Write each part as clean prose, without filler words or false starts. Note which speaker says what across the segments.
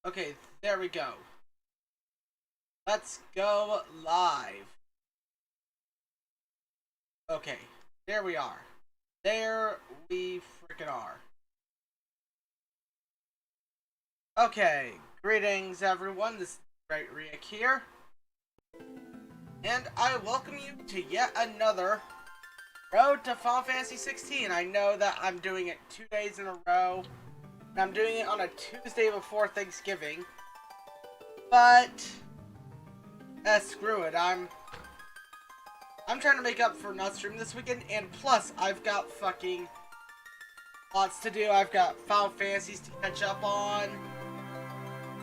Speaker 1: Okay, there we go. Let's go live. Okay, there we are. There we frickin' are. Okay, greetings everyone, this is Great Rick here. And I welcome you to yet another Road to Final Fantasy XVI. I know that I'm doing it 2 days in a row. And I'm doing it on a Tuesday before Thanksgiving. But screw it. I'm trying to make up for not streaming this weekend, and plus I've got fucking lots to do. I've got Final Fantasies to catch up on.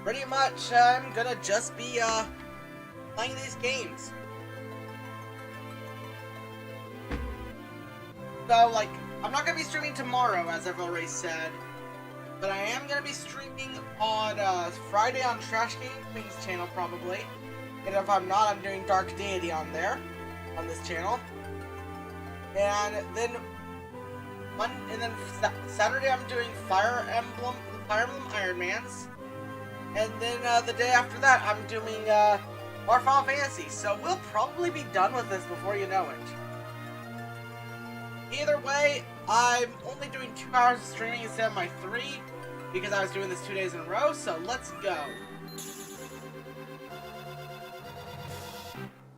Speaker 1: Pretty much I'm gonna just be playing these games. So like, I'm not gonna be streaming tomorrow, as I've already said, but I am gonna be streaming on Friday on Trash Game Queen's channel probably. And if I'm not, I'm doing Dark Deity on there, on this channel. And then Saturday I'm doing Fire Emblem Iron Mans. And then the day after that I'm doing more Final Fantasy. So we'll probably be done with this before you know it. Either way, I'm only doing 2 hours of streaming instead of my 3 because I was doing this 2 days in a row. So let's go.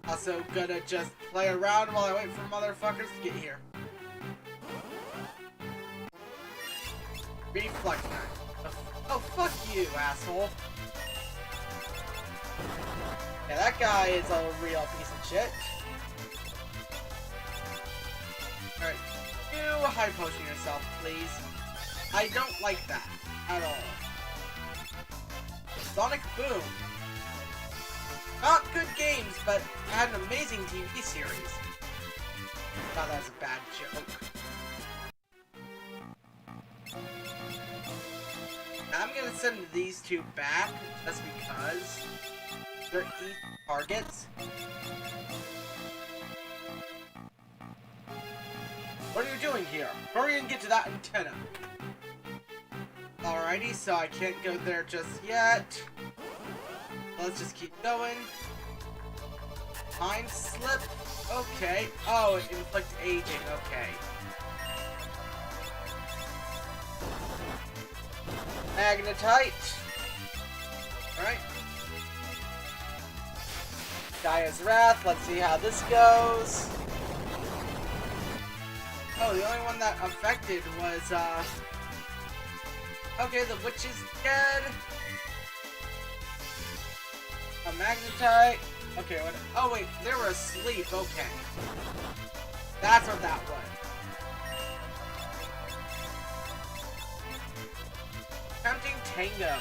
Speaker 1: Also gonna just play around while I wait for motherfuckers to get here. Reflect time. Oh, fuck you, asshole. Yeah, that guy is a real piece of shit. Alright, you high potion yourself, please. I don't like that at all. Sonic Boom. Not good games, but had an amazing TV series. Thought that was a bad joke. I'm gonna send these two back just because they're easy targets. What are you doing here? Hurry and get to that antenna. Alrighty, so I can't go there just yet. Let's just keep going. Mind slip. Okay. Oh, it inflicts aging. Okay. Magnetite. Alright. Gaia's Wrath. Let's see how this goes. Oh, the only one that affected was, okay, the witch is dead. A magnetite. Okay, what? Oh wait, they were asleep. Okay, that's what that was. Counting Tango.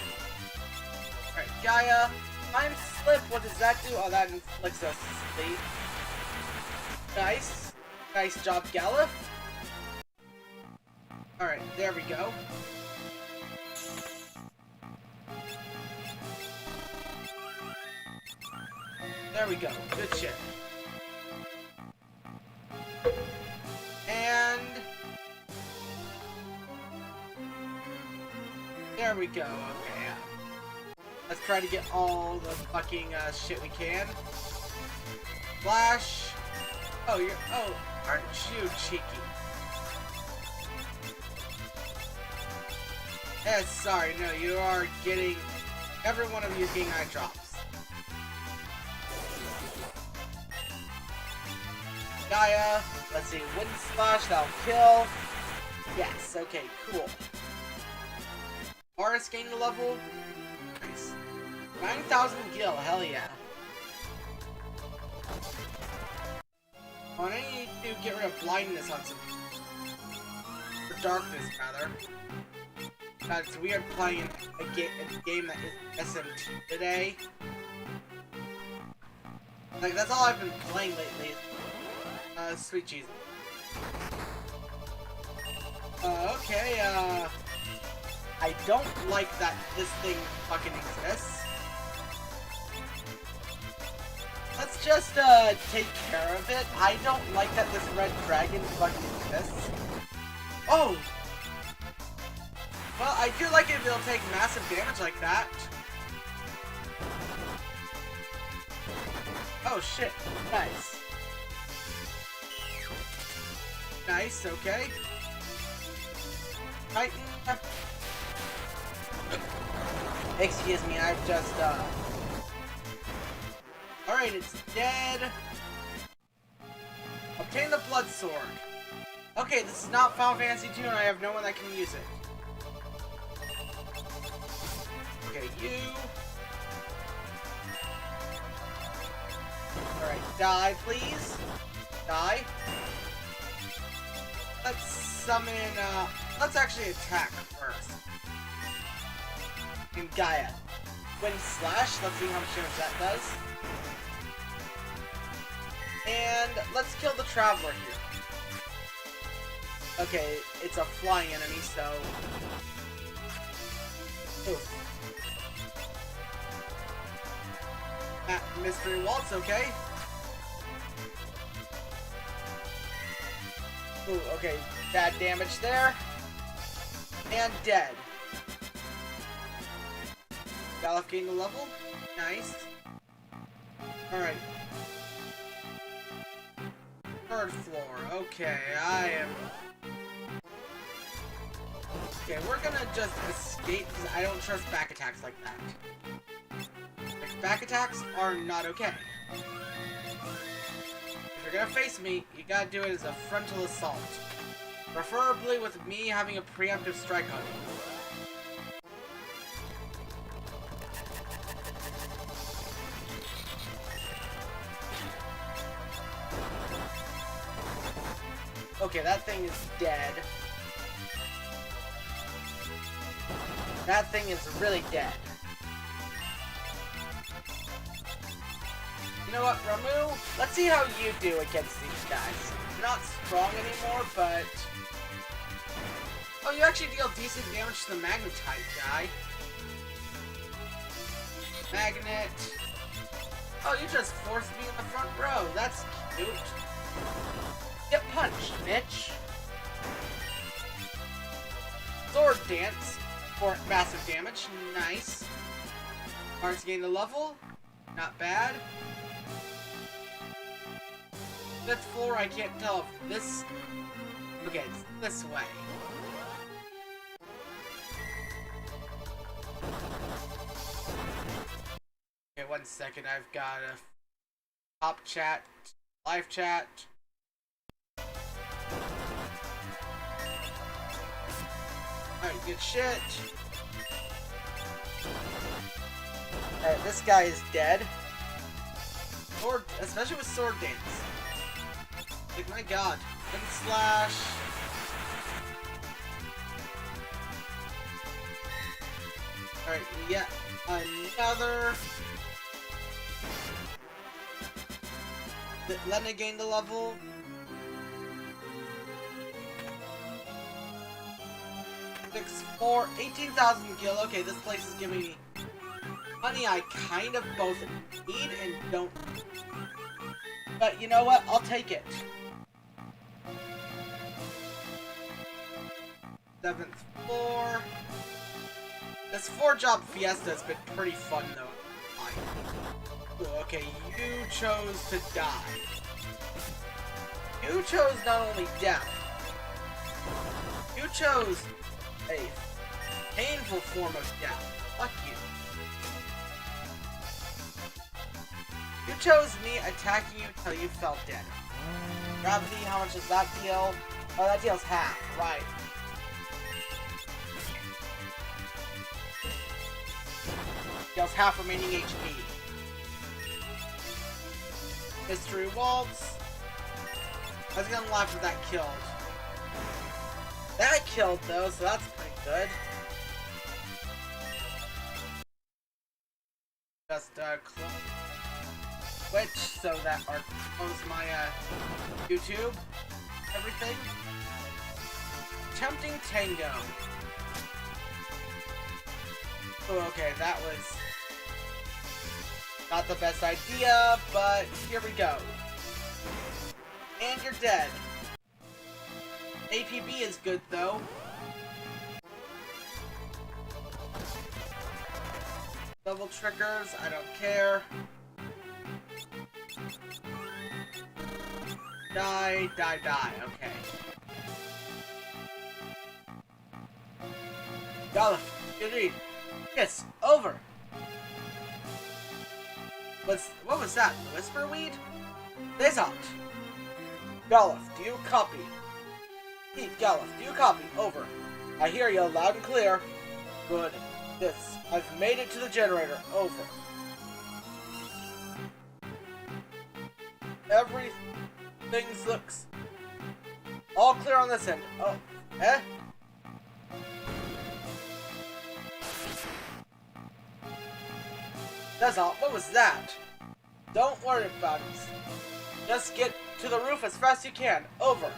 Speaker 1: Alright, Gaia. Time slip. What does that do? Oh, that inflicts us sleep. Nice. Nice job, Gallif. Alright, there we go. There we go. Good shit. And there we go. Okay. Let's try to get all the fucking shit we can. Flash. Oh, you're. Oh, aren't you cheeky? Yes. Sorry. No, you are getting. Every one of you is getting eye drops. Gaia, let's see, Wind Slash, that'll kill. Yes, okay, cool. Aris gained a level. Nice. 9,000 gil, hell yeah. Oh, I need to get rid of blindness on some. Or darkness, rather. God, it's weird playing a game that is SMT today. Like, that's all I've been playing lately. Sweet Jesus. Okay, I don't like that this thing fucking exists. Let's just, take care of it. I don't like that this red dragon fucking exists. Oh! Well, I do like it if it'll take massive damage like that. Oh shit, nice. Nice, okay. Titan. Excuse me, I've just, Alright, it's dead. Obtain the blood sword. Okay, this is not Final Fantasy 2 and I have no one that can use it. Okay, you. Alright, die, please. Die. Let's summon, let's actually attack first. In Gaia. Wind Slash, let's see how much damage that does. And let's kill the Traveler here. Okay, it's a flying enemy, so... Oof. Mystery Waltz, okay. Ooh, okay, bad damage there. And dead. Galuf gained a level. Nice. Alright. Third floor. Okay, I am... Okay, we're gonna just escape because I don't trust back attacks like that. Like, back attacks are not okay. If you're gonna face me, you gotta do it as a frontal assault. Preferably with me having a preemptive strike on you. Okay, that thing is dead. That thing is really dead. You know what, Ramu? Let's see how you do against these guys. You're not strong anymore, but... Oh, you actually deal decent damage to the Magnetite guy. Magnet. Oh, you just forced me in the front row. That's cute. Get punched, bitch. Sword Dance for massive damage. Nice. Marks gained a level. Not bad. Fifth floor, I can't tell if this... Okay, it's this way. Okay, 1 second. I've got a top chat, live chat. Alright, good shit. Alright, this guy is dead. Sword, especially with Sword Dance. Like, my god. Wind Slash. Alright, yeah, another. Lena gained a level. For 18,000 gil. Okay, this place is giving me money I kind of both need and don't need. But you know what? I'll take it. 7th floor. This 4-job fiesta has been pretty fun though. Ooh, okay, you chose to die. You chose not only death. You chose a painful form of death. Fuck you. You chose me attacking you until you fell dead. Gravity, how much does that deal? Oh, that deals half, right. Deals half remaining HP. Mystery Waltz. I was gonna laugh if that killed. That killed though, so that's pretty good. Just Twitch so that or close my YouTube, everything. Tempting Tango. Oh, okay, that was not the best idea, but here we go. And you're dead. APB is good though. Double triggers, I don't care. Die, die, die. Okay. Golf, good read. Yes, over. What was that? The whisper weed? Desert. Golf, do you copy? Pete, Golf, do you copy? Over. I hear you loud and clear. Good. This. I've made it to the generator. Over. Everything looks all clear on this end. Oh, eh? That's all. What was that? Don't worry about it. Just get to the roof as fast as you can. Over.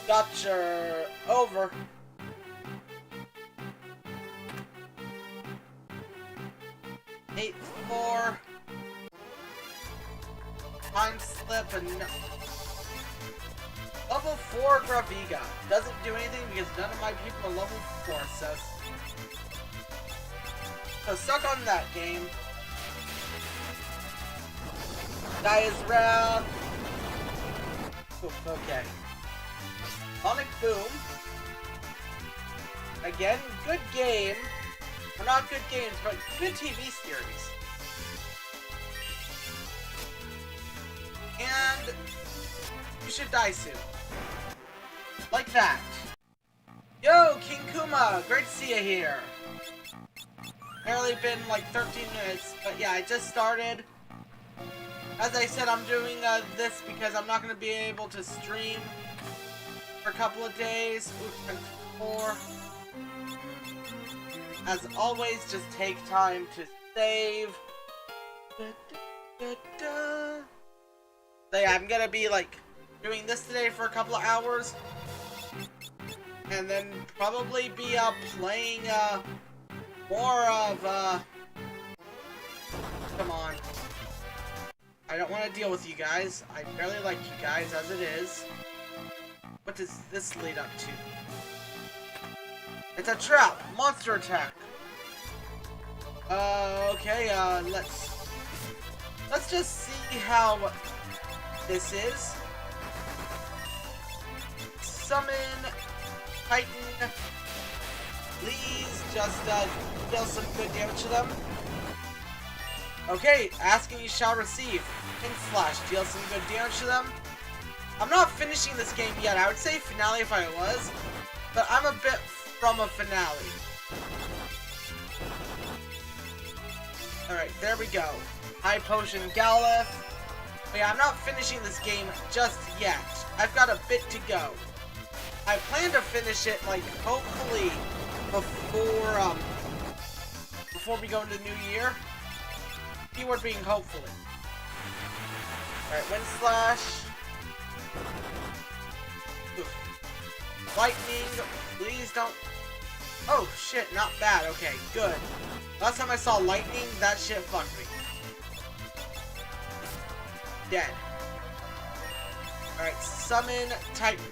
Speaker 1: Gotcha. Over. Eight, 4. Time slip and level 4 Graviga. Doesn't do anything because none of my people are level 4, so suck on that game. Guy is round. Oof, okay. Sonic Boom. Again, good game. Well, not good games, but good TV series. And you should die soon. Like that. Yo, King Kuma! Great to see you here. Barely been like 13 minutes, but yeah, I just started. As I said, I'm doing this because I'm not going to be able to stream for a couple of days. Oops, and 4. As always, just take time to save. So yeah, I'm gonna be like doing this today for a couple of hours, and then probably be playing more of come on. I don't want to deal with you guys. I barely like you guys as it is. What does this lead up to? It's a trap! Monster attack! Okay, let's just see how this is. Summon Titan. Please just deal some good damage to them. Okay, asking you shall receive. Pin slash, deal some good damage to them. I'm not finishing this game yet. I would say finale if I was, but I'm a bit from a finale. Alright, there we go. High Potion Galef. But yeah, I'm not finishing this game just yet. I've got a bit to go. I plan to finish it, like, hopefully before we go into the new year. Keyword being hopefully. Alright, Wind Slash. Oof. Lightning, please don't. Oh shit, not bad. Okay, good. Last time I saw lightning, that shit fucked me. Dead. Alright, summon Titan.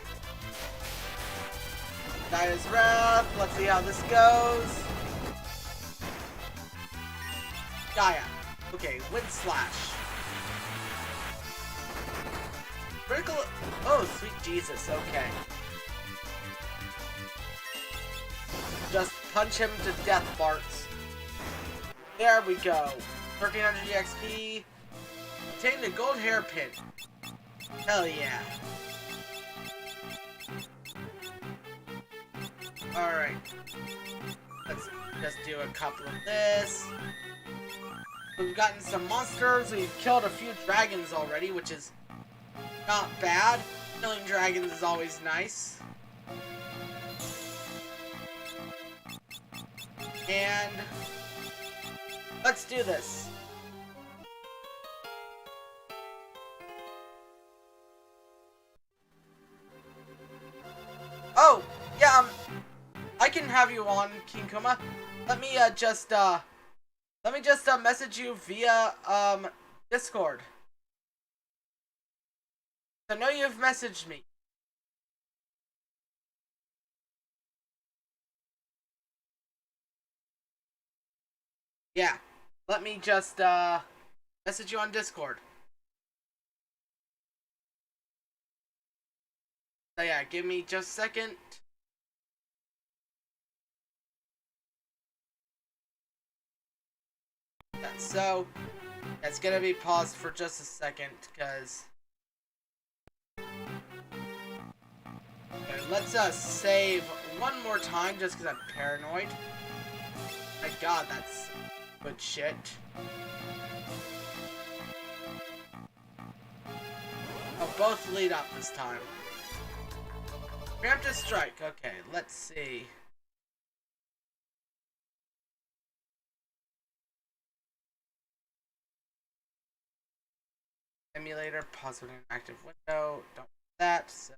Speaker 1: Dia's Wrath. Let's see how this goes. Gaia. Okay, Wind Slash. Critical. Oh, sweet Jesus. Okay. Just punch him to death, Bartz. There we go. 1300 EXP. Obtain the gold hairpin. Hell yeah. Alright. Let's just do a couple of this. We've gotten some monsters. We've killed a few dragons already, which is not bad. Killing dragons is always nice. And let's do this. Oh, yeah, I can have you on, King Kuma. Let me just message you via Discord. I know you've messaged me. Yeah, let me just message you on Discord. So yeah, give me just a second. Yeah, so it's gonna be paused for just a second, because... Okay, let's save one more time, just because I'm paranoid. My god, that's good shit. Oh, both lead up this time. Preemptive strike. Okay, let's see. Emulator, pause with an active window. Don't do that. So.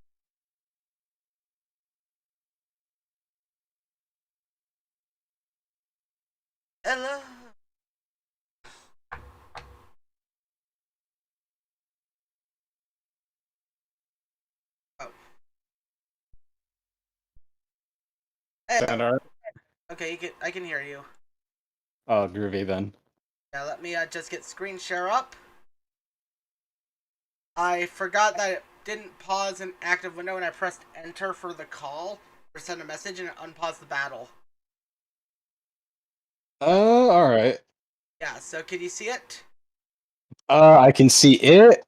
Speaker 1: Hello. Oh. Hello. Okay, I can hear you.
Speaker 2: Oh, groovy then.
Speaker 1: Yeah, let me just get screen share up. I forgot that it didn't pause an active window, and I pressed enter for the call or send a message, and it unpaused the battle.
Speaker 2: Oh, alright.
Speaker 1: Yeah, so can you see it?
Speaker 2: I can see it,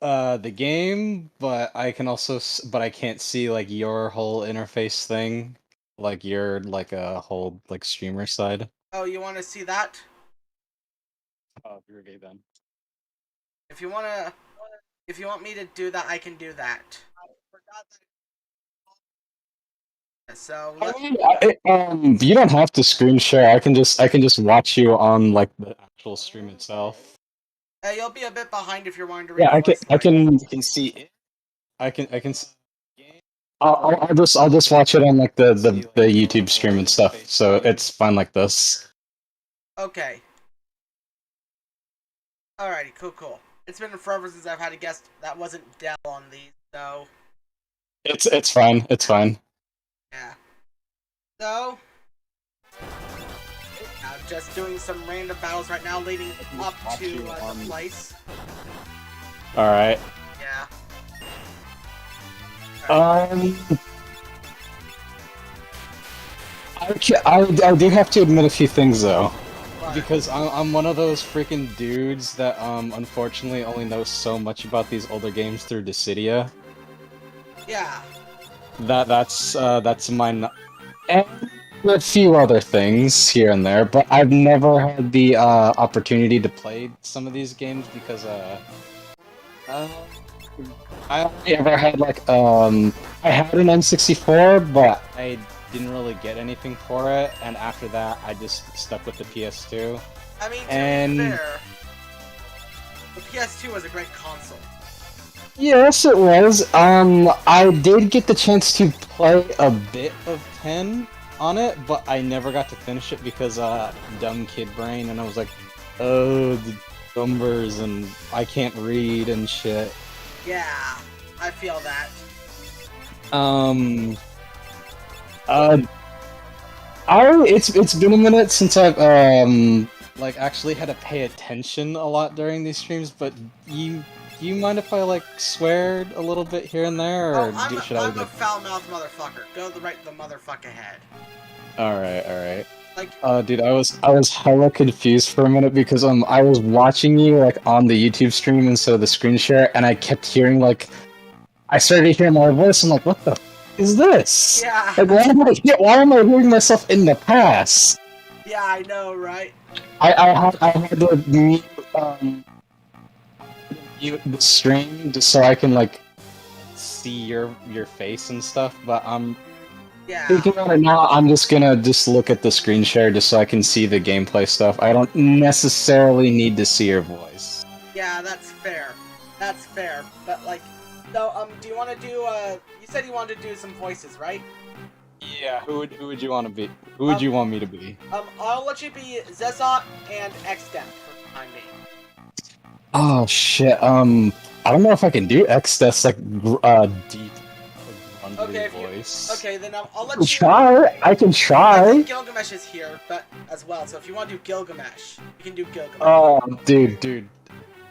Speaker 2: the game, but I can also, but I can't see, like, your whole interface thing. Like, your, like, a whole, like, streamer side.
Speaker 1: Oh, you want to see that?
Speaker 2: Oh, groovy then.
Speaker 1: If you want me to do that, I can do that. I forgot that. So
Speaker 2: You don't have to screen share. I can just watch you on, like, the actual stream itself.
Speaker 1: you'll be a bit behind if you're wanting to read
Speaker 2: Yeah,
Speaker 1: the voice line.
Speaker 2: I can see it. I can. I'll just watch it on like the YouTube stream and stuff. So it's fine like this.
Speaker 1: Okay. Alrighty, cool. It's been forever since I've had a guest that wasn't Dell on these, so
Speaker 2: It's fine. It's fine.
Speaker 1: yeah. So I'm just doing some random battles right now, leading up to the place.
Speaker 2: All right.
Speaker 1: Yeah.
Speaker 2: I do have to admit a few things though. Because I'm one of those freaking dudes that unfortunately only knows so much about these older games through Dissidia.
Speaker 1: Yeah.
Speaker 2: That's my and a few other things here and there, but I've never had the opportunity to play some of these games because I only ever had like I had an N64, but I didn't really get anything for it, and after that I just stuck with the PS2.
Speaker 1: I mean, to be fair, the PS2 was a great console.
Speaker 2: Yes, it was. I did get the chance to play a bit of 10 on it, but I never got to finish it because dumb kid brain, and I was like, oh, the numbers, and I can't read and shit.
Speaker 1: Yeah, I feel that.
Speaker 2: It's been a minute since I've like actually had to pay attention a lot during these streams, but do you mind if I like swear a little bit here and there, or should I?
Speaker 1: I'm a foul-mouthed motherfucker. Go the motherfucker ahead.
Speaker 2: All right.
Speaker 1: Like,
Speaker 2: dude, I was hella confused for a minute because I was watching you like on the YouTube stream instead of the screen share, and I kept hearing like I started hearing my voice. I'm like, what the f is this?
Speaker 1: Yeah.
Speaker 2: Like, why am I hearing myself in the past?
Speaker 1: Yeah, I know, right?
Speaker 2: I had to mute the stream just so I can like see your face and stuff, but
Speaker 1: yeah.
Speaker 2: thinking about it now, I'm just gonna look at the screen share just so I can see the gameplay stuff. I don't necessarily need to see your voice.
Speaker 1: Yeah, that's fair. That's fair. But like, so do you want to do you said you wanted to do some voices, right?
Speaker 2: Yeah, who would you want to be? Who would you want me to be?
Speaker 1: I'll let you be Zezot and Xdem for the time being.
Speaker 2: Oh shit, I don't know if I can do X that's like deep
Speaker 1: Okay,
Speaker 2: voice.
Speaker 1: Okay, then I'll let you
Speaker 2: try. I can try.
Speaker 1: I think Gilgamesh is here, but as well. So if you want to do Gilgamesh, you can do Gilgamesh.
Speaker 2: Oh, dude,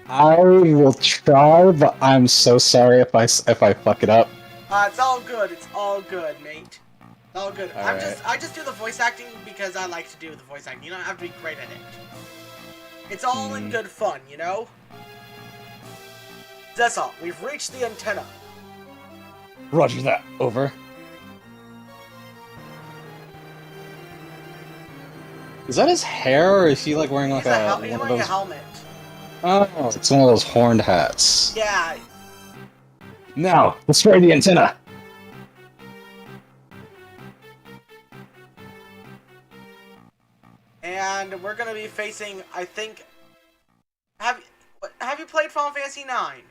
Speaker 2: I will try, but I'm so sorry if I fuck it up.
Speaker 1: It's all good. It's all good, mate. It's all good. I just do the voice acting because I like to do the voice acting. You don't have to be great at it. It's all in good fun, you know? Cecil, we've reached the antenna.
Speaker 2: Roger that. Over. Is that his hair, or is he like wearing like
Speaker 1: He's
Speaker 2: one
Speaker 1: wearing
Speaker 2: of those?
Speaker 1: a helmet.
Speaker 2: Oh, it's one of those horned hats.
Speaker 1: Yeah.
Speaker 2: Now, destroy the antenna.
Speaker 1: And we're gonna be facing, I think. Have you played Final Fantasy IX?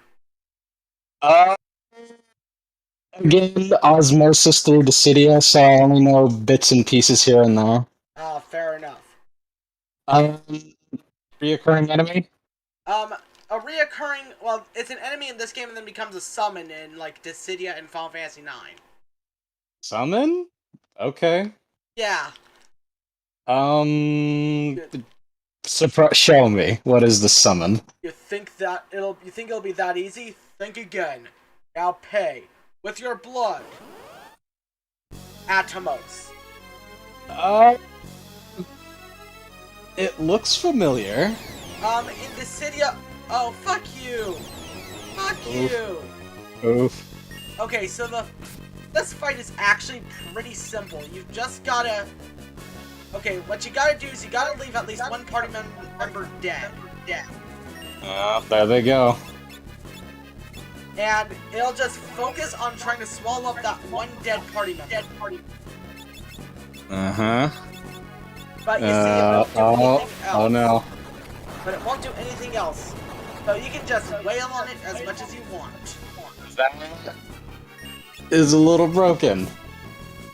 Speaker 2: Again, osmosis through Dissidia, so I only know bits and pieces here and there.
Speaker 1: Fair enough.
Speaker 2: Reoccurring enemy?
Speaker 1: A reoccurring, well, it's an enemy in this game and then becomes a summon in, like, Dissidia and Final Fantasy IX.
Speaker 2: Summon? Okay.
Speaker 1: Yeah.
Speaker 2: Show me. What is the summon?
Speaker 1: You think it'll be that easy? Think again. Now pay. With your blood. Atomos.
Speaker 2: It looks familiar.
Speaker 1: In Dissidia... Oh, fuck you! Fuck you!
Speaker 2: Oof.
Speaker 1: Okay, so this fight is actually pretty simple. You've just gotta... Okay, what you gotta do is you gotta leave at least one party member dead.
Speaker 2: There they go.
Speaker 1: And it'll just focus on trying to swallow up that one dead party member.
Speaker 2: Uh-huh.
Speaker 1: But you see, it won't do anything else.
Speaker 2: Oh no.
Speaker 1: But it won't do anything else. So you can just wail on it as much as you want.
Speaker 2: That is a little broken.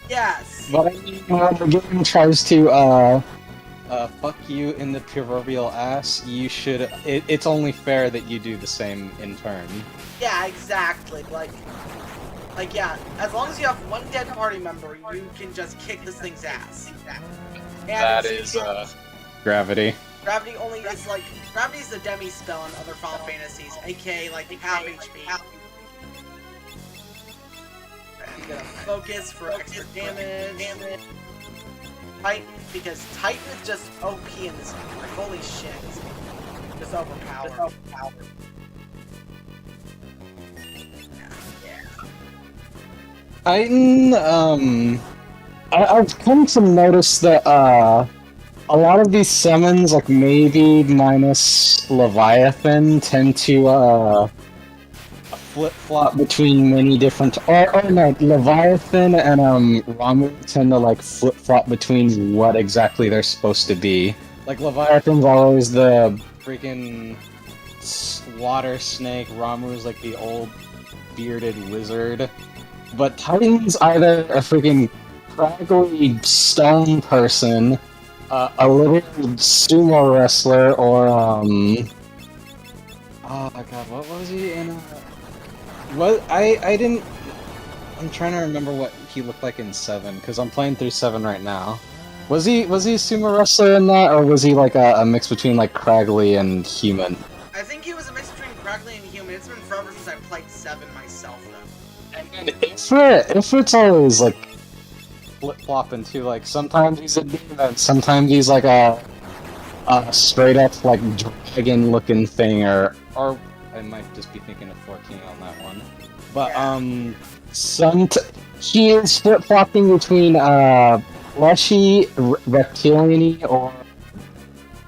Speaker 1: Yes.
Speaker 2: But when the game tries to, fuck you in the proverbial ass, you should... It's only fair that you do the same in turn.
Speaker 1: Yeah, exactly. Like, yeah, as long as you have one dead party member, you can just kick this thing's ass. And
Speaker 2: That is, gravity.
Speaker 1: Gravity only is like... Gravity's the demi spell in other Final Fantasies, aka like half HP. I'm gonna focus for extra damage. Titan, because Titan is just OP in this game. Like, holy shit. Just overpowered.
Speaker 2: Titan, I've come to notice that, a lot of these summons, like maybe minus Leviathan, tend to, flip-flop between many different... Or no, Leviathan and, Ramu tend to, like, flip-flop between what exactly they're supposed to be. Like, Leviathan's always the freaking water snake, Ramu's like the old bearded wizard. But Titan's either a freaking craggly stone person, a little sumo wrestler, or, oh my god, what was he in? What I didn't. I'm trying to remember what he looked like in 7 because I'm playing through 7 right now. Was he a sumo wrestler in that, or was he like a mix between like craggly and human?
Speaker 1: I think he was a mix between craggly and human. It's been forever since I played 7 myself, though.
Speaker 2: And if it's always like flip-flopping too, like sometimes he's a demon, sometimes he's like a straight up like dragon looking thing, or I might just be thinking of 14 on that one. But yeah. He is flip-flopping between fleshy, reptilian, or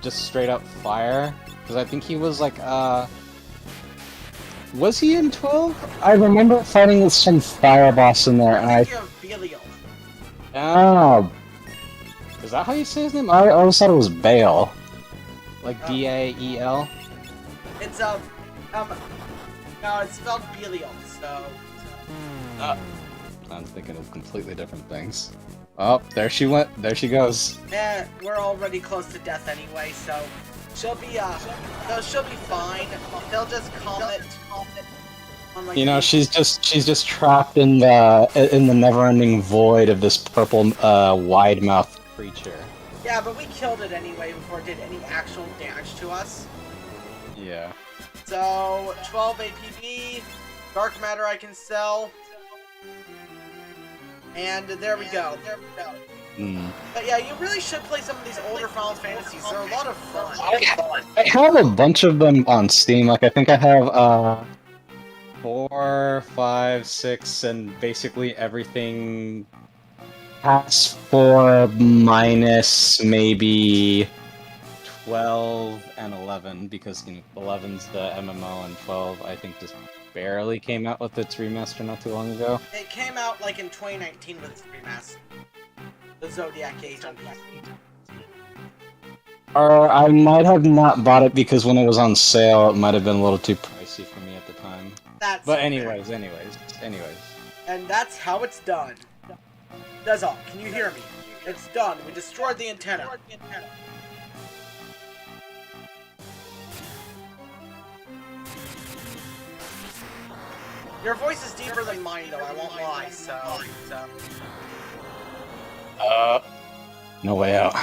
Speaker 2: just straight up fire. Because I think he was like was he in 12? I remember fighting with some fire boss in there, and I
Speaker 1: think of Belial.
Speaker 2: Oh, is that how you say his name? I always thought it was Bale, like Bael.
Speaker 1: It's no, it's spelled Belial. So.
Speaker 2: I'm thinking of completely different things. Oh, there she went. There she goes.
Speaker 1: We're already close to death anyway, so she'll be fine. They'll just calm it. Like,
Speaker 2: you know, she's just trapped in the never-ending void of this purple wide-mouthed creature.
Speaker 1: Yeah, but we killed it anyway before it did any actual damage to us.
Speaker 2: Yeah.
Speaker 1: So 12 APB, dark matter I can sell. And there we go. But yeah, you really should play some of these older Final Fantasies. They're a lot of fun.
Speaker 2: I have a bunch of them on Steam. Like, I think I have 4, 5, 6, and basically everything past 4 minus maybe 12 and 11, because 11's the MMO and 12 I think just barely came out with its remaster not too long ago.
Speaker 1: It came out like in 2019 with its remaster. The Zodiac Age on PC.
Speaker 2: Or I might have not bought it because when it was on sale, it might have been a little too pricey for me at the time. But anyways.
Speaker 1: And that's how it's done. That's all. Can you hear me? It's done. We destroyed the antenna. Your voice is deeper than mine, though. I won't lie. So.
Speaker 2: No way out.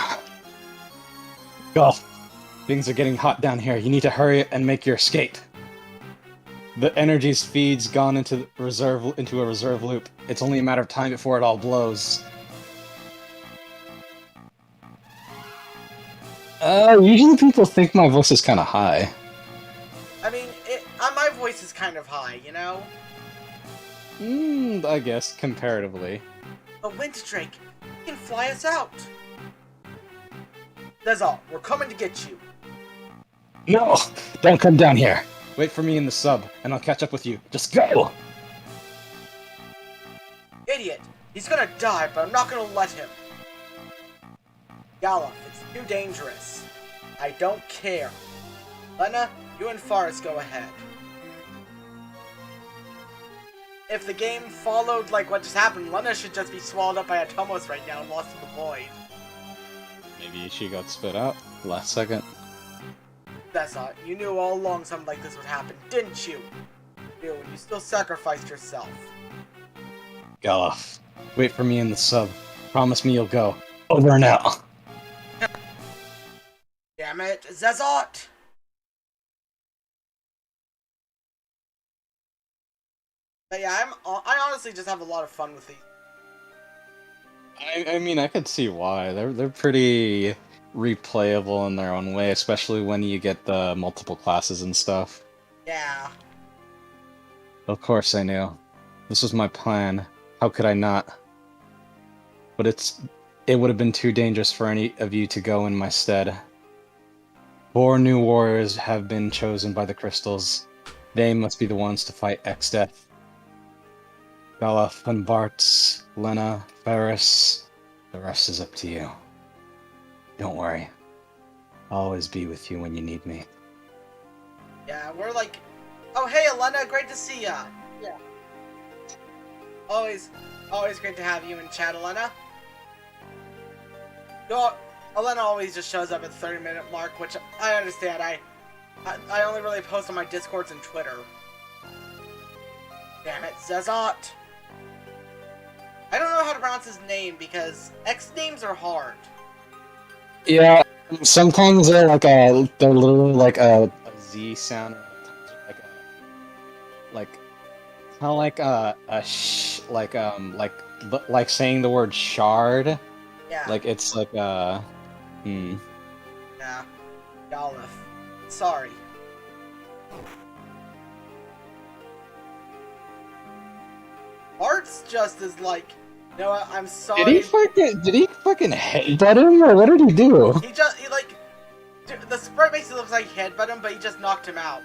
Speaker 2: Go. Things are getting hot down here. You need to hurry and make your escape. The energy's feed's gone into a reserve loop. It's only a matter of time before it all blows. Usually people think my voice is kind of high.
Speaker 1: I mean, my voice is kind of high, you know?
Speaker 2: I guess, comparatively.
Speaker 1: A wind drake! You can fly us out! That's all. We're coming to get you.
Speaker 2: No! Don't come down here! Wait for me in the sub, and I'll catch up with you. Just go!
Speaker 1: Idiot! He's gonna die, but I'm not gonna let him. Gala, it's too dangerous. I don't care. Lena, you and Forrest go ahead. If the game followed like what just happened, Lena should just be swallowed up by a Tomos right now and lost in the void.
Speaker 2: Maybe she got spit out last second.
Speaker 1: That's not. You knew all along something like this would happen, didn't you? You knew, and you still sacrificed yourself.
Speaker 2: Galoff, wait for me in the sub. Promise me you'll go. Over and out.
Speaker 1: Damn it, Zezot! But yeah, I honestly just have a lot of fun with these.
Speaker 2: I mean, I could see why. They're pretty replayable in their own way, especially when you get the multiple classes and stuff.
Speaker 1: Yeah.
Speaker 2: Of course I knew. This was my plan. How could I not? But it would have been too dangerous for any of you to go in my stead. 4 new warriors have been chosen by the crystals. They must be the ones to fight X-Death. Galoff, Bartz, Lena, Ferris. The rest is up to you. Don't worry. I'll always be with you when you need me.
Speaker 1: Yeah, we're like... Oh, hey, Elena, great to see ya! Yeah. Always great to have you in chat, Elena. Elena always just shows up at the 30-minute mark, which I understand. I only really post on my Discords and Twitter. Damn it, Zezot! I don't know how to pronounce his name because X names are hard. Yeah,
Speaker 2: sometimes they're literally like a Z sound, like kind of like saying the word shard.
Speaker 1: Yeah.
Speaker 2: Like it's like
Speaker 1: Yeah. Galif. Sorry. Art's just is like, you know what, I'm sorry.
Speaker 2: Did he fucking headbutt him, or what did he do?
Speaker 1: He like, the sprite makes it look like he headbutt him, but he just knocked him out.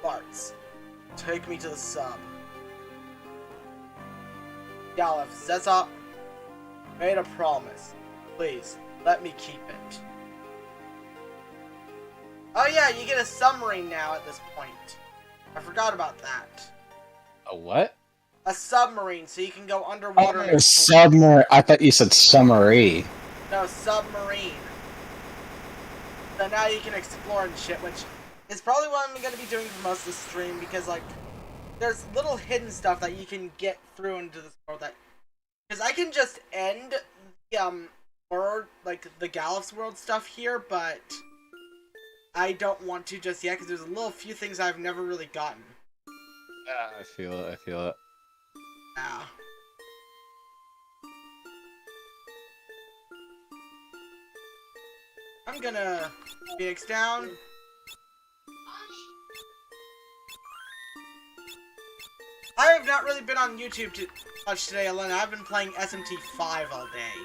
Speaker 1: Bartz, take me to the sub. Galif, Zezop made a promise. Please, let me keep it. Oh yeah, you get a submarine now at this point. I forgot about that.
Speaker 2: A what?
Speaker 1: A submarine, so you can go underwater.
Speaker 2: Oh, submarine. I thought you said summary.
Speaker 1: No, submarine. So now you can explore and shit, which is probably what I'm gonna be doing for most of the stream, because like, there's little hidden stuff that you can get through into this world that, because I can just end the world, like the Galif's world stuff here, but I don't want to just yet because there's a little few things I've never really gotten.
Speaker 2: I feel it.
Speaker 1: Yeah. I'm gonna Phoenix down. I have not really been on YouTube too much today, Elena. I've been playing SMT5 all day.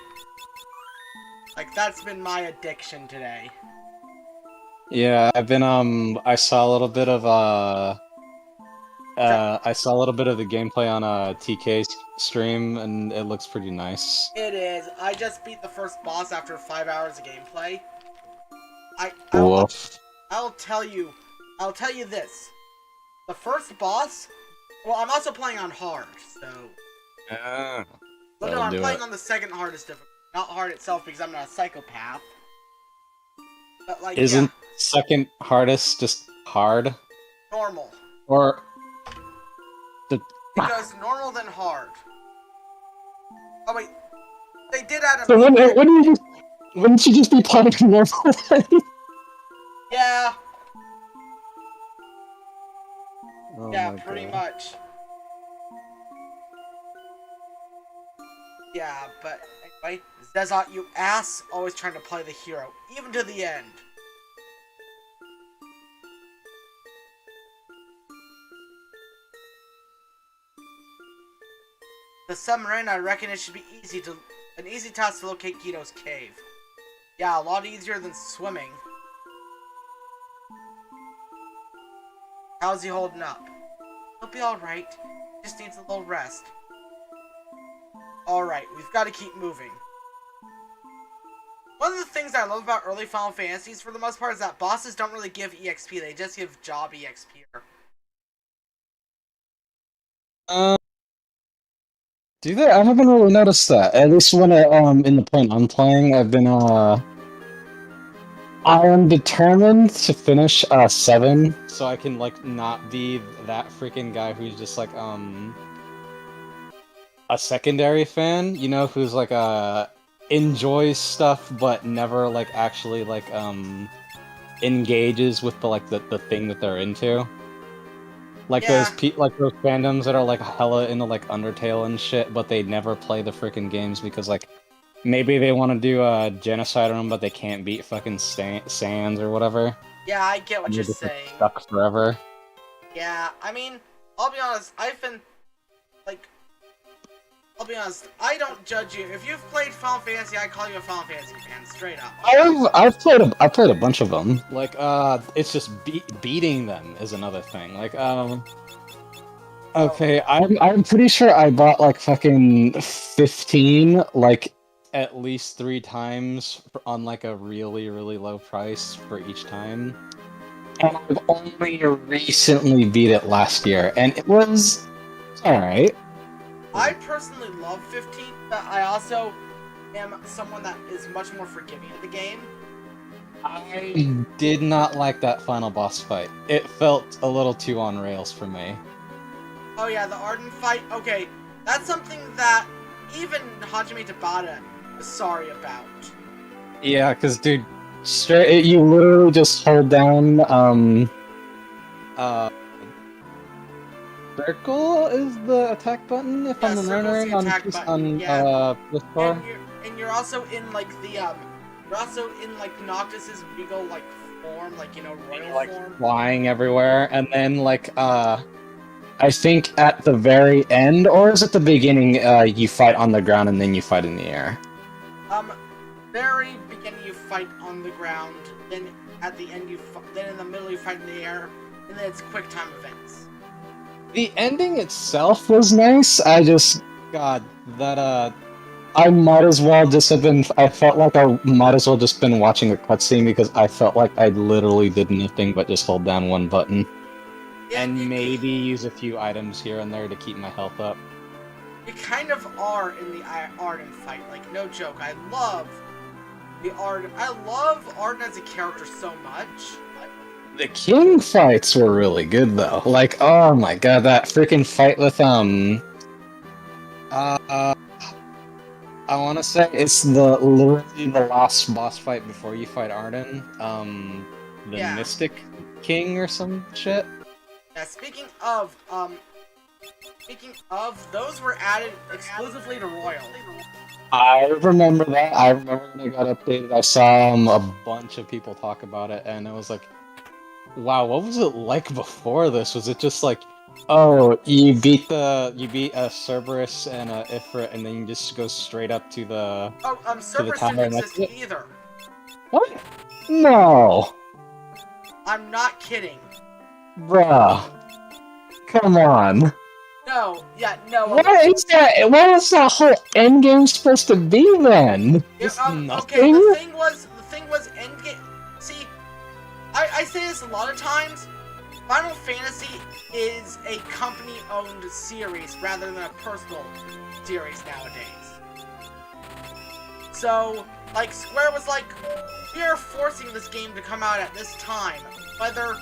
Speaker 1: Like, that's been my addiction today.
Speaker 2: Yeah, I've been I saw a little bit of I saw a little bit of the gameplay on TK's stream, and it looks pretty nice.
Speaker 1: It is. I just beat the first boss after 5 hours of gameplay.
Speaker 2: Woof.
Speaker 1: I'll tell you this. The first boss. Well, I'm also playing on hard, so.
Speaker 2: Yeah.
Speaker 1: Well, no, I'm playing on the second hardest difficulty, not hard itself because I'm not a psychopath. But like,
Speaker 2: Isn't second hardest just hard?
Speaker 1: Normal.
Speaker 2: Or
Speaker 1: It goes normal then hard. Oh wait, they did add a.
Speaker 2: So wouldn't you just be playing normal?
Speaker 1: Yeah.
Speaker 2: Oh
Speaker 1: Yeah, pretty much. Yeah, but anyway, Zezot, you ass, always trying to play the hero, even to the end. The submarine, I reckon it should be an easy task to locate Guido's cave. Yeah, a lot easier than swimming. How's he holding up? He'll be alright. Just needs a little rest. Alright, we've got to keep moving. One of the things I love about early Final Fantasies, for the most part, is that bosses don't really give EXP, they just give job EXP.
Speaker 2: Do they? I haven't really noticed that. At least when in the plane I'm playing, I am determined to finish 7, so I can like not be that freaking guy who's just like a secondary fan, you know, who's like enjoys stuff but never like actually like engages with the thing that they're into. Like those fandoms that are like hella into like Undertale and shit, but they never play the freaking games because like maybe they want to do a genocide on them, but they can't beat fucking Sans or whatever.
Speaker 1: Yeah, I get what you're saying.
Speaker 2: Stuck forever.
Speaker 1: Yeah, I mean, I'll be honest. I don't judge you. If you've played Final Fantasy, I call you a Final Fantasy fan, straight up.
Speaker 2: I've played a bunch of them. Like, it's just beating them is another thing. Like, okay, I'm pretty sure I bought like fucking 15, like at least 3 times on like a really, really low price for each time. And I've only recently beat it last year, and it was alright.
Speaker 1: I personally love 15, but I also am someone that is much more forgiving of the game.
Speaker 2: I did not like that final boss fight. It felt a little too on rails for me.
Speaker 1: Oh yeah, the Arden fight? Okay, that's something that even Hajime Tabata was sorry about.
Speaker 2: Yeah, because, dude, you literally just hold down, circle is the attack button, if I'm remembering, on PS4.
Speaker 1: And you're also in, like, you're also in, like, Noctis's regal, like, form, like, you know, royal form.
Speaker 2: Flying everywhere, and then, like, I think at the very end, or is it the beginning, you fight on the ground and then you fight in the air?
Speaker 1: Very beginning you fight on the ground, then at the end then in the middle you fight in the air, and then it's quick time events.
Speaker 2: The ending itself was nice. I just, God, that, I might as well just have been, I felt like I might as well just been watching a cutscene because I felt like I literally did nothing but just hold down one button. Yeah, and maybe use a few items here and there to keep my health up.
Speaker 1: You kind of are in the Arden fight, like, no joke. I love the Arden. I love Arden as a character so much.
Speaker 2: The king fights were really good though. Like, oh my god, that freaking fight with I want to say it's literally the last boss fight before you fight Arden. The Mystic King or some shit.
Speaker 1: Yeah, speaking of, those were added exclusively to Royal.
Speaker 2: I remember that. I remember when it got updated. I saw a bunch of people talk about it, and I was like, "Wow, what was it like before this? Was it just like, oh, you beat a Cerberus and a Ifrit, and then you just go straight up to the
Speaker 1: Oh, Cerberus
Speaker 2: tower
Speaker 1: didn't
Speaker 2: and that's
Speaker 1: exist
Speaker 2: it?
Speaker 1: either.
Speaker 2: What? No,
Speaker 1: I'm not kidding.
Speaker 2: bruh, come on.
Speaker 1: No, yeah, no.
Speaker 2: What is that? What is that whole endgame supposed to be then?
Speaker 1: Yeah,
Speaker 2: Just
Speaker 1: okay,
Speaker 2: nothing?
Speaker 1: the thing was Endgame. See, I say this a lot of times. Final Fantasy is a company-owned series rather than a personal series nowadays. So, like, Square was like, we are forcing this game to come out at this time, whether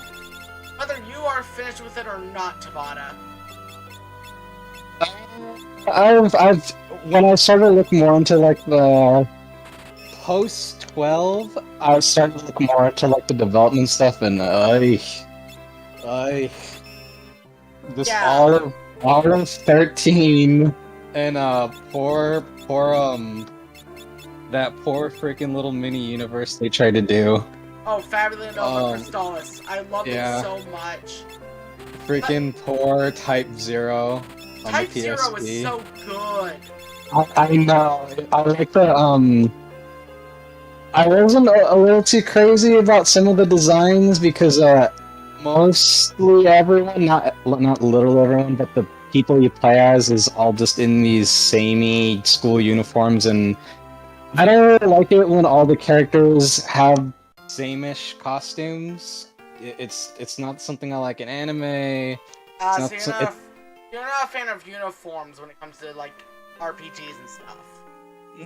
Speaker 1: you are finished with it or not, Tabata.
Speaker 2: I've when I started looking more into like the post 12, I started to look more into like the development stuff, and I just
Speaker 1: Yeah.
Speaker 2: all of 13 and that poor freaking little mini universe they tried to do.
Speaker 1: Oh, Fabula Nova Crystallis. I love it so much.
Speaker 2: Freaking poor Type Zero on
Speaker 1: Type
Speaker 2: the PSP.
Speaker 1: Zero is so good.
Speaker 2: I know. I like the I wasn't a little too crazy about some of the designs because mostly everyone, not literally everyone, but the people you play as is all just in these samey school uniforms, and I don't really like it when all the characters have same-ish costumes. It's not something I like in anime.
Speaker 1: So you're not a fan of uniforms when it comes to like RPGs and stuff.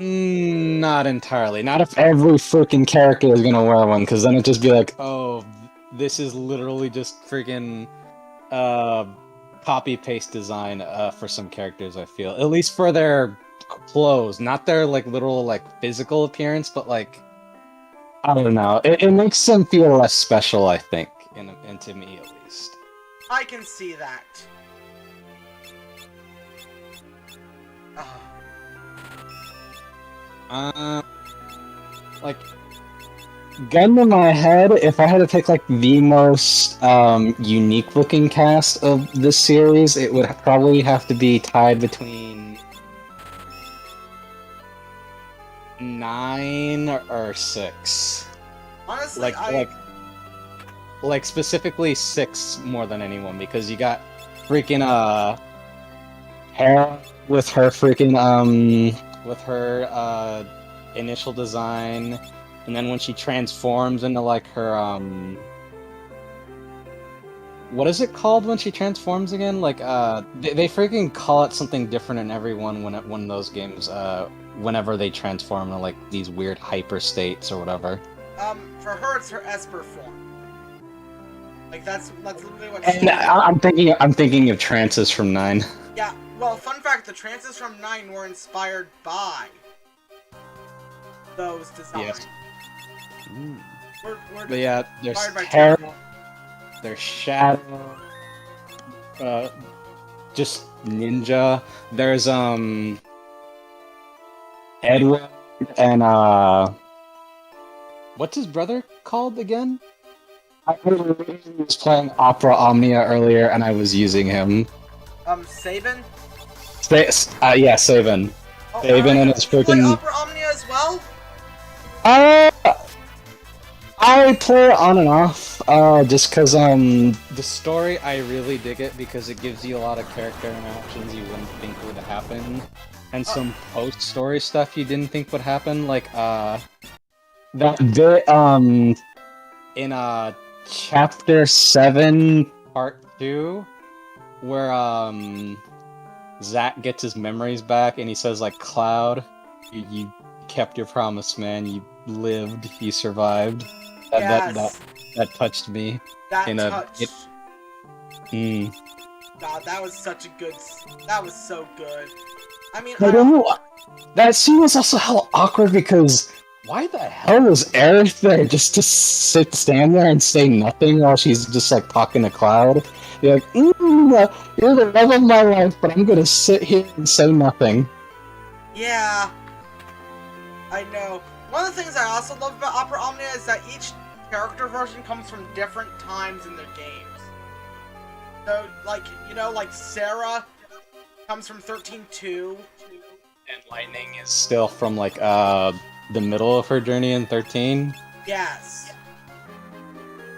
Speaker 2: Not entirely. Not if every freaking character is gonna wear one, because then it'd just be like, oh, this is literally just freaking copy paste design for some characters. I feel, at least for their clothes, not their like literal like physical appearance, but like I don't know. It makes them feel less special, I think, and to me at least.
Speaker 1: I can see that.
Speaker 2: Like, gun to my head, if I had to pick like the most unique looking cast of this series, it would probably have to be tied between 9 or 6.
Speaker 1: Honestly,
Speaker 2: like specifically 6 more than anyone, because you got freaking Hera with her freaking with her initial design, and then when she transforms into like her what is it called when she transforms again? Like they freaking call it something different in every one when those games whenever they transform into like these weird hyper states or whatever.
Speaker 1: For her it's her Esper form. Like that's literally what
Speaker 2: and I'm thinking of trances from 9.
Speaker 1: Yeah, well, fun fact, the trances from 9 were inspired by those designs.
Speaker 2: Yes.
Speaker 1: But
Speaker 2: yeah, there's Terra, there's Shadow, just Ninja. There's Edward and what's his brother called again? I was playing Opera Omnia earlier, and I was using him.
Speaker 1: Sabin?
Speaker 2: Yeah, Sabin. Sabin and his freaking...
Speaker 1: You play Opera Omnia as well?
Speaker 2: I play it on and off, just because, the story, I really dig it, because it gives you a lot of character interactions you wouldn't think would happen, and some post-story stuff you didn't think would happen, like, that bit, in, Chapter 7, Part 2, where, Zack gets his memories back, and he says, like, Cloud, you kept your promise, man, you lived, you survived.
Speaker 1: Yes.
Speaker 2: That touched me.
Speaker 1: God, that was such a good... That was so good. I mean,
Speaker 2: that scene was also hell awkward, because why the hell was Aerith there just to stand there and say nothing while she's just like talking to Cloud? You're like, you're the love of my life, but I'm gonna sit here and say nothing.
Speaker 1: Yeah. I know. One of the things I also love about Opera Omnia is that each character version comes from different times in their games. So, like, you know, like Sarah comes from 13.2.
Speaker 2: And Lightning is still from, like, the middle of her journey in 13.
Speaker 1: Yes.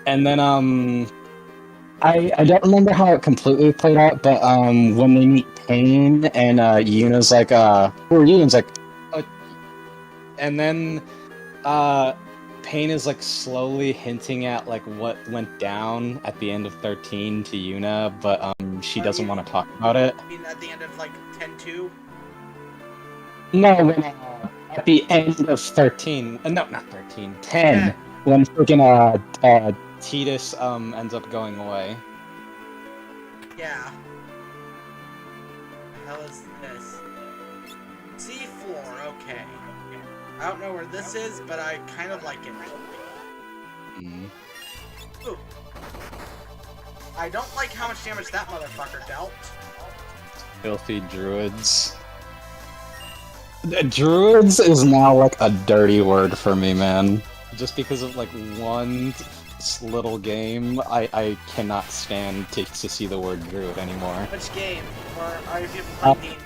Speaker 2: And then, I don't remember how it completely played out, but, when they meet Pain, and, Yuna's like, who are you? And it's like, and then, Pain is, like, slowly hinting at, like, what went down at the end of 13 to Yuna, but, she doesn't want to talk about it.
Speaker 1: I mean, at the end of, like, 10.2?
Speaker 2: No, when, at the end of 13, no, not 13, 10,
Speaker 1: Yeah.
Speaker 2: when freaking, Tidus, ends up going away.
Speaker 1: Yeah. What the hell is this? Sea floor, okay. I don't know where this is, but I kind of like it.
Speaker 2: Mm.
Speaker 1: Ooh. I don't like how much damage that motherfucker dealt.
Speaker 2: Filthy druids. Druids is now, like, a dirty word for me, man. Just because of, like, one little game, I cannot stand to see the word druid anymore.
Speaker 1: Which game? Or are you people playing D&D?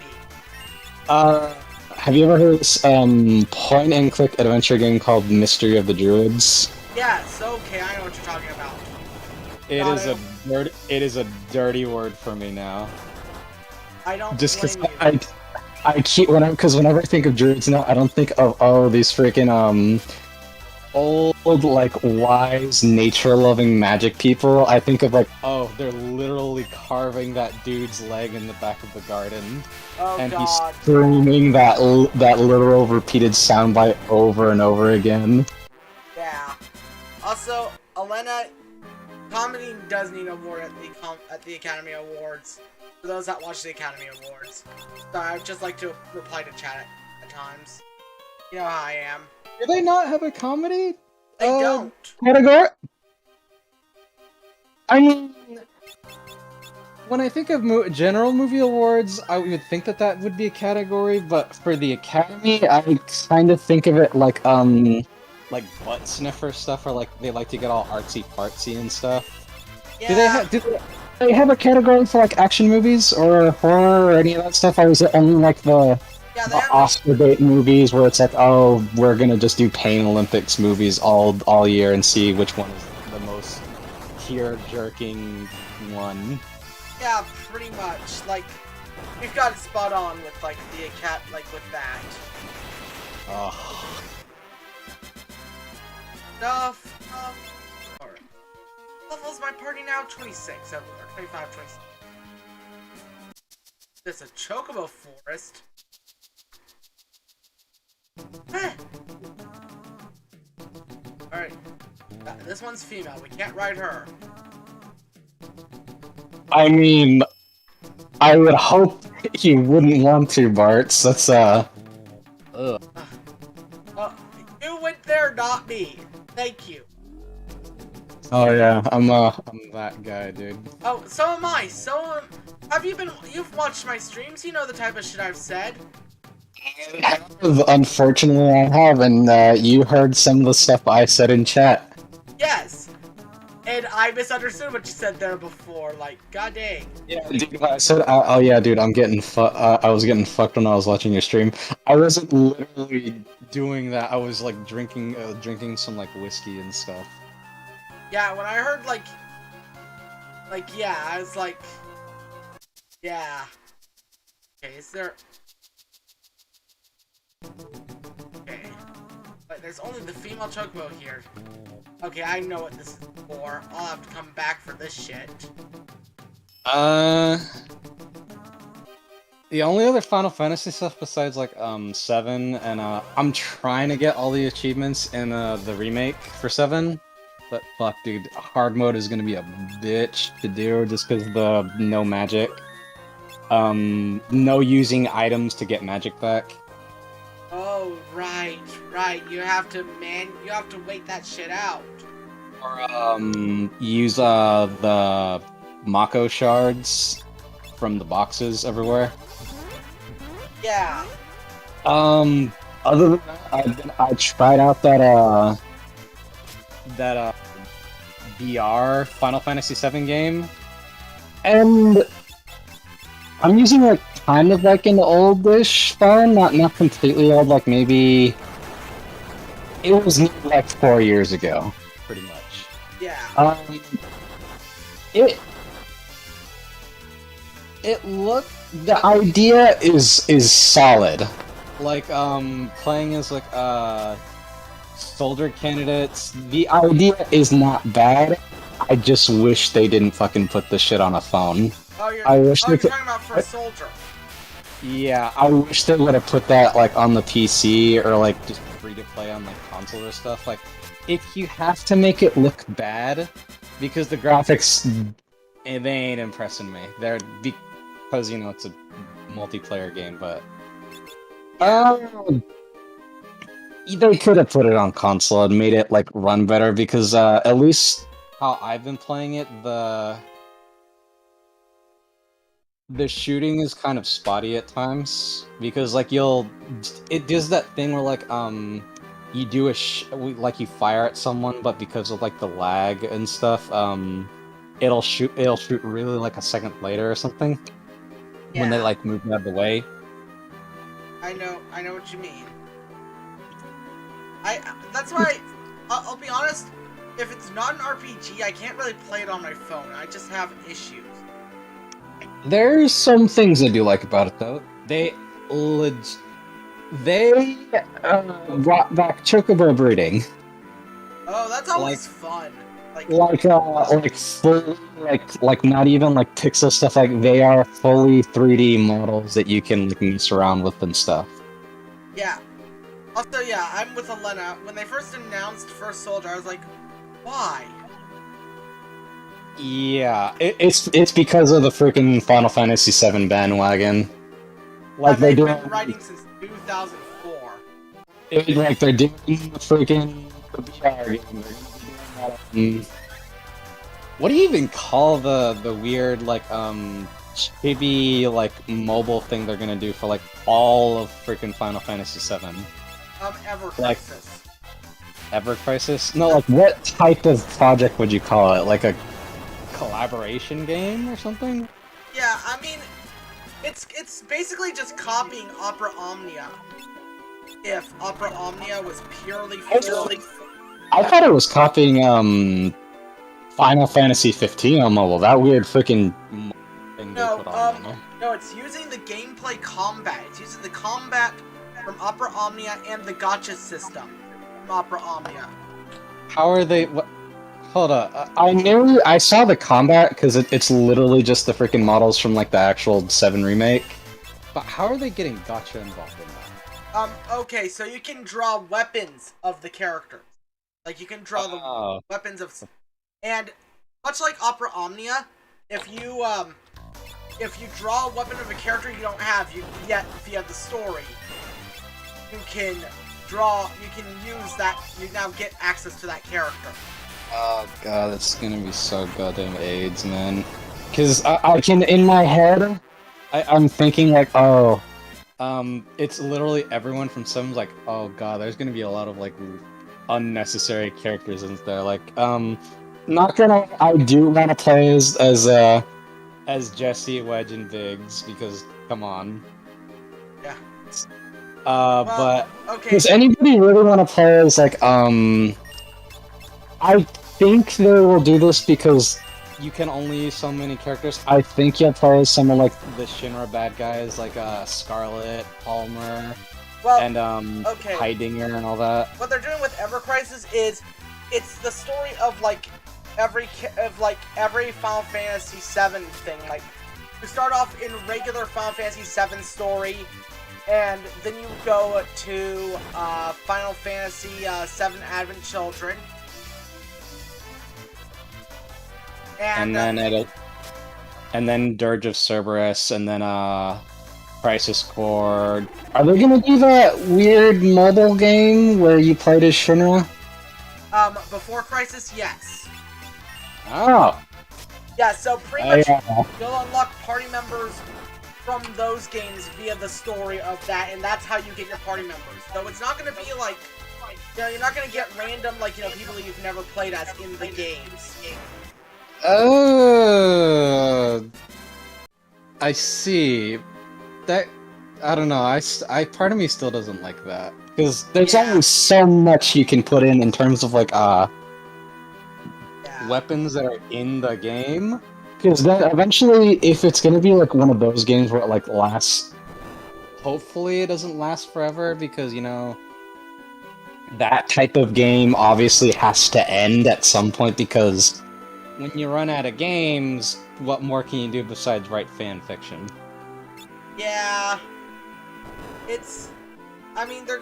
Speaker 2: Have you ever heard of this, point-and-click adventure game called Mystery of the Druids?
Speaker 1: Yes, okay, I know what you're talking about.
Speaker 2: It is a dirty word for me now.
Speaker 1: I don't
Speaker 2: Just because
Speaker 1: blame you.
Speaker 2: I keep whenever I think of druids now, I don't think of these freaking old, like, wise, nature-loving magic people. I think of, like, oh, they're literally carving that dude's leg in the back of the garden,
Speaker 1: Oh,
Speaker 2: and
Speaker 1: God.
Speaker 2: he's screaming that literal repeated soundbite over and over again.
Speaker 1: Yeah. Also, Elena, comedy does need an award at the Academy Awards. For those that watch the Academy Awards. So I'd just like to reply to chat at times. You know how I am.
Speaker 2: Do they not have a comedy?
Speaker 1: They don't.
Speaker 2: Category? I mean, when I think of general movie awards, I would think that would be a category, but for the Academy, I kind of think of it like butt sniffer stuff, or like they like to get all artsy-fartsy and stuff.
Speaker 1: Yeah.
Speaker 2: Do they have a category for, like, action movies, or horror, or any of that stuff, or is it only, like, the Oscar bait movies where it's like, oh, we're gonna just do Pain Olympics movies all year and see which one is the most tear-jerking one?
Speaker 1: Yeah, pretty much. Like, you've got it spot on with, like, with that.
Speaker 2: Ugh.
Speaker 1: Alright. Level's my party now? 26 over there. 25, 26. There's a chocobo forest. Alright. This one's female. We can't ride her.
Speaker 2: I mean, I would hope you wouldn't want to, Bart. That's, Ugh.
Speaker 1: You went there, not me. Thank you.
Speaker 2: Oh yeah, I'm that guy, dude.
Speaker 1: Oh, so am I. You've watched my streams, you know the type of shit I've said.
Speaker 2: Unfortunately, I have, and you heard some of the stuff I said in chat.
Speaker 1: Yes. And I misunderstood what you said there before, like, god dang.
Speaker 2: Yeah, dude, I said, oh yeah, dude, I was getting fucked when I was watching your stream. I wasn't literally doing that, I was, like, drinking some, like, whiskey and stuff.
Speaker 1: Yeah, when I heard, yeah, I was like, yeah. Okay, is there... Okay. But there's only the female chocobo here. Okay, I know what this is for. I'll have to come back for this shit.
Speaker 2: The only other Final Fantasy stuff besides, like, 7, and, I'm trying to get all the achievements in, the remake for 7. But fuck, dude, hard mode is gonna be a bitch to do just because the no magic. No using items to get magic back.
Speaker 1: Oh, right. You have to wait that shit out.
Speaker 2: Or, use, the Mako shards from the boxes everywhere.
Speaker 1: Yeah.
Speaker 2: A Other than that, I tried out that VR Final Fantasy VII game, and I'm using like kind of like an oldish phone, not completely old, like maybe it was new like 4 years ago, pretty much.
Speaker 1: Yeah.
Speaker 2: It looked, the idea is solid. Like playing as like soldier candidates, the idea is not bad. I just wish they didn't fucking put this shit on a phone.
Speaker 1: Oh, you're
Speaker 2: Could...
Speaker 1: talking about for a soldier.
Speaker 2: Yeah, I wish they would have put that like on the PC or like just free to play on like console or stuff. Like, if you have to make it look bad, because the graphics, they ain't impressing me. They're because you know it's a multiplayer game, but they could have put it on console and made it like run better because at least how I've been playing it, the shooting is kind of spotty at times because like it does that thing where like you do like you fire at someone, but because of like the lag and stuff, it'll shoot really like a second later or something when they like move out of the way.
Speaker 1: I know what you mean. That's why I'll be honest, if it's not an RPG, I can't really play it on my phone. I just have issues.
Speaker 2: There's some things I do like about it though. They brought back chocobo breeding.
Speaker 1: Oh, that's always fun.
Speaker 2: Like fully, like not even like pixel stuff. Like they are fully 3D models that you can like mess around with and stuff.
Speaker 1: Yeah. Also, yeah, I'm with Elena. When they first announced First Soldier, I was like, why?
Speaker 2: Yeah, it's because of the freaking Final Fantasy VII bandwagon. Like
Speaker 1: they've been writing since 2004.
Speaker 2: Like they're doing the freaking VR game. What do you even call the weird like chibi like mobile thing they're gonna do for like all of freaking Final Fantasy VII?
Speaker 1: Ever Crisis.
Speaker 2: Like, Ever Crisis? No, like what type of project would you call it? Like a collaboration game or something?
Speaker 1: Yeah, I mean, it's basically just copying Opera Omnia. If Opera Omnia was purely
Speaker 2: I thought it was copying Final Fantasy 15 on mobile. That weird freaking thing they put on mobile.
Speaker 1: No, it's using the gameplay combat. It's using the combat from Opera Omnia and the gacha system from Opera Omnia.
Speaker 2: How are they? What? Hold up. I saw the combat because it's literally just the freaking models from like the actual 7 remake. But how are they getting gacha involved in that?
Speaker 1: Okay, so you can draw weapons of the characters. Like you can draw the weapons of, and much like Opera Omnia, if you draw a weapon of a character you don't have, yet if you have the story, you can use that. You now get access to that character.
Speaker 2: Oh god, that's gonna be so goddamn AIDS, man. Cause I can, in my head, I'm thinking like, it's literally everyone from Sims. Like, oh god, there's gonna be a lot of like unnecessary characters in there. Like, not gonna. I do want to play as Jesse, Wedge, and Viggs because come on.
Speaker 1: Yeah.
Speaker 2: But
Speaker 1: okay.
Speaker 2: Does anybody really want to play as like I think they will do this because you can only use so many characters. I think you'll play as some of like the Shinra bad guys, like Scarlet, Palmer, and Heidinger and all that.
Speaker 1: What they're doing with Ever Crisis is it's the story of like every Final Fantasy VII thing. Like you start off in regular Final Fantasy VII story, and then you go to Final Fantasy VII Advent Children. And then Dirge of Cerberus, and then Crisis Core.
Speaker 2: Are they gonna do that weird mobile game where you played as Shinra?
Speaker 1: Before Crisis, yes.
Speaker 2: Oh.
Speaker 1: Yeah, so pretty much you'll unlock party members from those games via the story of that, and that's how you get your party members. So it's not gonna be like, you know, you're not gonna get random, like, you know, people that you've never played as in the games.
Speaker 2: I see. That, I don't know, part of me still doesn't like that. Because there's only so much you can put in terms of, like, weapons that are in the game. Because then eventually, if it's gonna be, like, one of those games where it, like, lasts... Hopefully it doesn't last forever, because, you know... That type of game obviously has to end at some point, because... When you run out of games, what more can you do besides write fan fiction?
Speaker 1: Yeah... It's... I mean, they're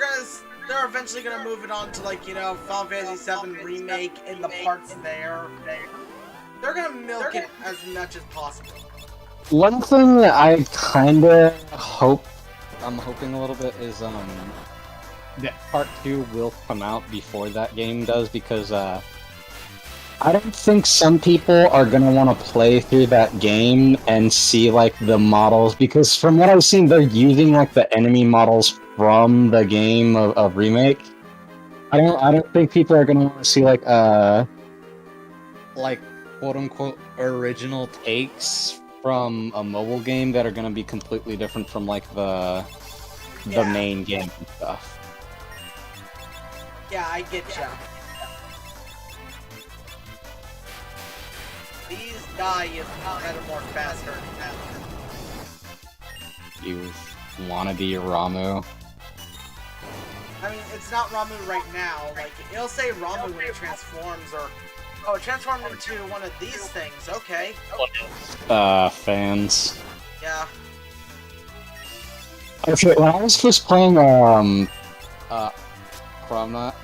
Speaker 1: eventually gonna move it on to, like, you know, Final Fantasy VII Remake and the parts there. They're gonna milk it as much as possible.
Speaker 2: One thing that I kinda I'm hoping a little bit is, that Part 2 will come out before that game does, because, I don't think some people are gonna want to play through that game and see, like, the models, because from what I've seen, they're using, like, the enemy models from the game of Remake. I don't think people are gonna want to see, like, quote-unquote original takes from a mobile game that are gonna be completely different from, like, the main game and stuff.
Speaker 1: Yeah, I get ya. Please die, you Metamorph bastard.
Speaker 2: You wanna be Ramu?
Speaker 1: I mean, it's not Ramu right now. Like, it'll say Ramu when it transforms, or... Oh, it transformed into one of these things. Okay.
Speaker 2: Fans.
Speaker 1: Yeah.
Speaker 2: Okay, when I was first playing,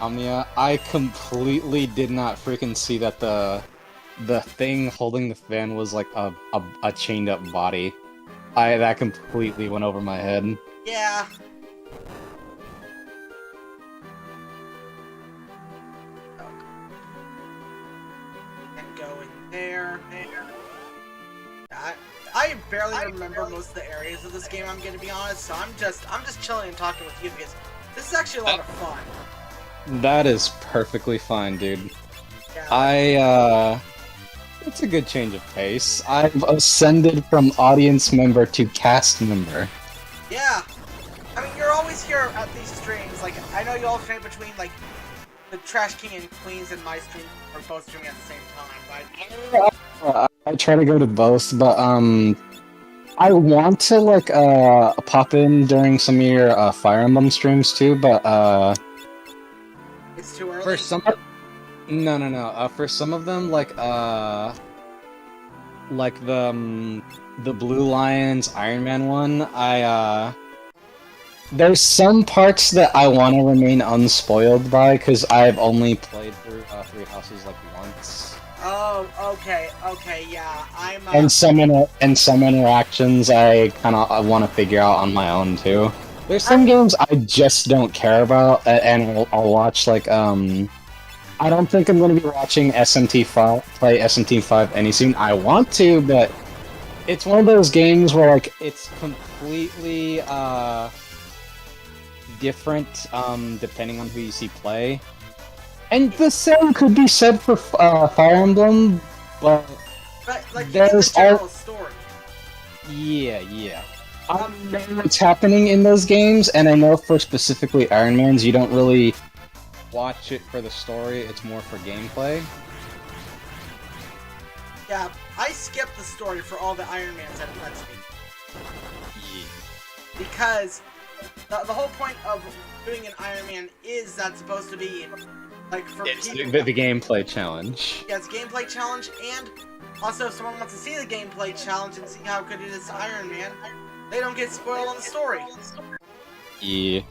Speaker 2: Omnia, I completely did not freaking see that the thing holding the fan was like a chained up body. That completely went over my head.
Speaker 1: Yeah. And go in there. I barely remember most of the areas of this game, I'm gonna be honest, so I'm just chilling and talking with you because this is actually a lot of fun.
Speaker 2: That is perfectly fine, dude.
Speaker 1: Yeah.
Speaker 2: It's a good change of pace. I've ascended from audience member to cast member.
Speaker 1: Yeah. I mean, you're always here at these streams. Like, I know you alternate between, like, the Trash King and Queens and my stream, or both streaming at the same time, but...
Speaker 2: I try to go to both, but, I want to, like, pop in during some of your, Fire Emblem streams, too, but,
Speaker 1: It's too early?
Speaker 2: For some... No. For some of them, like the Blue Lions Iron Man one, there's some parts that I want to remain unspoiled by, because I've only played through Three Houses, like, once.
Speaker 1: Oh, okay, yeah, I'm,
Speaker 2: And some interactions I kinda want to figure out on my own, too. There's some games I just don't care about, and I'll watch, like, I don't think I'm going to be watching play SMT5 any soon. I want to, but it's one of those games where, like, it's completely, different, depending on who you see play. And the same could be said for, Fire Emblem, but...
Speaker 1: But, like, there's the general story.
Speaker 2: Yeah. I know what's happening in those games, and I know for specifically Iron Man's, you don't really watch it for the story, it's more for gameplay.
Speaker 1: Yeah, I skipped the story for all the Iron Mans that it lets me.
Speaker 2: Yeah.
Speaker 1: Because the whole point of doing an Iron Man is that's supposed to be, like, for people...
Speaker 2: The gameplay challenge.
Speaker 1: Yeah, it's a gameplay challenge, and also if someone wants to see the gameplay challenge and see how good it is to Iron Man, they don't get spoiled on the story.
Speaker 2: Yeah.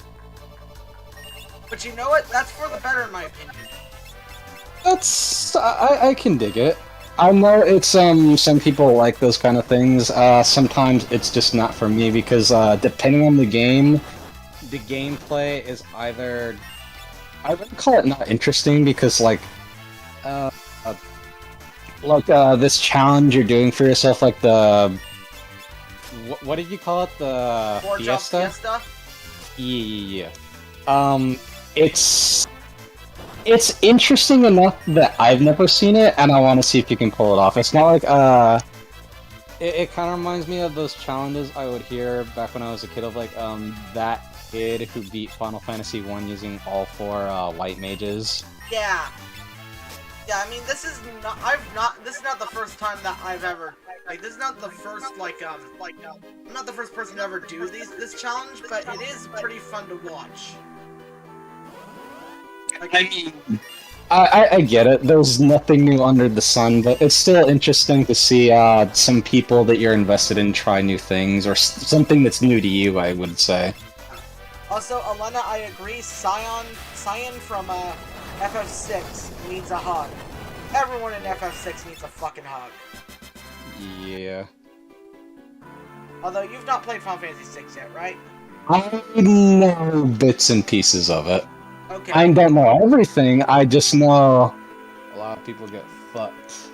Speaker 1: But you know what? That's for the better, in my opinion.
Speaker 2: I can dig it. I know it's, some people like those kind of things. Sometimes it's just not for me, because, depending on the game, the gameplay is either... I would call it not interesting, because, like, this challenge you're doing for yourself, like, what did you call it? The
Speaker 1: Forge of
Speaker 2: Fiesta?
Speaker 1: Fiesta?
Speaker 2: Yeah. It's interesting enough that I've never seen it, and I want to see if you can pull it off. It's not like it kind of reminds me of those challenges I would hear back when I was a kid of like that kid who beat Final Fantasy 1 using all 4 white mages.
Speaker 1: Yeah. Yeah, I mean, this is not the first time that I've ever, like, this is not the first, I'm not the first person to ever do this challenge, but it is pretty fun to watch. Like,
Speaker 2: I mean, I get it. There's nothing new under the sun, but it's still interesting to see some people that you're invested in try new things, or something that's new to you, I would say.
Speaker 1: Also, Elena, I agree, Cyan from FF6 needs a hug. Everyone in FF6 needs a fucking hug.
Speaker 2: Yeah.
Speaker 1: Although, you've not played Final Fantasy 6 yet, right?
Speaker 2: I know bits and pieces of it.
Speaker 1: Okay.
Speaker 2: I don't know everything, I just know a lot of people get fucked,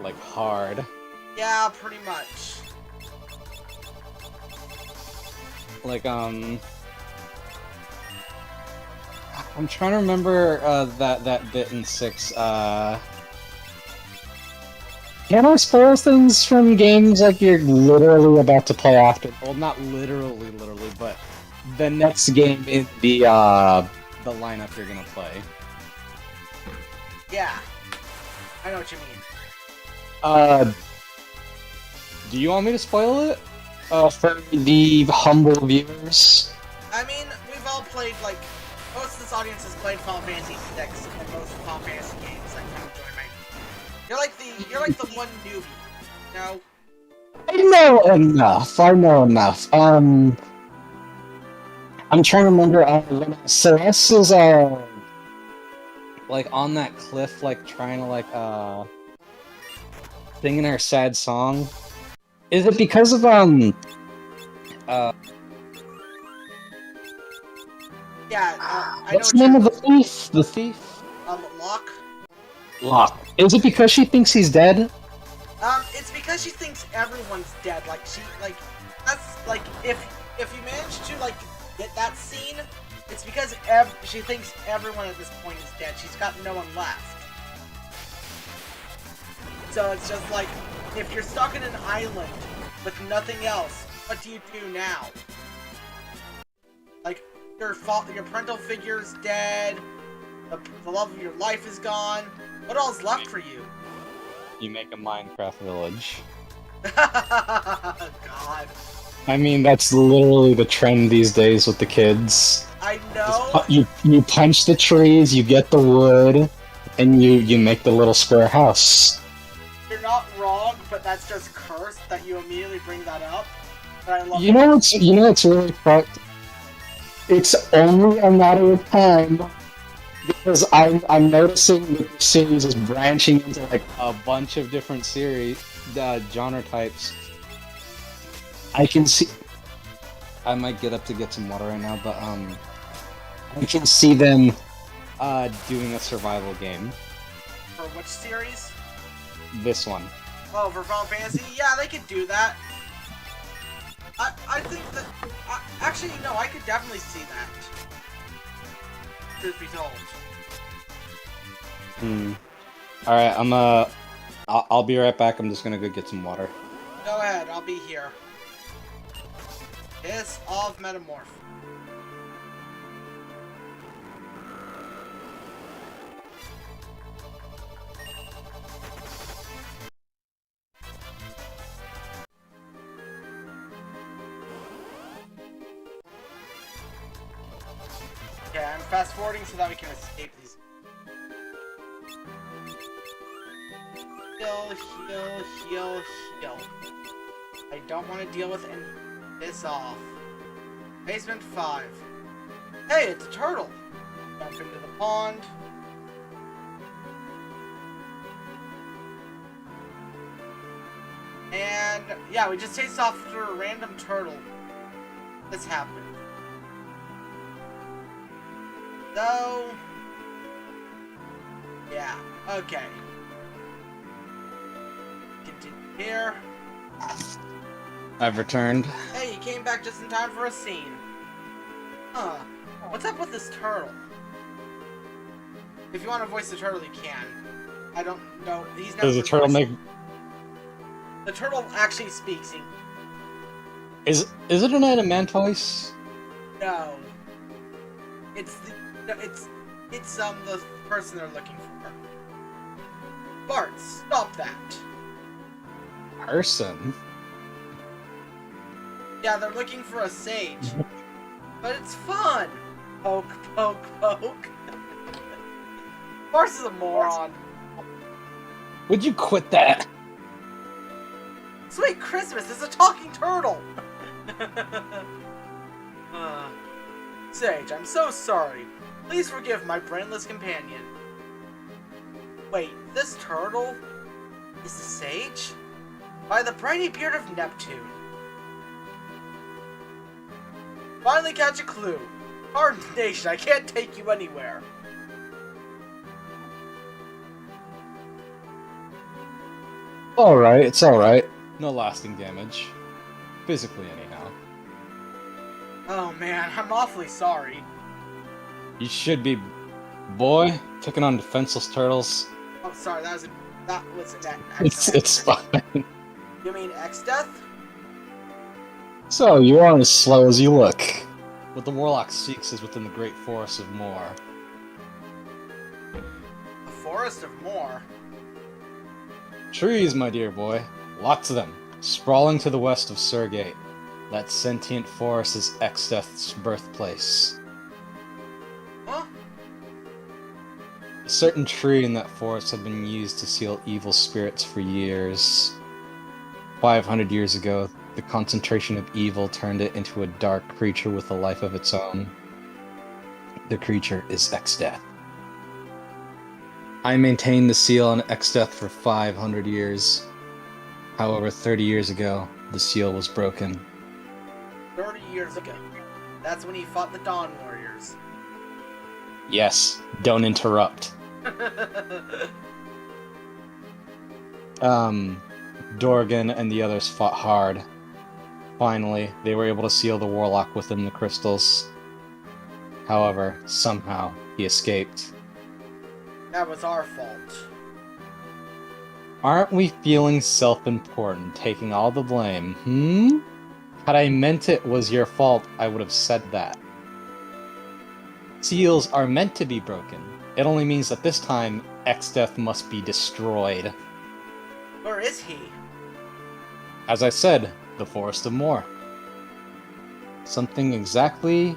Speaker 2: like, hard.
Speaker 1: Yeah, pretty much.
Speaker 2: Like, I'm trying to remember, that bit in 6, Can I spoil things from games like you're literally about to play after? Well, not literally, but the next game in the lineup you're gonna play.
Speaker 1: Yeah. I know what you mean.
Speaker 2: Do you want me to spoil it? For the humble viewers?
Speaker 1: I mean, we've all played, like, most of this audience has played Final Fantasy 6 and most Final Fantasy games that kind of join my... You're like the one newbie, you know?
Speaker 2: I know enough. I'm trying to remember, when Celeste is, like, on that cliff, like, trying to, like, singing her sad song. Is it because of,
Speaker 1: Yeah, I know
Speaker 2: what's the name of the thief? The thief?
Speaker 1: Locke?
Speaker 2: Locke. Is it because she thinks he's dead?
Speaker 1: It's because she thinks everyone's dead, like, that's, like, if you manage to, like, get that scene, it's because she thinks everyone at this point is dead. She's got no one left. So it's just like, if you're stuck in an island with nothing else, what do you do now? Like, your parental figure's dead, the love of your life is gone, what all's left for you?
Speaker 2: You make a Minecraft village.
Speaker 1: God.
Speaker 2: I mean, that's literally the trend these days with the kids.
Speaker 1: I know.
Speaker 2: You punch the trees, you get the wood, and you make the little square house.
Speaker 1: You're not wrong, but that's just cursed that you immediately bring that up. But I love it.
Speaker 2: You know it's really fucked. It's only a matter of time, because I'm noticing that the series is branching into like a bunch of different series, genre types. I can see. I might get up to get some water right now, but I can see them doing a survival game.
Speaker 1: For which series?
Speaker 2: This one.
Speaker 1: Oh, for Final Fantasy? Yeah, they could do that. I think that... actually, no, I could definitely see that. Truth be told.
Speaker 2: Alright, I'll be right back. I'm just gonna go get some water.
Speaker 1: Go ahead, I'll be here. Kiss of Metamorph. Okay, I'm fast forwarding so that we can escape these. Heal. I don't want to deal with any. Piss off. Basement 5. Hey, it's a turtle! Jump into the pond. And, yeah, we just chased after a random turtle. This happened. So... yeah, okay. Continue here.
Speaker 2: I've returned.
Speaker 1: Hey, you came back just in time for a scene. Huh. What's up with this turtle? If you want to voice the turtle, you can. I don't know. He's never
Speaker 2: Does the
Speaker 1: been
Speaker 2: turtle
Speaker 1: voiced.
Speaker 2: make...
Speaker 1: The turtle actually speaks.
Speaker 2: Is it an adamant voice?
Speaker 1: No. It's the person they're looking for. Bart, stop that.
Speaker 2: Person?
Speaker 1: Yeah, they're looking for a sage. But it's fun! Poke, poke, poke. Bart's is a moron.
Speaker 2: Would you quit that?
Speaker 1: Sweet Christmas, it's a talking turtle! Sage, I'm so sorry. Please forgive my brainless companion. Wait, this turtle is the sage? By the briny beard of Neptune. Finally catch a clue. Hard nation, I can't take you anywhere.
Speaker 2: Alright, it's alright. No lasting damage. Physically, anyhow.
Speaker 1: Oh man, I'm awfully sorry.
Speaker 2: You should be, boy, taking on defenseless turtles.
Speaker 1: Oh, sorry, that was an
Speaker 2: It's fine.
Speaker 1: You mean X-Death?
Speaker 2: So, you aren't as slow as you look. What the Warlock seeks is within the great forest of Moor.
Speaker 1: A forest of Moor?
Speaker 2: Trees, my dear boy. Lots of them. Sprawling to the west of Surgate. That sentient forest is X-Death's birthplace.
Speaker 1: Huh?
Speaker 2: A certain tree in that forest had been used to seal evil spirits for years. 500 years ago, the concentration of evil turned it into a dark creature with a life of its own. The creature is X-Death. I maintained the seal on X-Death for 500 years. However, 30 years ago, the seal was broken.
Speaker 1: 30 years ago. That's when he fought the Dawn Warriors.
Speaker 2: Yes, don't interrupt. Dorgan and the others fought hard. Finally, they were able to seal the Warlock within the crystals. However, somehow, he escaped.
Speaker 1: That was our fault.
Speaker 2: Aren't we feeling self-important, taking all the blame, Had I meant it was your fault, I would have said that. Seals are meant to be broken. It only means that this time, X-Death must be destroyed.
Speaker 1: Where is he?
Speaker 2: As I said, the Forest of Moor. Something exactly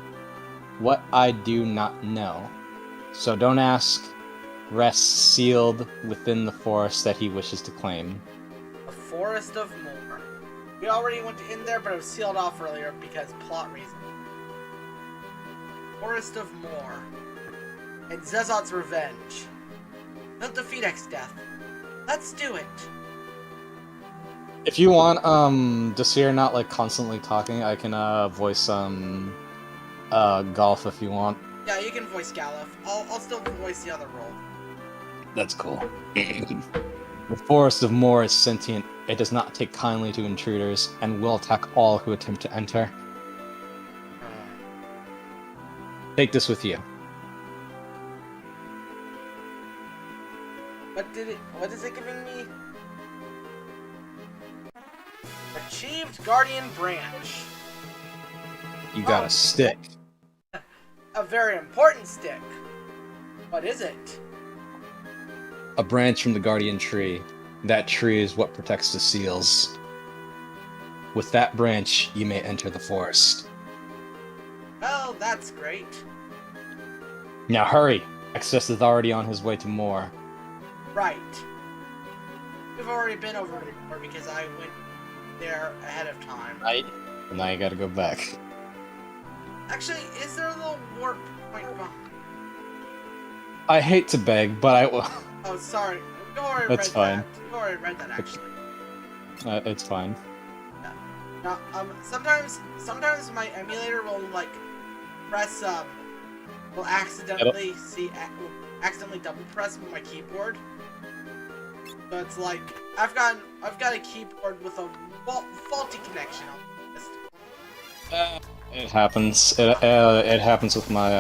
Speaker 2: what I do not know. So don't ask. Rests sealed within the forest that he wishes to claim.
Speaker 1: The Forest of Moor. We already went in there, but it was sealed off earlier because plot reasons. Forest of Moor. And Zezot's revenge. Don't defeat X-Death. Let's do it.
Speaker 2: If you want, just so you're not like constantly talking, I can voice Golf if you want.
Speaker 1: Yeah, you can voice Galuf. I'll still voice the other role.
Speaker 2: That's cool. The Forest of Moor is sentient. It does not take kindly to intruders, and will attack all who attempt to enter. Take this with you.
Speaker 1: What is it giving me? Achieved Guardian Branch.
Speaker 2: You got a stick.
Speaker 1: A very important stick. What is it?
Speaker 2: A branch from the Guardian Tree. That tree is what protects the seals. With that branch, you may enter the forest.
Speaker 1: Well, that's great.
Speaker 2: Now hurry! X-Death is already on his way to Moor.
Speaker 1: Right. We've already been over before because I went there ahead of time.
Speaker 2: Now you gotta go back.
Speaker 1: Actually, is there a little warp point behind?
Speaker 2: I hate to beg, but I will.
Speaker 1: Oh, sorry. You already
Speaker 2: That's
Speaker 1: read
Speaker 2: fine.
Speaker 1: that. You already read that, actually.
Speaker 2: It's fine.
Speaker 1: Now, sometimes my emulator will, like, press, will accidentally accidentally double press my keyboard. So it's like, I've got a keyboard with a Well, faulty connection.
Speaker 2: It happens. It happens with my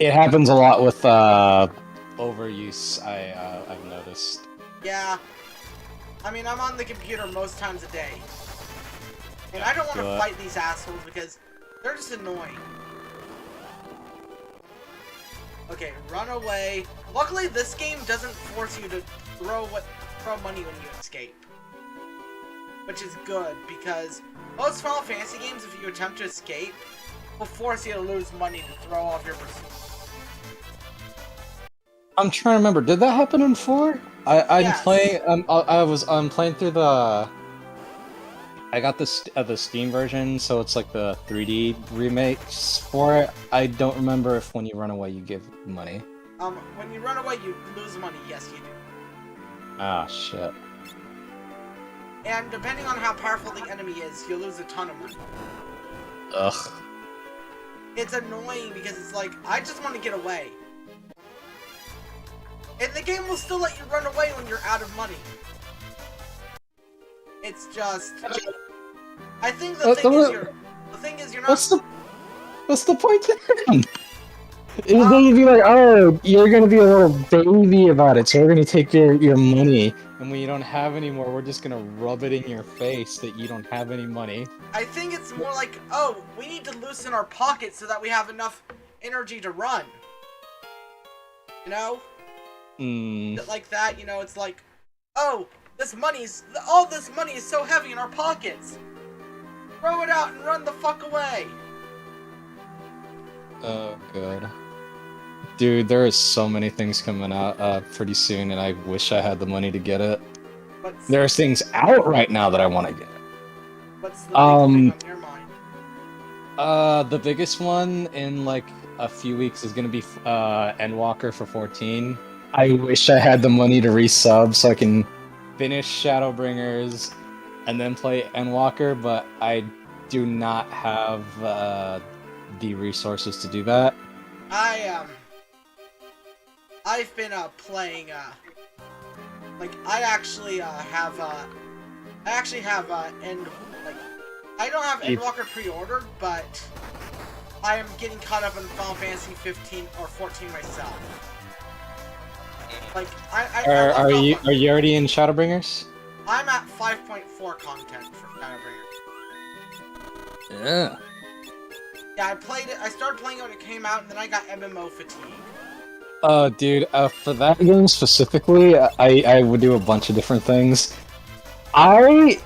Speaker 2: It happens a lot with overuse. I've noticed.
Speaker 1: Yeah. I mean, I'm on the computer most times a day. And I don't want to fight these assholes because they're just annoying. Okay, run away. Luckily, this game doesn't force you to throw money when you escape. Which is good, because most Final Fantasy games, if you attempt to escape, will force you to lose money to throw off your pursuit.
Speaker 2: I'm trying to remember. Did that happen in 4? I'm
Speaker 1: Yes.
Speaker 2: playing. I'm playing through the. I got the Steam version, so it's like the 3D remakes for it. I don't remember if when you run away you give money.
Speaker 1: When you run away, you lose money. Yes, you do.
Speaker 2: Ah, shit.
Speaker 1: And depending on how powerful the enemy is, you'll lose a ton of money.
Speaker 2: Ugh.
Speaker 1: It's annoying because it's like, I just want to get away. And the game will still let you run away when you're out of money. It's just... I think the thing is you're not...
Speaker 2: What's the point then? It's gonna be like, oh, you're gonna be a little baby about it, so we're gonna take your money. And when you don't have any more, we're just gonna rub it in your face that you don't have any money.
Speaker 1: I think it's more like, oh, we need to loosen our pockets so that we have enough energy to run. You know? Like that, you know, it's like, oh, all this money is so heavy in our pockets. Throw it out and run the fuck away.
Speaker 2: Oh, good. Dude, there is so many things coming out pretty soon, and I wish I had the money to get it. There's things out right now that I want to get.
Speaker 1: What's the big thing on your mind?
Speaker 2: The biggest one in like a few weeks is gonna be Endwalker for 14. I wish I had the money to resub so I can finish Shadowbringers and then play Endwalker, but I do not have the resources to do that.
Speaker 1: I've been playing like I actually have I don't have Endwalker pre-ordered, but I am getting caught up in Final Fantasy 15 or 14 myself. Like
Speaker 2: Are you already in Shadowbringers?
Speaker 1: I'm at 5.4 content for Shadowbringers.
Speaker 2: Yeah.
Speaker 1: Yeah, I started playing it when it came out, and then I got MMO fatigue.
Speaker 2: Dude, for that game specifically, I would do a bunch of different things. I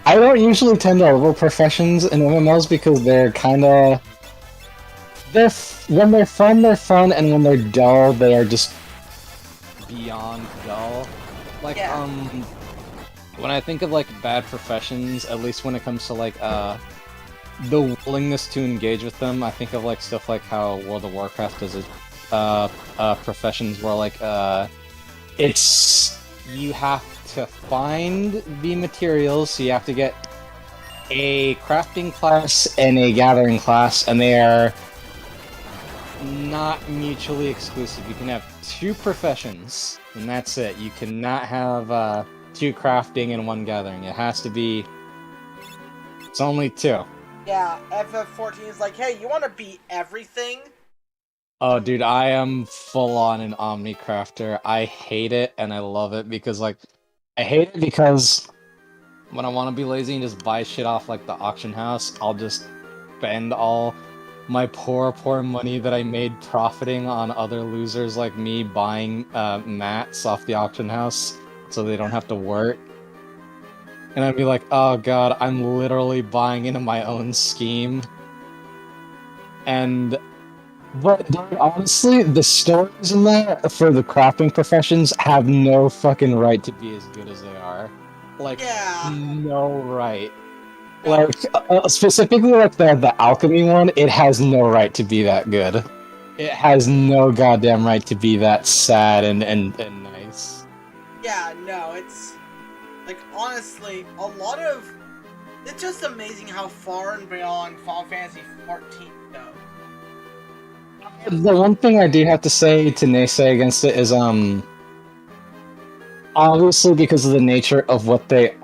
Speaker 2: don't usually tend to level professions in MMOs because they're kinda... when they're fun, and when they're dull, they are just beyond dull. Like,
Speaker 1: yeah.
Speaker 2: When I think of, like, bad professions, at least when it comes to, like, the willingness to engage with them, I think of, like, stuff like how World of Warcraft does it. Professions where, like, you have to find the materials, so you have to get a crafting class and a gathering class, and they are not mutually exclusive. You can have 2 professions, and that's it. You cannot have 2 crafting and 1 gathering. It has to be... It's only 2.
Speaker 1: Yeah, FF14 is like, hey, you want to be everything?
Speaker 2: Oh, dude, I am full-on an Omni-crafter. I hate it, and I love it, because, like... I hate it because when I want to be lazy and just buy shit off, like, the auction house, I'll just spend all my poor money that I made profiting on other losers like me buying mats off the auction house so they don't have to work. And I'd be like, oh god, I'm literally buying into my own scheme. But dude, honestly, the stories in that for the crafting professions have no fucking right to be as good as they are. Like,
Speaker 1: yeah.
Speaker 2: No right. Like, specifically like the alchemy one, it has no right to be that good. It has no goddamn right to be that sad and nice.
Speaker 1: Yeah, no, it's... Like, honestly, a lot of... It's just amazing how far and beyond Final Fantasy 14 goes.
Speaker 2: The one thing I do have to say to naysay against it is, Obviously, because of the nature of what they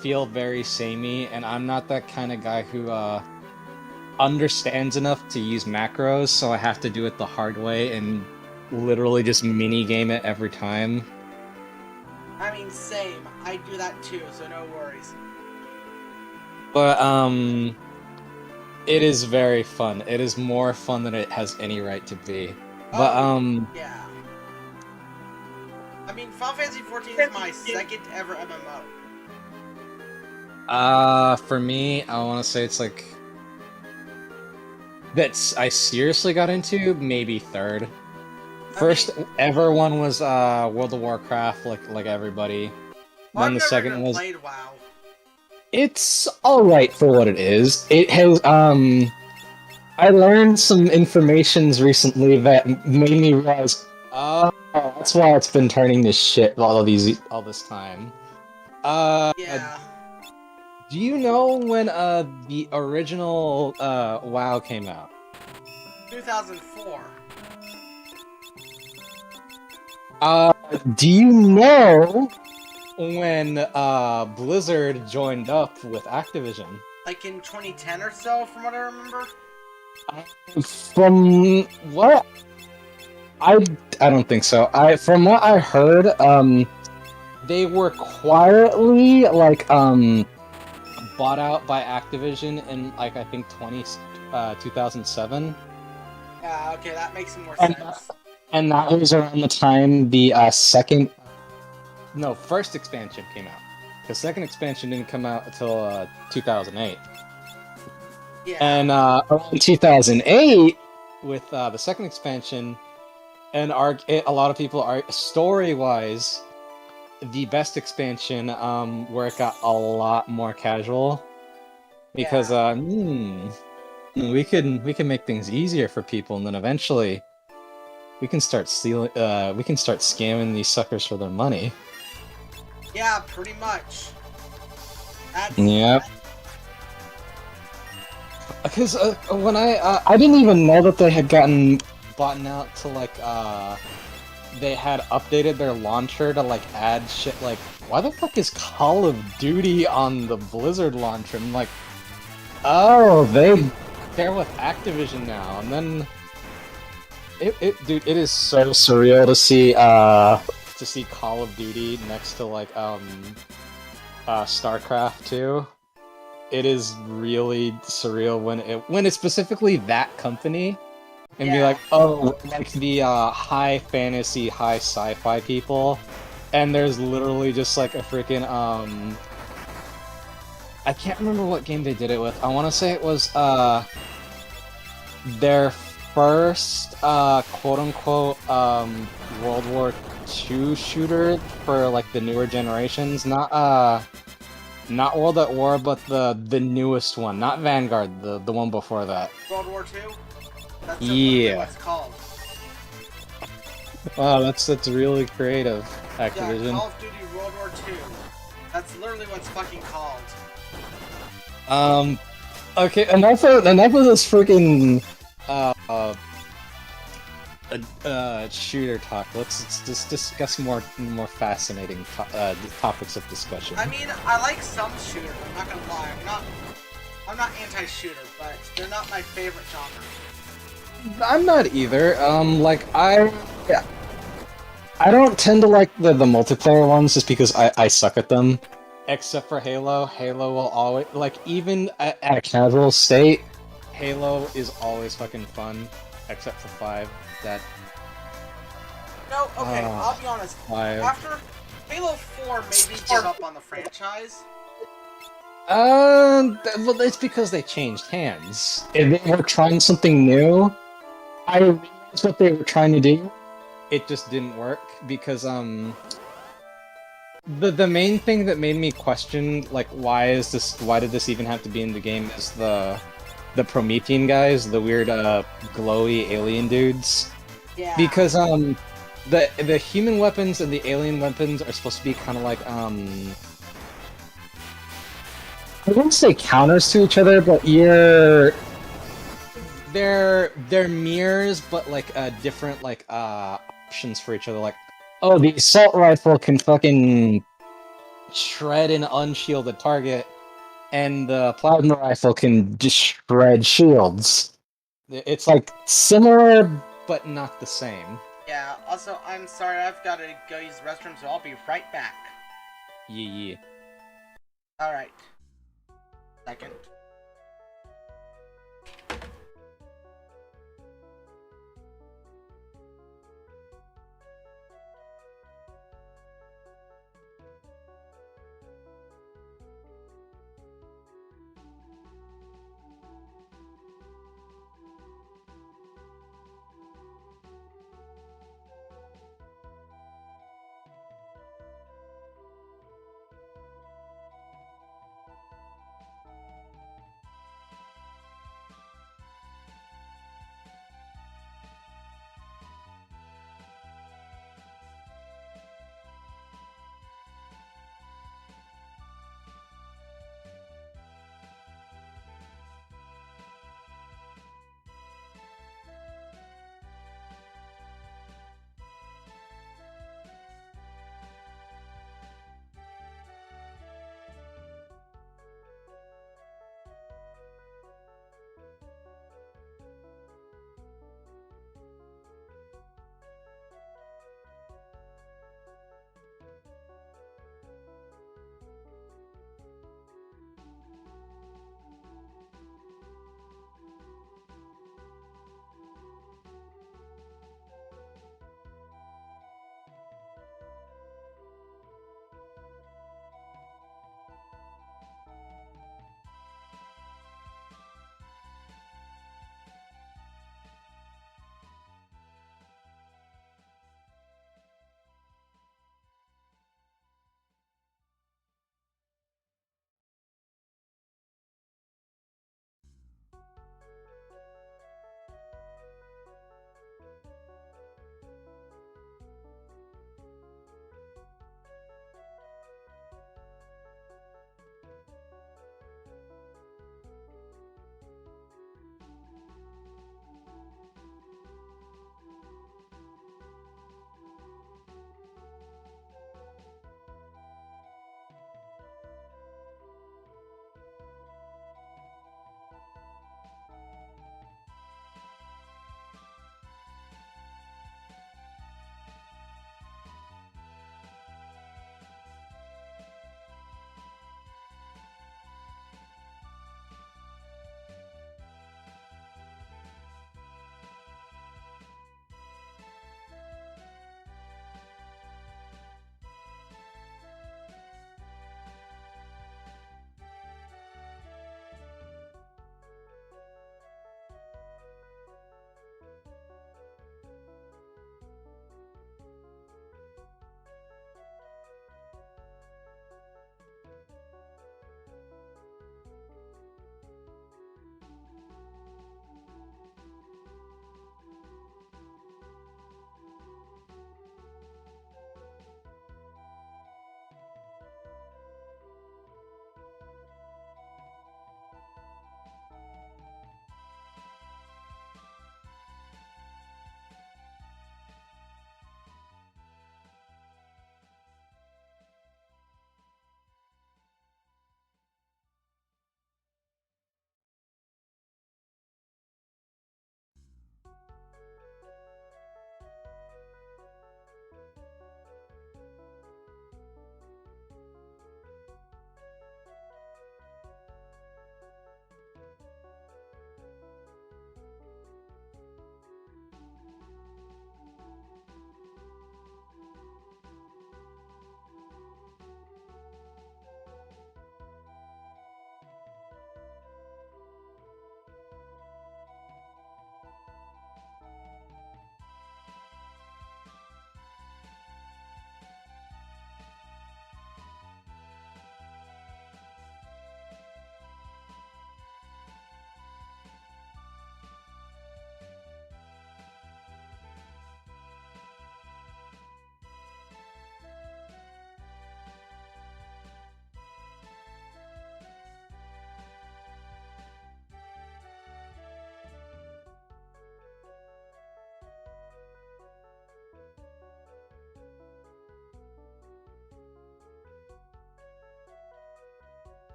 Speaker 2: feel very samey, and I'm not that kind of guy who understands enough to use macros, so I have to do it the hard way and literally just mini game it every time.
Speaker 1: I mean, same. I do that too, so no worries.
Speaker 2: But it is very fun. It is more fun than it has any right to be. But
Speaker 1: yeah. I mean, Final Fantasy XIV is my second ever MMO.
Speaker 2: For me, I want to say it's like I seriously got into maybe third. First ever one was World of Warcraft, like everybody. Then the second was.
Speaker 1: Played WoW.
Speaker 2: It's all right for what it is. It has I learned some informations recently that made me realize, oh, that's why it's been turning this shit all this time.
Speaker 1: Yeah.
Speaker 2: Do you know when the original WoW came out?
Speaker 1: 2004.
Speaker 2: Do you know when Blizzard joined up with Activision?
Speaker 1: Like in 2010 or so, from what I remember?
Speaker 2: From what I don't think so. From what I heard, they were quietly like bought out by Activision in like I think 2007.
Speaker 1: Yeah, okay, that makes more sense.
Speaker 2: And that was around the time the first expansion came out. The second expansion didn't come out until 2008.
Speaker 1: Yeah.
Speaker 2: And around 2008, with the second expansion, and a lot of people are story-wise, the best expansion, where it got a lot more casual, because we can make things easier for people, and then eventually we can start scamming these suckers for their money.
Speaker 1: Yeah, pretty much.
Speaker 2: Yep. Because when I didn't even know that they had gotten bought out to like they had updated their launcher to like add shit like, why the fuck is Call of Duty on the Blizzard launcher? I'm like, oh, they're with Activision now, and then dude, it is so surreal to see Call of Duty next to like StarCraft 2. It is really surreal when it's specifically that company, and be like, oh, like the high fantasy, high sci-fi people, and there's literally just like a freaking I can't remember what game they did it with. I want to say it was their first quote-unquote World War II shooter for like the newer generations, not World at War, but the newest one, not Vanguard, the one before that.
Speaker 1: World War II? That's
Speaker 2: yeah.
Speaker 1: What it's called.
Speaker 2: Wow, that's really creative, Activision.
Speaker 1: Yeah, Call of Duty World War II. That's literally what's fucking called.
Speaker 2: Okay, enough of this freaking shooter talk. Let's just discuss more fascinating topics of discussion.
Speaker 1: I mean, I like some shooters, I'm not gonna lie. I'm not anti-shooter, but they're not my favorite genre.
Speaker 2: I'm not either. I don't tend to like the multiplayer ones just because I suck at them. Except for Halo. Halo will always, like, even at a casual state, Halo is always fucking fun. Except for 5.
Speaker 1: No, okay, I'll be honest.
Speaker 2: 5.
Speaker 1: After Halo 4 made me give up on the franchise.
Speaker 2: Well, it's because they changed hands. If they were trying something new, I realized what they were trying to do. It just didn't work because the main thing that made me question like why did this even have to be in the game is the Promethean guys, the weird glowy alien dudes.
Speaker 1: Yeah.
Speaker 2: Because the human weapons and the alien weapons are supposed to be kind of like I wouldn't say counters to each other, but they're mirrors, but like different like options for each other. Like Oh, the assault rifle can fucking shred an unshielded target, and the plasma rifle can just shred shields. It's like similar, but not the same.
Speaker 1: Yeah, also, I'm sorry, I've got to go use the restroom, so I'll be right back.
Speaker 2: Yeah.
Speaker 1: Alright. Second.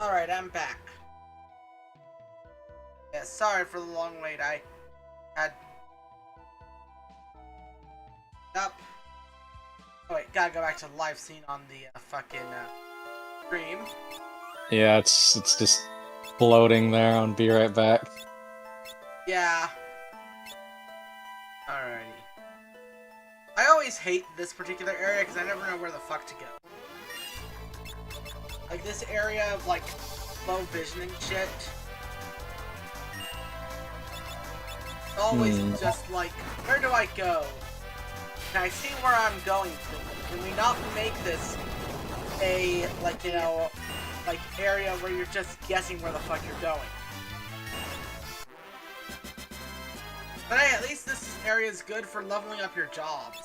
Speaker 1: Alright, I'm back. Yeah, sorry for the long wait. I had... Up. Oh wait, gotta go back to the live scene on the fucking stream.
Speaker 2: Yeah, it's just floating there on Be Right Back.
Speaker 1: Yeah. Alrighty. I always hate this particular area because I never know where the fuck to go. Like this area of like low vision and shit. It's always just like, where do I go? Can I see where I'm going to? Can we not make this a, like, you know, like area where you're just guessing where the fuck you're going? But hey, at least this area is good for leveling up your jobs.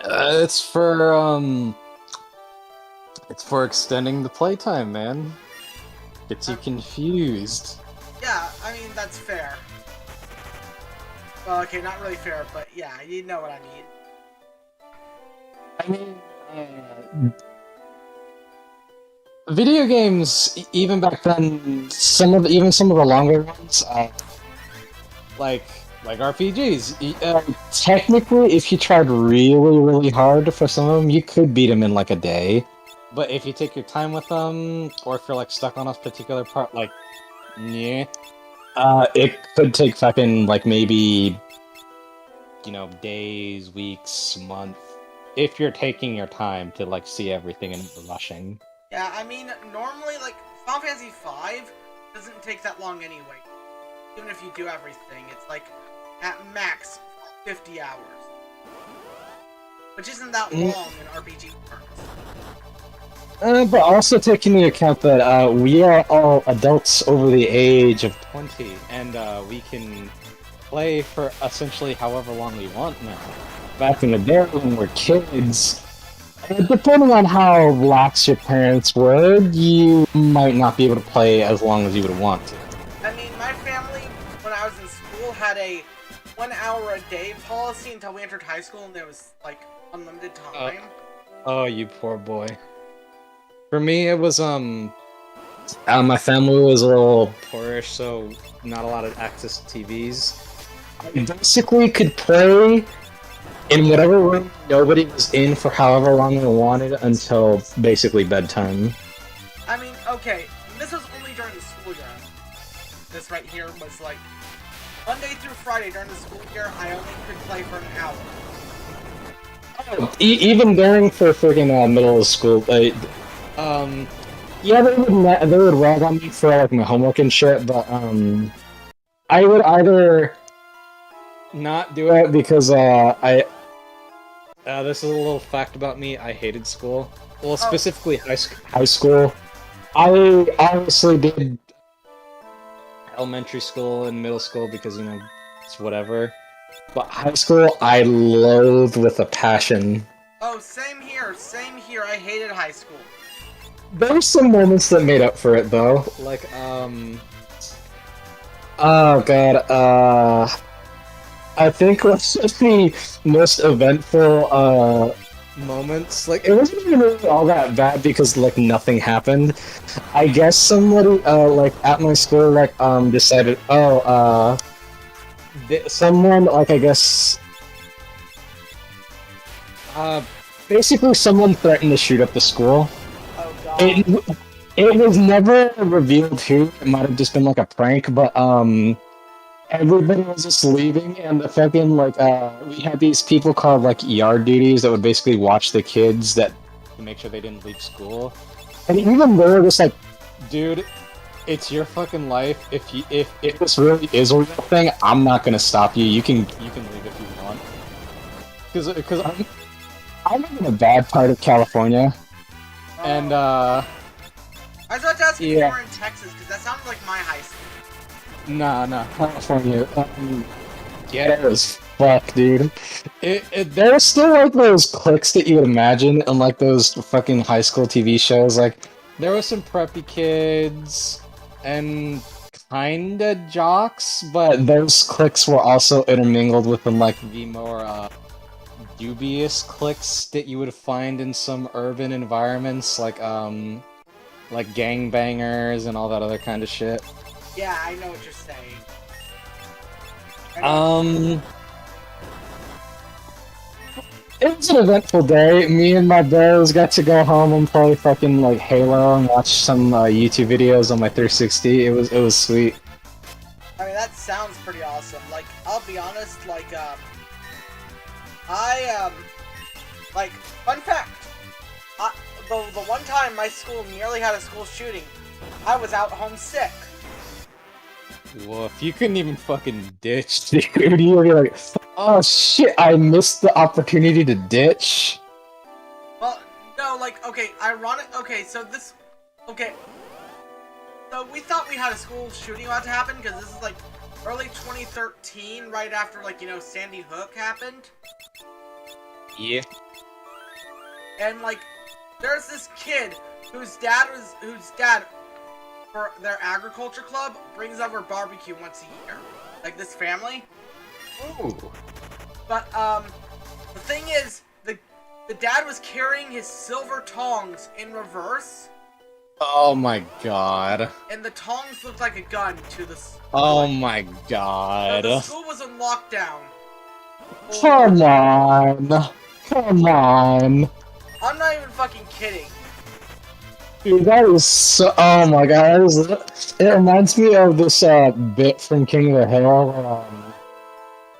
Speaker 2: It's for extending the playtime, man. Gets you confused.
Speaker 1: Yeah, I mean, that's fair. Well, okay, not really fair, but yeah, you know what I mean.
Speaker 2: I mean, video games, even back then, some of the longer ones, like RPGs. Technically, if you tried really hard for some of them, you could beat them in like a day. But if you take your time with them, or if you're like stuck on a particular part, like, yeah, it could take fucking like maybe, you know, days, weeks, months, if you're taking your time to like see everything and rushing.
Speaker 1: Yeah, I mean, normally like Final Fantasy V doesn't take that long anyway. Even if you do everything, it's like at max 50 hours, which isn't that long in RPG terms.
Speaker 2: But also taking into account that we are all adults over the age of 20, and we can play for essentially however long we want now. Back in the day when we were kids, depending on how lax your parents were, you might not be able to play as long as you would want to.
Speaker 1: I mean, my family, when I was in school, had a 1 hour a day policy until we entered high school, and there was, like, unlimited time.
Speaker 2: Oh, you poor boy. For me, it was, my family was a little poorish, so not a lot of access to TVs. I basically could play in whatever room nobody was in for however long they wanted until basically bedtime.
Speaker 1: I mean, okay, this was only during the school year. This right here was like, Monday through Friday during the school year, I only could play for an hour.
Speaker 2: Oh, even during for freaking middle of school, yeah, they would rag on me for like my homework and shit, but I would either not do it because this is a little fact about me. I hated school. Well, specifically high school. I obviously did elementary school and middle school because, you know, it's whatever. But high school, I loathed with a passion.
Speaker 1: Oh, same here, same here. I hated high school.
Speaker 2: There were some moments that made up for it, though. Like, oh god, I think let's just the most eventful, moments. Like, it wasn't even really all that bad because, like, nothing happened. I guess somebody, like, at my school, like, decided, someone, like, I guess, basically someone threatened to shoot up the school.
Speaker 1: Oh god.
Speaker 2: It was never revealed who. It might have just been, like, a prank, but, everybody was just leaving, and the fucking, like, we had these people called, like, yard duties that would basically watch the kids to make sure they didn't leave school. And even they were just like, dude, it's your fucking life. If this really is a real thing, I'm not gonna stop you. You can leave if you want. Because I live in a bad part of California, and
Speaker 1: I was about to ask if you were in Texas, because that sounded like my high school.
Speaker 2: Nah, California. Ghetto as fuck, dude. There's still like those cliques that you would imagine in like those fucking high school TV shows. Like, there were some preppy kids and kinda jocks, but those cliques were also intermingled within like the more dubious cliques that you would find in some urban environments, like gangbangers and all that other kind of shit.
Speaker 1: Yeah, I know what you're saying.
Speaker 2: It was an eventful day. Me and my bros got to go home and play fucking like Halo and watch some YouTube videos on my 360. It was sweet.
Speaker 1: I mean, that sounds pretty awesome. Like, I'll be honest, like, like, fun fact, the one time my school nearly had a school shooting, I was out home sick.
Speaker 2: Well, if you couldn't even fucking ditch, dude, you would be like, oh shit, I missed the opportunity to ditch.
Speaker 1: Well, no, like, okay, okay, so we thought we had a school shooting about to happen, because this is, like, early 2013, right after, like, you know, Sandy Hook happened.
Speaker 2: Yeah.
Speaker 1: And, like, there's this kid whose dad, for their agriculture club, brings over barbecue once a year. Like, this family.
Speaker 2: Ooh.
Speaker 1: But, the thing is, the dad was carrying his silver tongs in reverse.
Speaker 2: Oh my god.
Speaker 1: And the tongs looked like a gun to the...
Speaker 2: Oh my god.
Speaker 1: The school was in lockdown.
Speaker 2: Come on. Come on.
Speaker 1: I'm not even fucking kidding.
Speaker 2: Dude, that is so... Oh my god, it reminds me of this bit from King of the Hill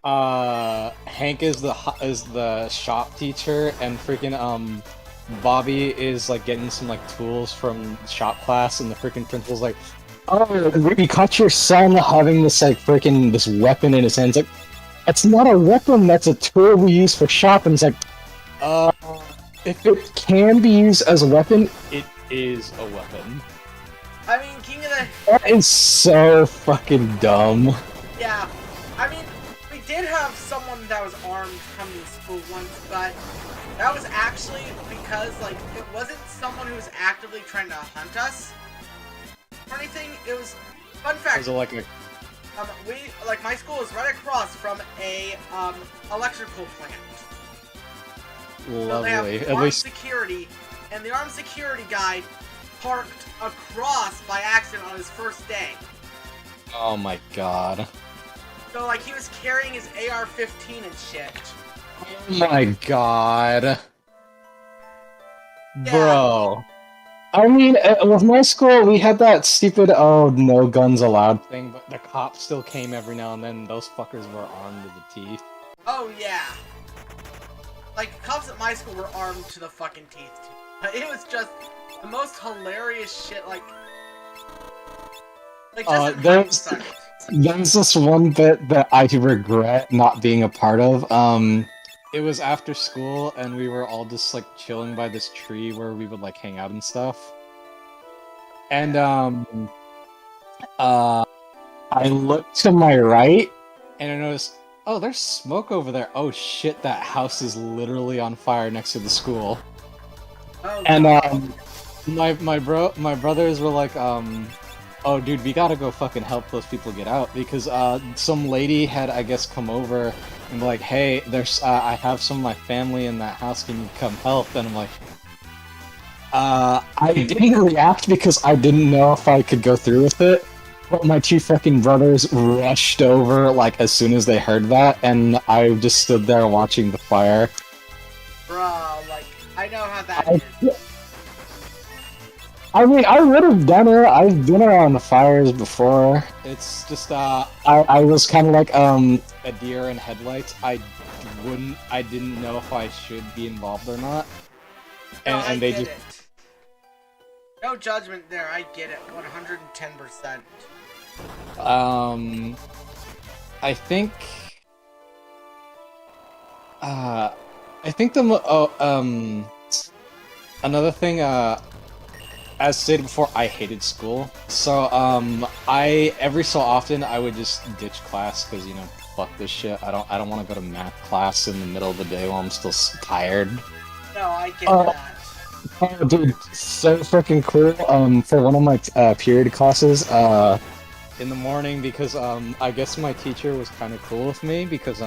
Speaker 2: where, Hank is the shop teacher, and freaking, Bobby is, like, getting some, like, tools from shop class, and the freaking principal's like, oh, we caught your son having this, like, freaking, this weapon in his hands. Like, it's not a weapon, that's a tool we use for shop. And it's like, if it can be used as a weapon, it is a weapon.
Speaker 1: I mean, King of the...
Speaker 2: That is so fucking dumb.
Speaker 1: Yeah. I mean, we did have someone that was armed come to school once, but that was actually because, like, it wasn't someone who was actively trying to hunt us or anything. It was... Fun fact.
Speaker 2: Was it like a...
Speaker 1: my school is right across from a, electrical plant.
Speaker 2: Lovely.
Speaker 1: So they have
Speaker 2: At
Speaker 1: armed
Speaker 2: least...
Speaker 1: security, and the armed security guy parked across by accident on his first day.
Speaker 2: Oh my god.
Speaker 1: So, like, he was carrying his AR-15 and shit.
Speaker 2: Oh my god.
Speaker 1: Yeah.
Speaker 2: Bro. I mean, with my school, we had that stupid, oh, no guns allowed thing, but the cops still came every now and then. Those fuckers were armed to the teeth.
Speaker 1: Oh, yeah. Like, cops at my school were armed to the fucking teeth, too. But it was just the most hilarious shit, like just in hindsight.
Speaker 2: There's this one bit that I regret not being a part of. It was after school, and we were all just, like, chilling by this tree where we would, like, hang out and stuff. And, I looked to my right, and I noticed, oh, there's smoke over there. Oh shit, that house is literally on fire next to the school.
Speaker 1: Oh,
Speaker 2: and, my brothers were like, oh dude, we gotta go fucking help those people get out, because, some lady had, I guess, come over and be like, hey, there's, I have some of my family in that house, can you come help? And I'm like, I didn't react because I didn't know if I could go through with it, but my two fucking brothers rushed over, like, as soon as they heard that, and I just stood there watching the fire.
Speaker 1: Bro, like, I know how that is.
Speaker 2: I mean, I would have done it. I've been around the fires before. It's just, I was kind of like, a deer in headlights. I didn't know if I should be involved or not. And they just...
Speaker 1: No judgment there, I get it, 110%.
Speaker 2: I think another thing, as stated before, I hated school. So, every so often, I would just ditch class, because, you know, fuck this shit. I don't want to go to math class in the middle of the day while I'm still tired.
Speaker 1: No, I get that.
Speaker 2: Oh, dude, so freaking cool. For one of my period classes, in the morning, because I guess my teacher was kind of cool with me, because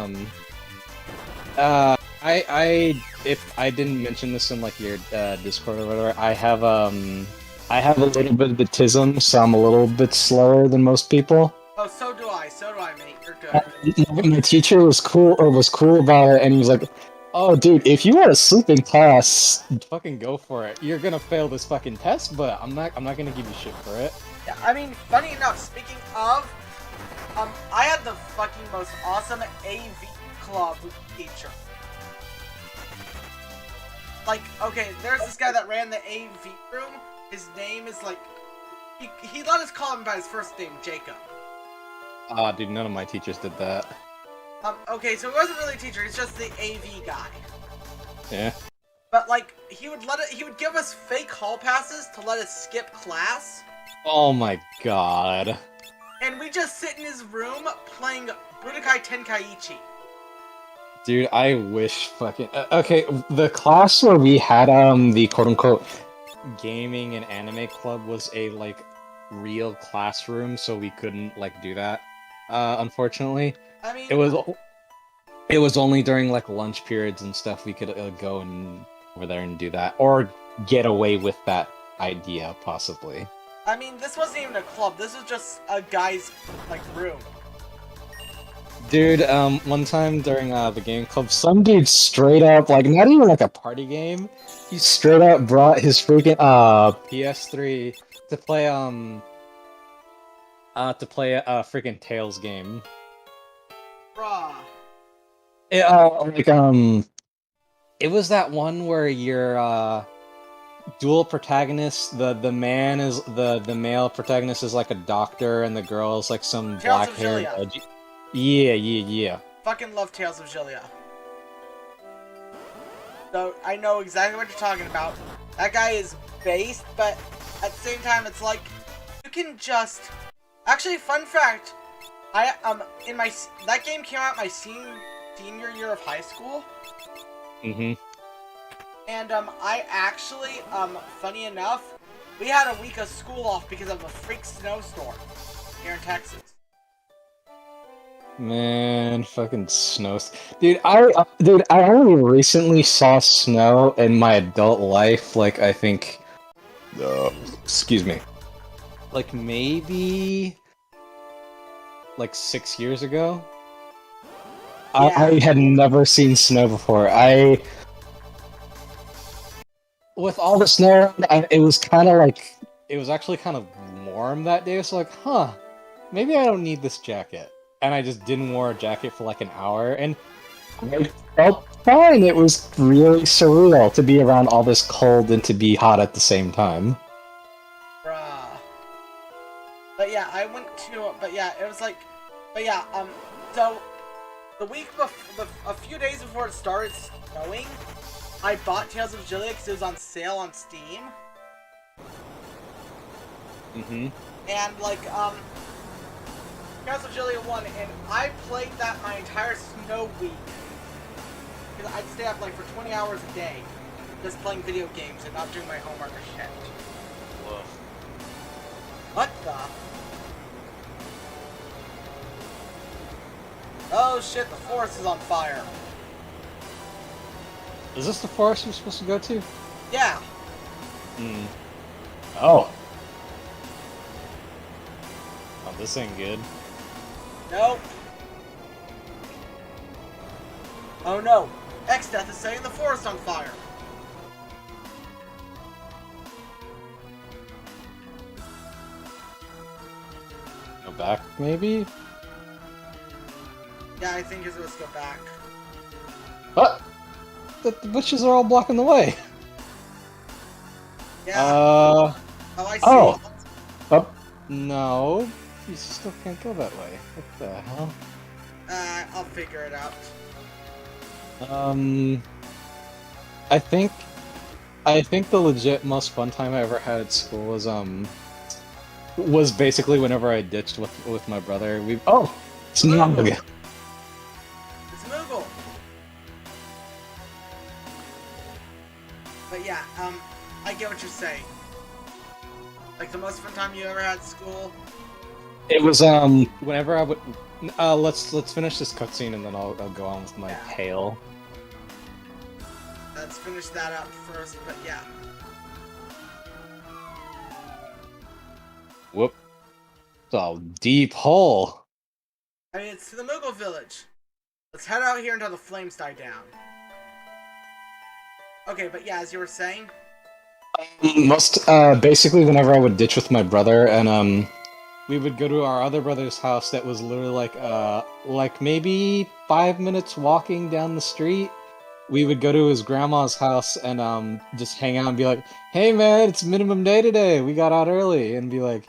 Speaker 2: If I didn't mention this in like your Discord or whatever, I have a little bit of autism, so I'm a little bit slower than most people.
Speaker 1: Oh, so do I, mate. You're
Speaker 2: My teacher was cool about it, and he was like, "Oh, dude, if you want to sleep in class, fucking go for it. You're gonna fail this fucking test, but I'm not gonna give you shit for it."
Speaker 1: Yeah, I mean, funny enough, speaking of, I had the fucking most awesome AV club teacher. Like, okay, there's this guy that ran the AV room. His name is like, he let us call him by his first name, Jacob.
Speaker 2: Ah, dude, none of my teachers did that.
Speaker 1: Okay, so he wasn't really a teacher, he's just the AV guy.
Speaker 2: Yeah.
Speaker 1: But like, he would give us fake hall passes to let us skip class.
Speaker 2: Oh my god.
Speaker 1: And we just sit in his room playing Budokai Tenkaichi.
Speaker 2: Dude, I wish fucking... okay, the class where we had, the quote-unquote gaming and anime club was a, like, real classroom, so we couldn't, like, do that, unfortunately.
Speaker 1: I mean...
Speaker 2: It was only during, like, lunch periods and stuff we could go and over there and do that. Or get away with that idea, possibly.
Speaker 1: I mean, this wasn't even a club, this was just a guy's, like, room.
Speaker 2: Dude, one time during the game club, some dude straight up, like, not even like a party game, he straight up brought his freaking PS3 to play a freaking Tales game.
Speaker 1: Bruh.
Speaker 2: It was that one where you're dual protagonists. The male protagonist is like a doctor, and the girl is like some black-haired edgy. Yeah.
Speaker 1: Fucking love Tales of Xillia. So, I know exactly what you're talking about. That guy is based, but at the same time, it's like, you can just... Actually, fun fact, that game came out my senior year of high school.
Speaker 2: Mm-hmm.
Speaker 1: And, I actually, funny enough, we had a week of school off because of a freak snowstorm here in Texas.
Speaker 2: Man, fucking snow. Dude, I only recently saw snow in my adult life, like, I think... excuse me. Like, maybe... like 6 years ago? Yeah. I had never seen snow before. With all the snow around, it was kind of like... It was actually kind of warm that day, so like, huh, maybe I don't need this jacket. And I just didn't wear a jacket for like an hour, and I felt fine. It was really surreal to be around all this cold and to be hot at the same time.
Speaker 1: Bruh. But yeah, I went to, but yeah, it was like, but yeah, so, the week before, a few days before it started snowing, I bought Tales of Xillia because it was on sale on Steam.
Speaker 2: Mm-hmm.
Speaker 1: And like, Tales of Xillia 1, and I played that my entire snow week. Because I'd stay up like for 20 hours a day, just playing video games and not doing my homework or shit.
Speaker 2: Whoa.
Speaker 1: What the? Oh shit, the forest is on fire.
Speaker 2: Is this the forest we're supposed to go to?
Speaker 1: Yeah.
Speaker 2: Hmm. Oh. Oh, this ain't good.
Speaker 1: Nope. Oh no. X-Death is setting the forest on fire.
Speaker 2: Go back, maybe?
Speaker 1: Yeah, I think it's supposed to go back.
Speaker 2: What? The bushes are all blocking the way.
Speaker 1: Yeah. Oh, I see.
Speaker 2: Oh, no. You still can't go that way. What the hell?
Speaker 1: I'll figure it out.
Speaker 2: I think the legit most fun time I ever had at school was basically whenever I ditched with my brother. It's Nog.
Speaker 1: It's Moogle. But yeah, I get what you're saying. Like the most fun time you ever had at school.
Speaker 2: It was whenever I would let's finish this cutscene and then I'll go on with my tale.
Speaker 1: let's finish that up first, but yeah.
Speaker 2: Whoop. It's a deep hole.
Speaker 1: I mean, it's to the Moogle village. Let's head out here until the flames die down. Okay, but yeah, as you were saying...
Speaker 2: Basically, whenever I would ditch with my brother, and, we would go to our other brother's house that was literally like maybe 5 minutes walking down the street. We would go to his grandma's house and, just hang out and be like, hey man, it's minimum day today, we got out early, and be like,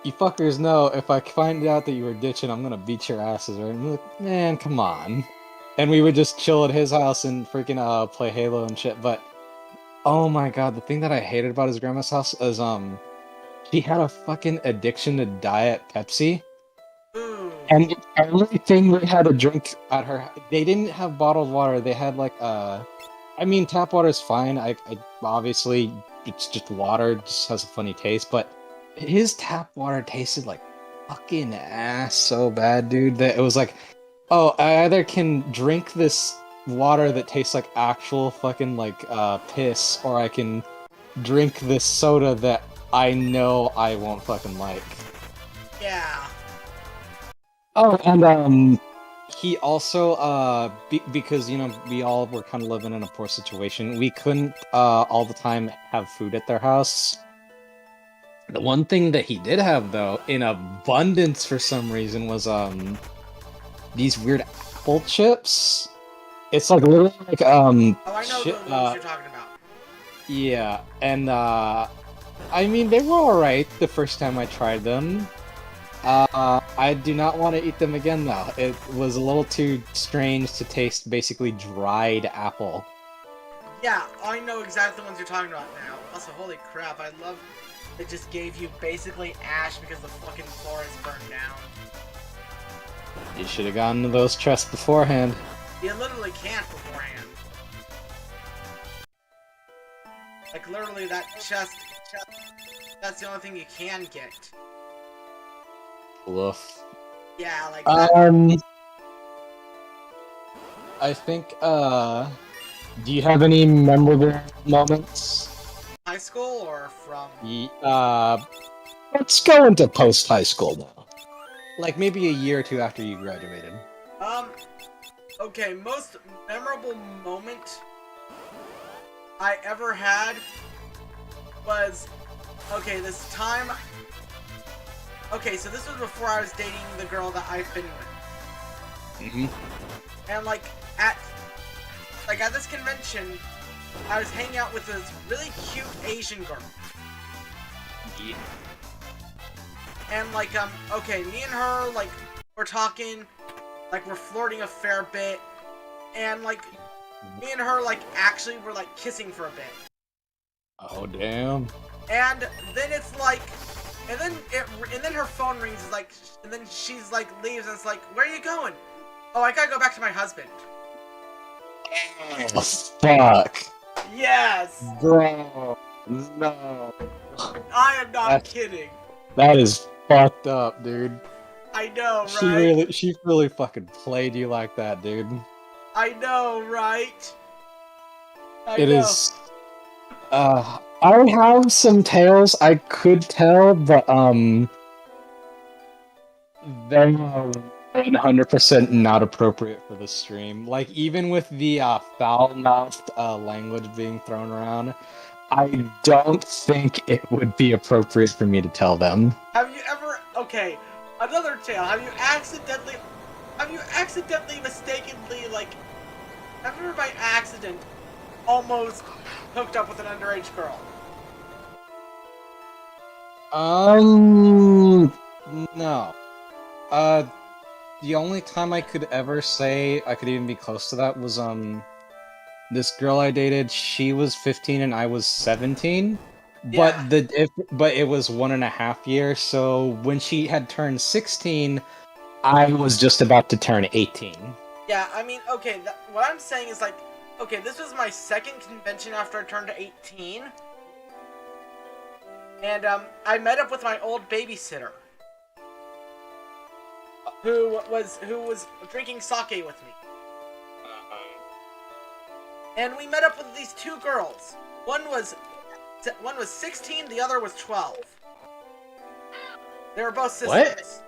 Speaker 2: you fuckers know, if I find out that you were ditching, I'm gonna beat your asses, right? And be like, man, come on. And we would just chill at his house and freaking, play Halo and shit, but, oh my god, the thing that I hated about his grandma's house is, she had a fucking addiction to Diet Pepsi.
Speaker 1: Ooh.
Speaker 2: And the only thing we had to drink at her, they didn't have bottled water. They had I mean, tap water is fine. I obviously it's just water, it just has a funny taste. But his tap water tasted like fucking ass so bad, dude. That it was like, oh, I either can drink this water that tastes like actual fucking piss, or I can drink this soda that I know I won't fucking like.
Speaker 1: Yeah.
Speaker 2: Oh, and he also because we all were kind of living in a poor situation. We couldn't all the time have food at their house. The one thing that he did have though, in abundance for some reason, was these weird apple chips. It's like literally like
Speaker 1: Oh, I know the ones you're talking about.
Speaker 2: Yeah, and I mean they were alright the first time I tried them. I do not want to eat them again though. It was a little too strange to taste basically dried apple.
Speaker 1: Yeah, I know exactly the ones you're talking about now. Also, holy crap, I love it just gave you basically ash because the fucking forest burned down.
Speaker 2: You should have gotten to those chests beforehand.
Speaker 1: You literally can't beforehand. Like, literally, that chest, that's the only thing you can get.
Speaker 2: Woof.
Speaker 1: Yeah, like that.
Speaker 2: I think, do you have any memorable moments?
Speaker 1: High school or from...
Speaker 2: Let's go into post-high school now. Like, maybe a year or two after you graduated.
Speaker 1: Okay, most memorable moment I ever had was... Okay, this time... Okay, so this was before I was dating the girl that I've been with.
Speaker 2: Mm-hmm.
Speaker 1: And, like, at this convention, I was hanging out with this really cute Asian girl.
Speaker 2: Yeah.
Speaker 1: And, like, okay, me and her, like, we're talking, like, we're flirting a fair bit, and, like, me and her, like, actually were, like, kissing for a bit.
Speaker 2: Oh, damn.
Speaker 1: And then it's like, and then her phone rings, like, and then she's, like, leaves, and it's like, where are you going? Oh, I gotta go back to my husband.
Speaker 2: Oh, fuck.
Speaker 1: Yes!
Speaker 2: Bro, no.
Speaker 1: I am not kidding.
Speaker 2: That is fucked up, dude.
Speaker 1: I know, right?
Speaker 2: She really fucking played you like that, dude.
Speaker 1: I know, right?
Speaker 2: It is. I have some tales I could tell, but they're 100% not appropriate for the stream. Like, even with the foul-mouthed language being thrown around, I don't think it would be appropriate for me to tell them.
Speaker 1: Have you ever... Okay, another tale. Have you accidentally mistakenly, like... Have you ever by accident almost hooked up with an underage girl?
Speaker 2: No. The only time I could ever say I could even be close to that was, this girl I dated, she was 15 and I was 17.
Speaker 1: Yeah.
Speaker 2: But it was 1.5 years, so when she had turned 16, I was just about to turn 18.
Speaker 1: Yeah, I mean, okay, what I'm saying is, like, okay, this was my second convention after I turned 18. And, I met up with my old babysitter. Who was drinking sake with me. and we met up with these two girls. One was 16, the other was 12. They were both sisters.
Speaker 2: What?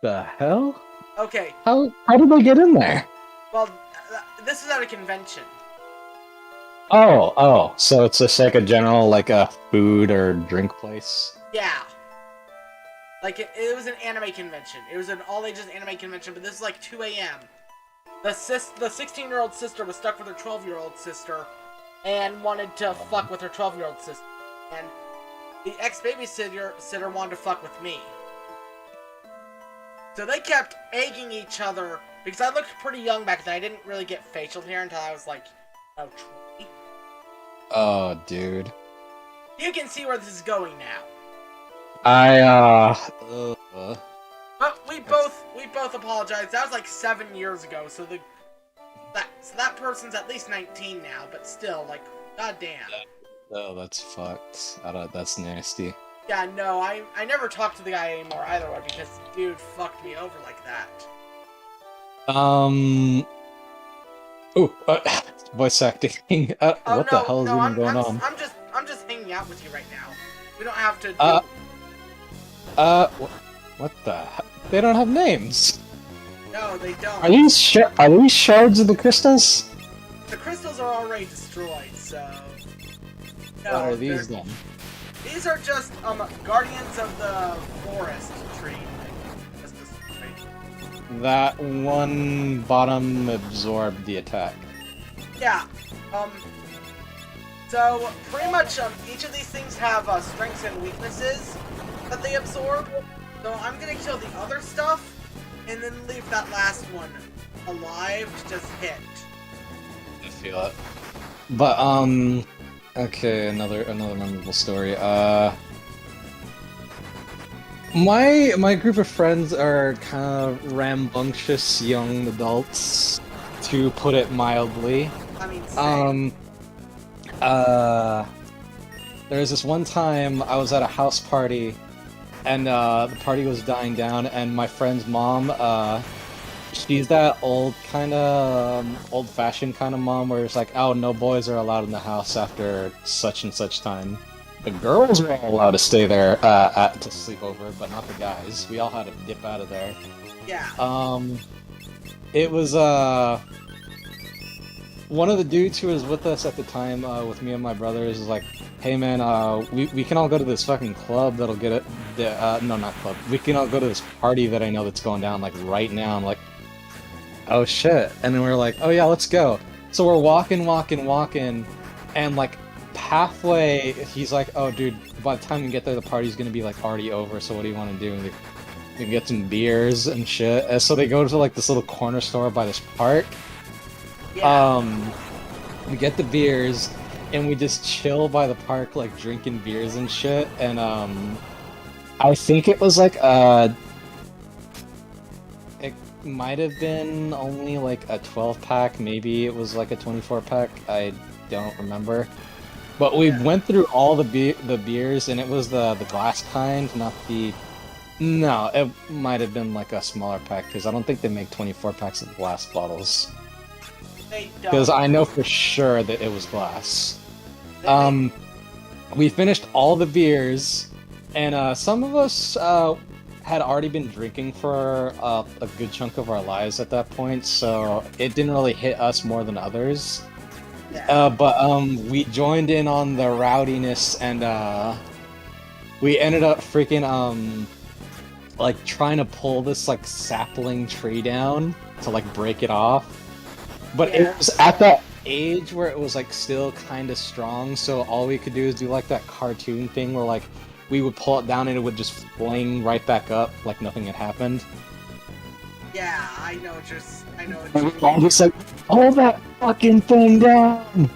Speaker 2: The hell?
Speaker 1: Okay.
Speaker 2: How did they get in there?
Speaker 1: Well, this is at a convention.
Speaker 2: Oh, so it's just like a general, like a food or drink place?
Speaker 1: Yeah. Like, it was an anime convention. It was an all-ages anime convention, but this is like 2 a.m. The 16-year-old sister was stuck with her 12-year-old sister and wanted to fuck with her 12-year-old sister. And the ex-babysitter wanted to fuck with me. So they kept egging each other, because I looked pretty young back then. I didn't really get facial hair until I was like, 20.
Speaker 2: Oh, dude.
Speaker 1: You can see where this is going now. But we both apologized. That was like 7 years ago, so that person's at least 19 now, but still, like, goddamn.
Speaker 2: Oh, that's fucked. That's nasty.
Speaker 1: Yeah, no, I never talk to the guy anymore either way, because dude fucked me over like that.
Speaker 2: Voice acting. What the hell is even going on?
Speaker 1: I'm just hanging out with you right now. We don't have to.
Speaker 2: What the hell? They don't have names.
Speaker 1: No, they don't.
Speaker 2: Are these shards of the crystals?
Speaker 1: The crystals are already destroyed, so. No,
Speaker 2: what are these then?
Speaker 1: These are just guardians of the forest tree.
Speaker 2: That one bottom absorbed the attack.
Speaker 1: Yeah. So pretty much each of these things have strengths and weaknesses that they absorb. So I'm gonna kill the other stuff and then leave that last one alive to just hit.
Speaker 2: I feel it. But okay, another memorable story. My group of friends are kind of rambunctious young adults, to put it mildly.
Speaker 1: I mean, same.
Speaker 2: There was this one time I was at a house party, and the party was dying down, and my friend's mom, she's that old-fashioned kind of mom where it's like, oh, no boys are allowed in the house after such and such time. The girls were all allowed to stay there to sleep over, but not the guys. We all had to dip out of there.
Speaker 1: Yeah.
Speaker 2: It was one of the dudes who was with us at the time, with me and my brothers, is like, hey man, we can all go to this fucking club that'll get it. No, not club. We can all go to this party that I know that's going down like right now. I'm like, oh shit. And then we're like, oh yeah, let's go. So we're walking, and like halfway, he's like, oh dude, by the time we get there, the party's gonna be like already over, so what do you want to do? And we can get some beers and shit. And so they go to like this little corner store by this park.
Speaker 1: Yeah.
Speaker 2: We get the beers, and we just chill by the park, like drinking beers and shit. And I think it was like it might have been only like a 12-pack, maybe it was like a 24-pack. I don't remember. But we went through all the beers, and it was the glass kind, not the. No, it might have been like a smaller pack, because I don't think they make 24 packs of glass bottles. Because I know for sure that it was glass. We finished all the beers, and some of us had already been drinking for a good chunk of our lives at that point, so it didn't really hit us more than others. But we joined in on the rowdiness, and we ended up freaking like trying to pull this like sapling tree down to like break it off. But it was at that age where it was like still kind of strong, so all we could do is do like that cartoon thing where like we would pull it down and it would just fling right back up like nothing had happened.
Speaker 1: Yeah, I know
Speaker 2: And we're all just like, hold that fucking thing down!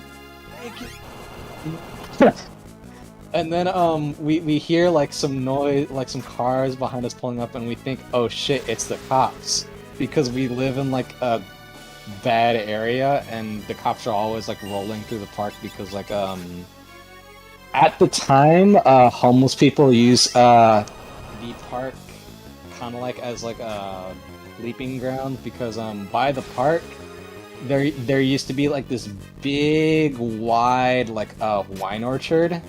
Speaker 2: And then we hear like some noise, like some cars behind us pulling up, and we think, oh shit, it's the cops. Because we live in like a bad area, and the cops are always like rolling through the park because like at the time homeless people use the park kind of like as like a sleeping ground, because by the park there used to be like this big, wide, like wine orchard,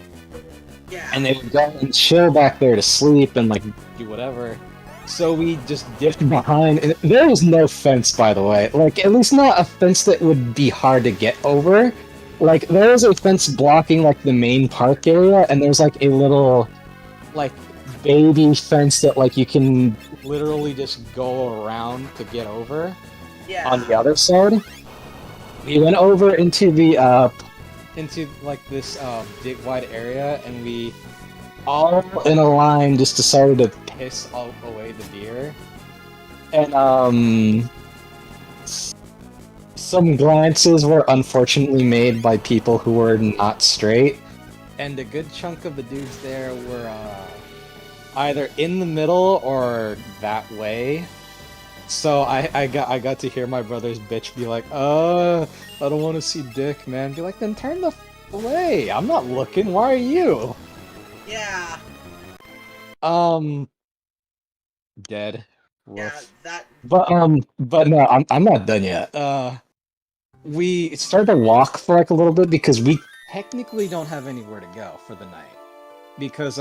Speaker 1: Yeah.
Speaker 2: and they would go and chill back there to sleep and like do whatever. So we just dipped behind. And there was no fence, by the way. Like, at least not a fence that would be hard to get over. Like, there was a fence blocking like the main park area, and there's like a little, like, baby fence that like you can literally just go around to get over.
Speaker 1: Yeah.
Speaker 2: On the other side, we went over into like this big wide area, and we all in a line just decided to piss all away the beer. And some glances were unfortunately made by people who were not straight, and a good chunk of the dudes there were either in the middle or that way. So I got to hear my brother's bitch be like, I don't want to see dick, man. Be like, then turn the away. I'm not looking. Why are you?
Speaker 1: Yeah.
Speaker 2: Dead.
Speaker 1: Yeah,
Speaker 2: Woof.
Speaker 1: that...
Speaker 2: But no, I'm not done yet. We started to walk for like a little bit because we technically don't have anywhere to go for the night. Because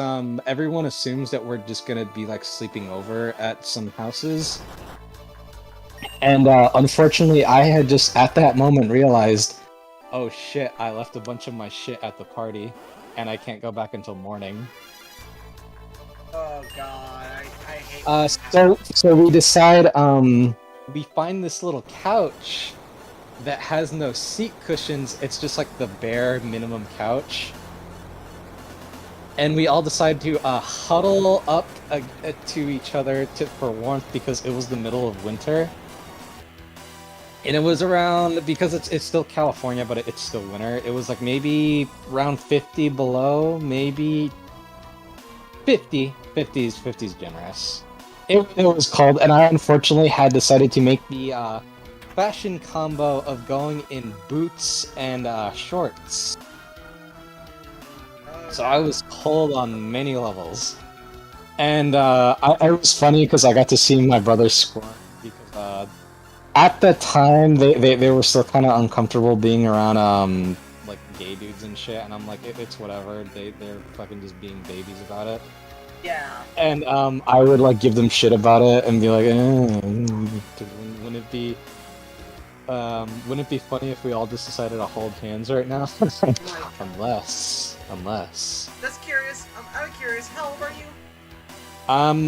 Speaker 2: everyone assumes that we're just gonna be like sleeping over at some houses. And unfortunately, I had just at that moment realized, oh shit, I left a bunch of my shit at the party, and I can't go back until morning.
Speaker 1: Oh god, I hate
Speaker 2: so we decide, we find this little couch that has no seat cushions, it's just like the bare minimum couch. And we all decide to huddle up to each other for warmth because it was the middle of winter. And it was around, because it's still California, but it's still winter, it was like maybe around 50 below, maybe 50. 50's generous. It was cold, and I unfortunately had decided to make the fashion combo of going in boots and shorts. So I was cold on many levels. And I was funny because I got to see my brother squirm, because at the time they were still kind of uncomfortable being around like gay dudes and shit, and I'm like, it's whatever, they're fucking just being babies about it.
Speaker 1: Yeah.
Speaker 2: And I would like give them shit about it and be like, wouldn't it be funny if we all just decided to hold hands right now? Unless.
Speaker 1: That's curious. I'm curious. How old are you?
Speaker 2: I'm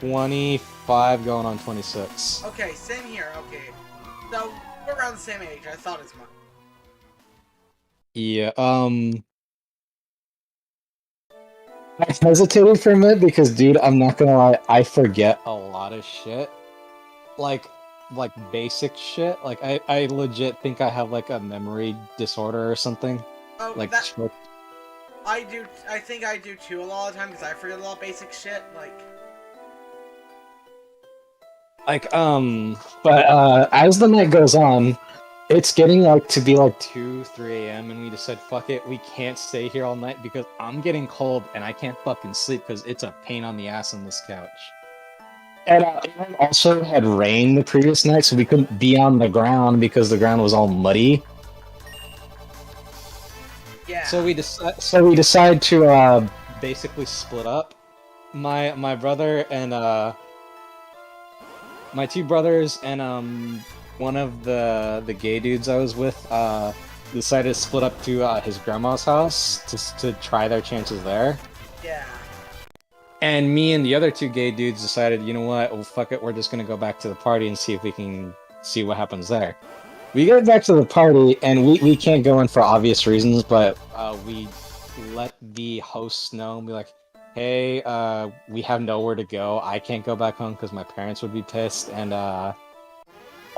Speaker 2: 25 going on 26.
Speaker 1: Okay, same here. Okay. So, we're around the same age. I thought as much.
Speaker 2: Yeah, I hesitated for a minute because, dude, I'm not gonna lie, I forget a lot of shit. Like basic shit. Like, I legit think I have, like, a memory disorder or something.
Speaker 1: Oh,
Speaker 2: Like,
Speaker 1: that... I do. I think I do too a lot of the time because I forget a lot of basic shit.
Speaker 2: But as the night goes on, it's getting like to be like 2, 3 a.m. and we decide, fuck it, we can't stay here all night because I'm getting cold and I can't fucking sleep because it's a pain on the ass on this couch. And it also had rained the previous night, so we couldn't be on the ground because the ground was all muddy.
Speaker 1: Yeah.
Speaker 2: So we decide to basically split up. My brother and my two brothers and one of the gay dudes I was with decided to split up to his grandma's house to try their chances there.
Speaker 1: Yeah.
Speaker 2: And me and the other two gay dudes decided, you know what, well, fuck it, we're just gonna go back to the party and see if we can see what happens there. We get back to the party, and we can't go in for obvious reasons, but we let the hosts know and be like, hey, we have nowhere to go. I can't go back home because my parents would be pissed, and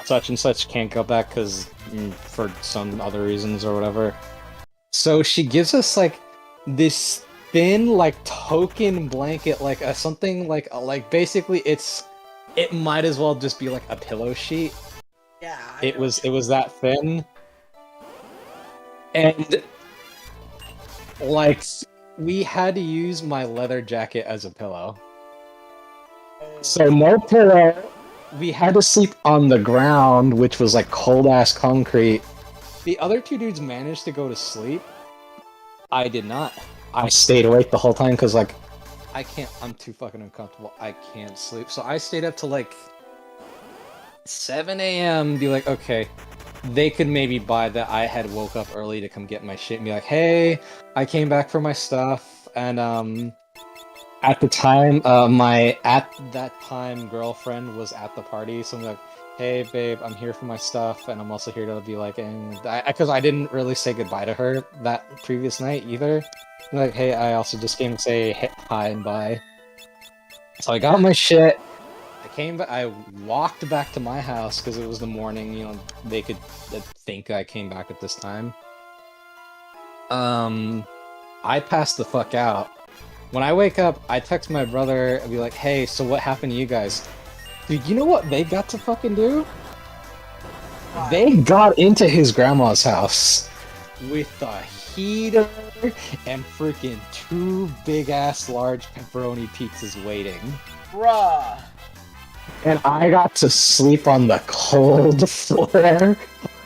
Speaker 2: such and such can't go back because for some other reasons or whatever. So she gives us like this thin like token blanket, like something like basically it might as well just be like a pillow sheet.
Speaker 1: Yeah.
Speaker 2: It was that thin, and like we had to use my leather jacket as a pillow. So no pillow, we had to sleep on the ground, which was like cold ass concrete. The other two dudes managed to go to sleep. I did not. I stayed awake the whole time because like I can't. I'm too fucking uncomfortable. I can't sleep. So I stayed up till like 7 a.m. Be like, okay, they could maybe buy that I had woke up early to come get my shit and be like, hey, I came back for my stuff. And at the time, my at that time girlfriend was at the party, so I'm like, hey babe, I'm here for my stuff, and I'm also here to be like, and because I didn't really say goodbye to her that previous night either. I'm like, hey, I also just came to say hi and bye. So I got my shit. I came back. I walked back to my house because it was the morning. You know, they could think I came back at this time. I passed the fuck out. When I wake up, I text my brother and be like, hey, so what happened to you guys? Dude, you know what they got to fucking do? They got into his grandma's house with a heater and freaking 2 big-ass large pepperoni pizzas waiting.
Speaker 1: Bruh.
Speaker 2: And I got to sleep on the cold floor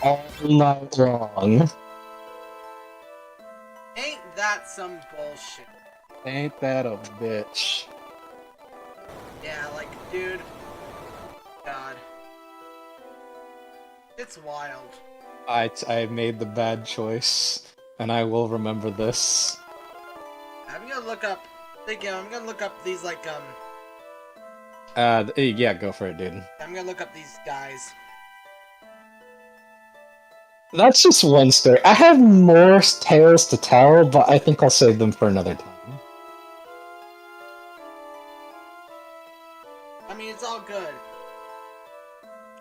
Speaker 2: all night long.
Speaker 1: Ain't that some bullshit?
Speaker 2: Ain't that a bitch?
Speaker 1: Yeah, like, dude. God. It's wild.
Speaker 2: I made the bad choice, and I will remember this.
Speaker 1: I'm gonna look up. Again, I'm gonna look up these, like,
Speaker 2: Yeah, go for it, dude.
Speaker 1: I'm gonna look up these guys.
Speaker 2: That's just one story. I have more tales to tell, but I think I'll save them for another time.
Speaker 1: I mean, it's all good.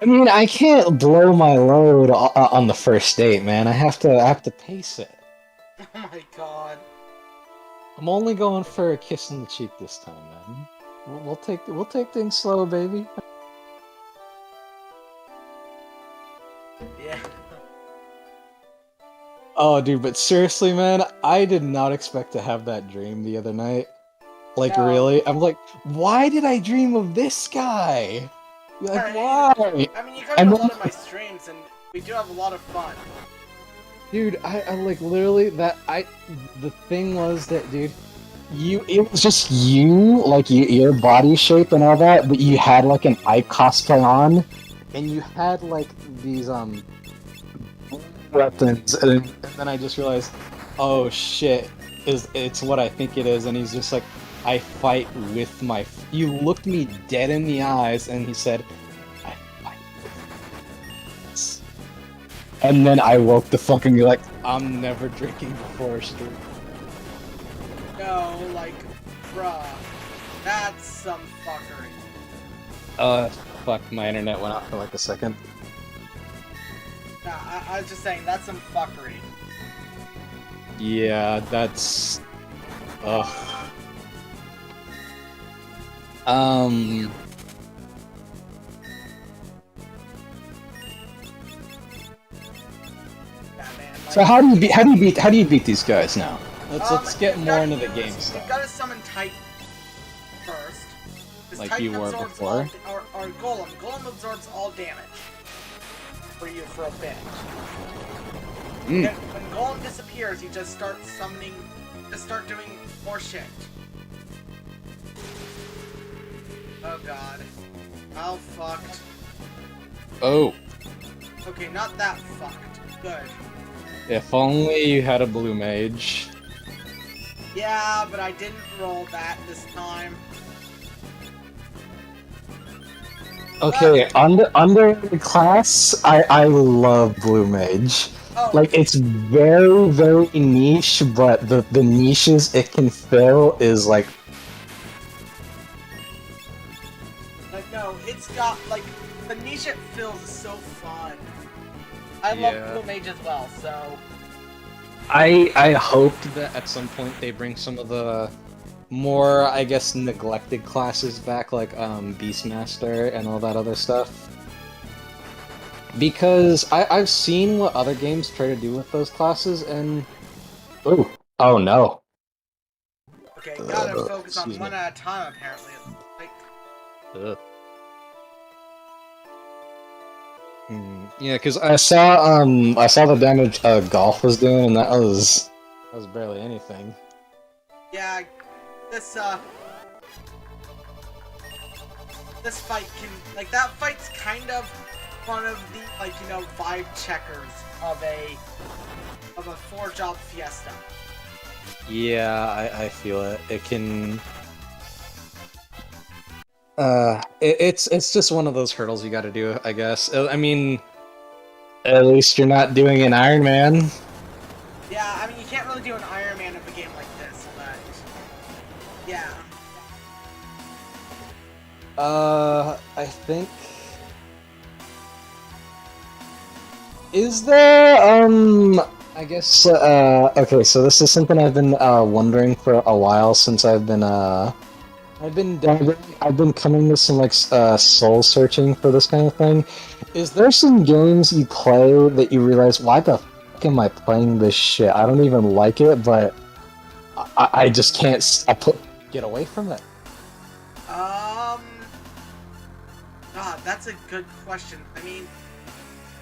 Speaker 2: I mean, I can't blow my load on the first date, man. I have to pace it.
Speaker 1: Oh my god.
Speaker 2: I'm only going for a kiss on the cheek this time, man. We'll take things slow, baby.
Speaker 1: Yeah.
Speaker 2: Oh, dude, but seriously, man, I did not expect to have that dream the other night. Like,
Speaker 1: No.
Speaker 2: really? I'm like, why did I dream of this guy? Like, why?
Speaker 1: I mean, you come to a lot of my streams, and we do have a lot of fun.
Speaker 2: Dude, I like literally the thing was that, dude, it was just you, like your body shape and all that, but you had like an Ike cosplay on, and you had like these weapons, and then I just realized, oh shit, it's what I think it is, and he's just like, I fight with my. You looked me dead in the eyes, and he said, I fight with my fists. And then I woke the fuck and be like, I'm never drinking before stream.
Speaker 1: No, like, bruh, that's some fuckery.
Speaker 2: Fuck, my internet went out for like a second.
Speaker 1: Nah, I was just saying, that's some fuckery.
Speaker 2: Yeah, that's... Ugh. Um... So how do you beat these guys now? Let's get more into the game stuff.
Speaker 1: You've got to summon Titan first.
Speaker 2: Like
Speaker 1: Titan
Speaker 2: you were
Speaker 1: absorbs
Speaker 2: before?
Speaker 1: Or Golem. Golem absorbs all damage for you for a bit.
Speaker 2: Mm.
Speaker 1: When Golem disappears, you just start summoning, just start doing more shit. Oh god. How fucked.
Speaker 2: Oh.
Speaker 1: Okay, not that fucked. Good.
Speaker 2: If only you had a blue mage.
Speaker 1: Yeah, but I didn't roll that this time.
Speaker 2: Okay, under the class, I love blue mage.
Speaker 1: Oh.
Speaker 2: Like, it's very, very niche, but the niches it can fill is like...
Speaker 1: Like, no, it's got, like, the niche it fills is so fun. I love blue mage as well, so...
Speaker 2: I hoped that at some point they bring some of the more, I guess, neglected classes back, like Beastmaster and all that other stuff. Because I've seen what other games try to do with those classes, and... Ooh. Oh no.
Speaker 1: Okay, gotta focus on one at a time, apparently. Like...
Speaker 2: Yeah, because I saw the damage Golf was doing, and that was barely anything.
Speaker 1: Yeah, this this fight can, like, that fight's kind of one of the, like, you know, vibe checkers of a 4-job fiesta.
Speaker 2: Yeah, I feel it. It can. It's just one of those hurdles you got to do, I guess. I mean, at least you're not doing an Iron Man.
Speaker 1: Yeah, I mean, you can't really do an Iron Man of a game like this, but yeah.
Speaker 2: I think. Is there, I guess, okay, so this is something I've been, wondering for a while since I've been coming to some, like, soul searching for this kind of thing. Is there some games you play that you realize, why the fuck am I playing this shit? I don't even like it, but I just can't, get away from it.
Speaker 1: God, that's a good question. I mean,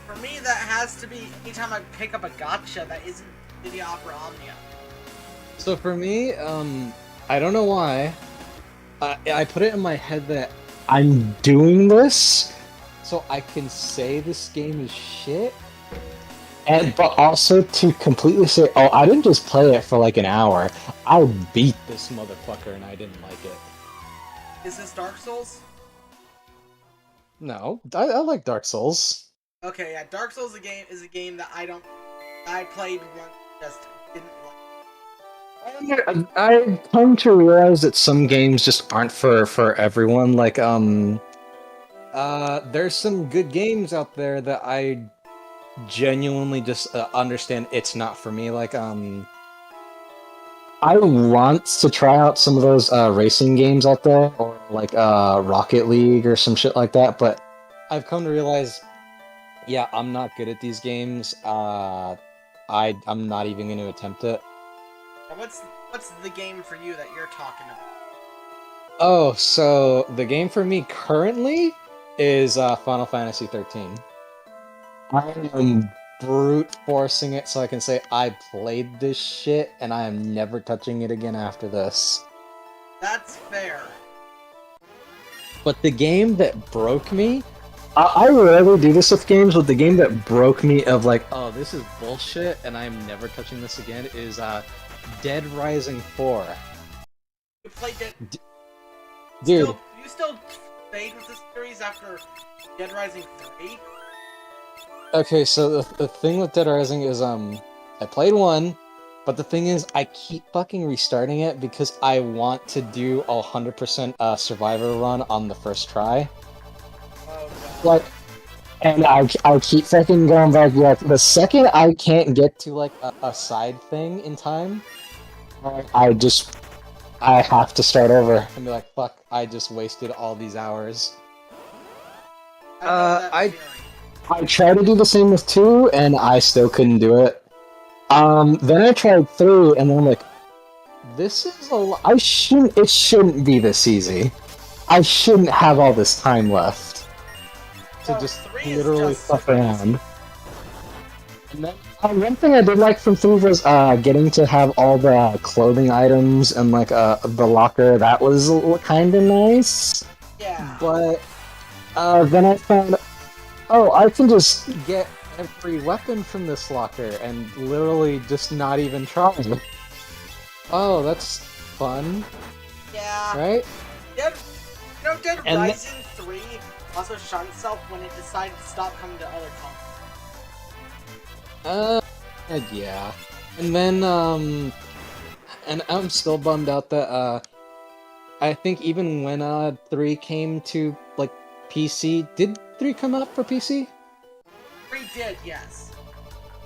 Speaker 1: for me, that has to be anytime I pick up a gacha that isn't Video Opera Omnia.
Speaker 2: So for me, I don't know why, I put it in my head that I'm doing this so I can say this game is shit, but also to completely say, oh, I didn't just play it for like an hour. I beat this motherfucker and I didn't like it.
Speaker 1: Is this Dark Souls?
Speaker 2: No, I like Dark Souls.
Speaker 1: Okay, yeah, Dark Souls is a game that I played once, just didn't like.
Speaker 2: I've come to realize that some games just aren't for everyone. Like, there's some good games out there that I genuinely just understand it's not for me. Like, I want to try out some of those racing games out there, or like Rocket League or some shit like that, but I've come to realize, yeah, I'm not good at these games. I'm not even going to attempt it.
Speaker 1: What's the game for you that you're talking about?
Speaker 2: Oh, so the game for me currently is Final Fantasy 13. I am brute forcing it so I can say I played this shit and I am never touching it again after this.
Speaker 1: That's fair.
Speaker 2: But the game that broke me, I rarely do this with games, but the game that broke me of like, oh, this is bullshit and I'm never touching this again is Dead Rising 4.
Speaker 1: You played it.
Speaker 2: Dude.
Speaker 1: You still stayed with this series after Dead Rising 3?
Speaker 2: Okay, so the thing with Dead Rising is, I played 1, but the thing is, I keep fucking restarting it because I want to do a 100% survivor run on the first try.
Speaker 1: Oh, God.
Speaker 2: Like, and I keep fucking going back. Like, the second I can't get to, like, a side thing in time, I have to start over and be like, fuck, I just wasted all these hours. I tried to do the same with 2, and I still couldn't do it. Then I tried 3, and then I'm like, this is it shouldn't be this easy. I shouldn't have all this time left to just literally fuck around. And then, one thing I did like from 3 was getting to have all the clothing items and like the locker. That was kind of nice.
Speaker 1: Yeah.
Speaker 2: But then I found, oh, I can just get every weapon from this locker and literally just not even try. Oh, that's fun.
Speaker 1: Yeah.
Speaker 2: Right?
Speaker 1: Dead Rising 3 also shot itself when it decided to stop coming to other consoles.
Speaker 2: Yeah. And then, and I'm still bummed out that, I think even when, 3 came to, like, PC, did 3 come out for PC?
Speaker 1: 3 did, yes.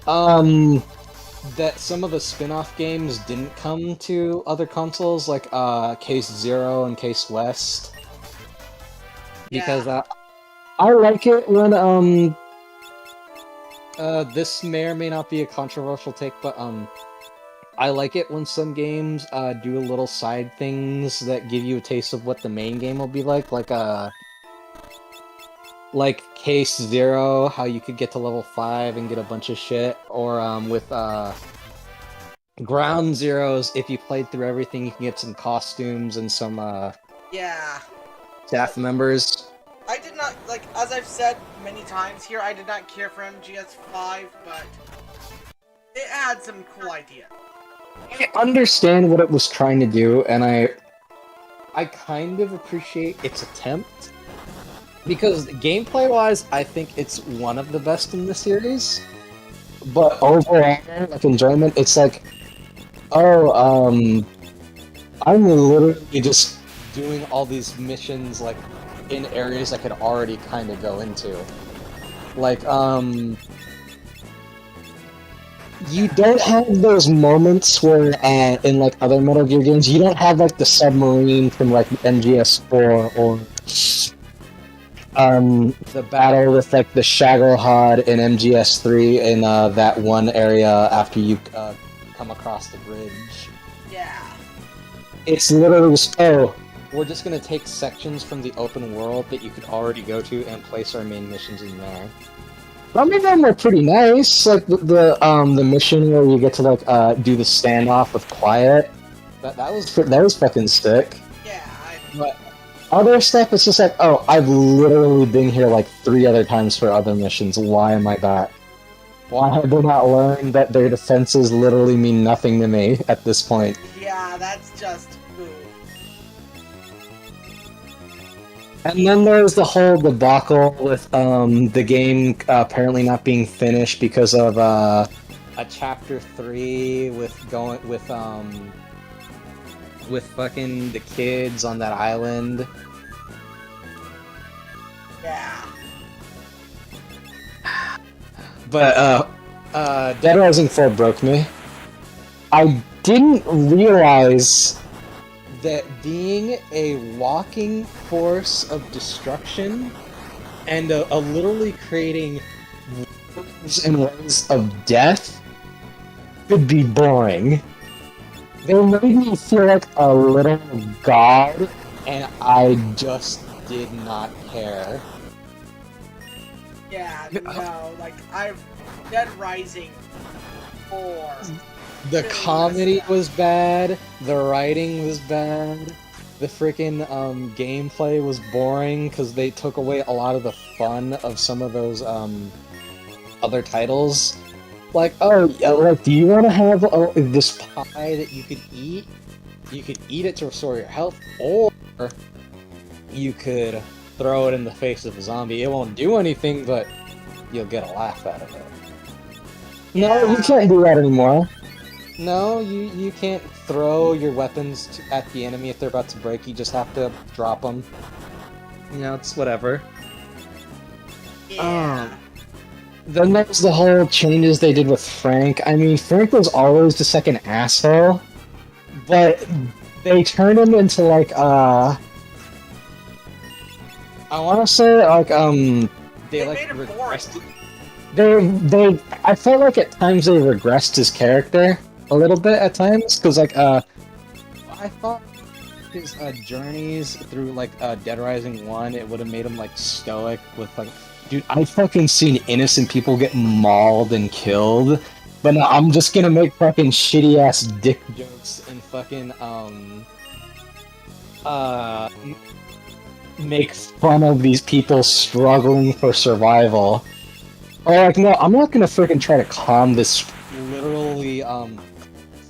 Speaker 2: That some of the spin-off games didn't come to other consoles, like, Case Zero and Case West. Because, I like it when, this may or may not be a controversial take, but, I like it when some games, do little side things that give you a taste of what the main game will be like, like Case Zero, how you could get to level 5 and get a bunch of shit, or with Ground Zeroes, if you played through everything, you can get some costumes and some
Speaker 1: Yeah.
Speaker 2: staff members.
Speaker 1: I did not, like, as I've said many times here, I did not care for MGS5, but it had some cool ideas.
Speaker 2: I understand what it was trying to do, and I kind of appreciate its attempt. Because gameplay-wise, I think it's one of the best in the series. But overall, like, enjoyment, it's like, oh, I'm literally just doing all these missions, like, in areas I could already kind of go into. Like, you don't have those moments where, in, like, other Metal Gear games, you don't have, like, the submarine from, like, MGS4, or, the battle with, like, the Shagohod in MGS3 in, that one area after you, come across the bridge.
Speaker 1: Yeah.
Speaker 2: It's literally just, oh, we're just gonna take sections from the open world that you could already go to and place our main missions in there. Some of them were pretty nice, like the mission where you get to like do the standoff with Quiet. That was fucking sick.
Speaker 1: Yeah.
Speaker 2: But other stuff is just like, oh, I've literally been here like 3 other times for other missions. Why am I back? Why have they not learned that their defenses literally mean nothing to me at this point?
Speaker 1: Yeah, that's just ooh.
Speaker 2: And then there's the whole debacle with the game apparently not being finished because of a chapter 3 with fucking the kids on that island.
Speaker 1: Yeah.
Speaker 2: But Dead Rising 4 broke me. I didn't realize that being a walking force of destruction and a literally creating waves and waves of death could be boring. They made me feel like a little god, and I just did not care.
Speaker 1: Yeah, no, like, Dead Rising 4.
Speaker 2: The comedy was bad, the writing was bad, the freaking gameplay was boring because they took away a lot of the fun of some of those other titles. Like, oh, like, do you want to have this pie that you could eat? You could eat it to restore your health, or you could throw it in the face of a zombie. It won't do anything, but you'll get a laugh out of it.
Speaker 1: Yeah.
Speaker 2: No, you can't do that anymore. No, you can't throw your weapons at the enemy if they're about to break. You just have to drop them. You know, it's whatever.
Speaker 1: Yeah.
Speaker 2: Then there's the whole changes they did with Frank. I mean, Frank was always just like an asshole, but they turned him into like I want to say like they like
Speaker 1: made him
Speaker 2: regressed. I felt like at times they regressed his character a little bit at times, because like I thought his journeys through like Dead Rising 1, it would have made him like stoic with like, dude, I've fucking seen innocent people get mauled and killed, but no, I'm just gonna make fucking shitty ass dick jokes and fucking make fun of these people struggling for survival. Or like, no, I'm not gonna freaking try to calm this literally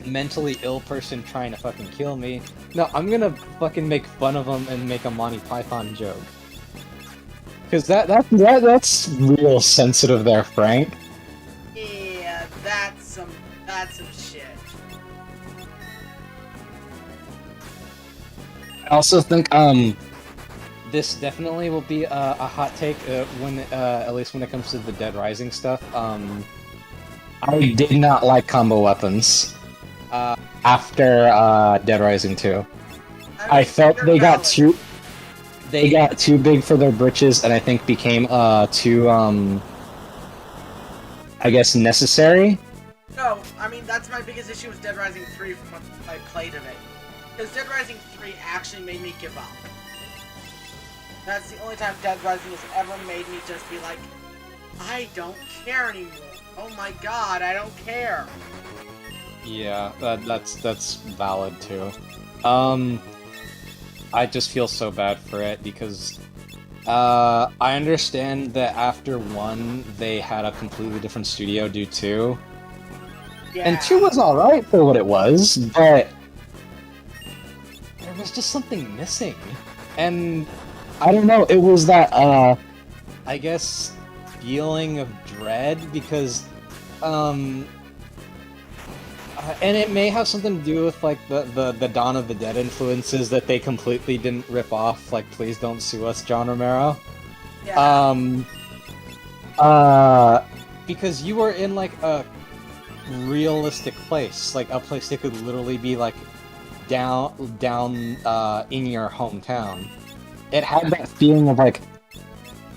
Speaker 2: mentally ill person trying to fucking kill me. No, I'm gonna fucking make fun of them and make a Monty Python joke. Cause that's real sensitive there, Frank.
Speaker 1: Yeah, that's some shit.
Speaker 2: I also think this definitely will be a hot take when at least when it comes to the Dead Rising stuff. I did not like combo weapons after Dead Rising 2. I felt they got too big for their britches, and I think became too I guess necessary.
Speaker 1: No, I mean that's my biggest issue with Dead Rising 3 from what I played of it. Because Dead Rising 3 actually made me give up. That's the only time Dead Rising has ever made me just be like, I don't care anymore. Oh my god, I don't care.
Speaker 2: Yeah, that's valid too. I just feel so bad for it because I understand that after 1 they had a completely different studio do 2.
Speaker 1: Yeah.
Speaker 2: And 2 was alright for what it was, but there was just something missing. And I don't know, it was that I guess feeling of dread because and it may have something to do with like the Dawn of the Dead influences that they completely didn't rip off, like please don't sue us, John Romero.
Speaker 1: Yeah.
Speaker 2: Because you were in like a realistic place, like a place that could literally be like down in your hometown. It had that feeling of like,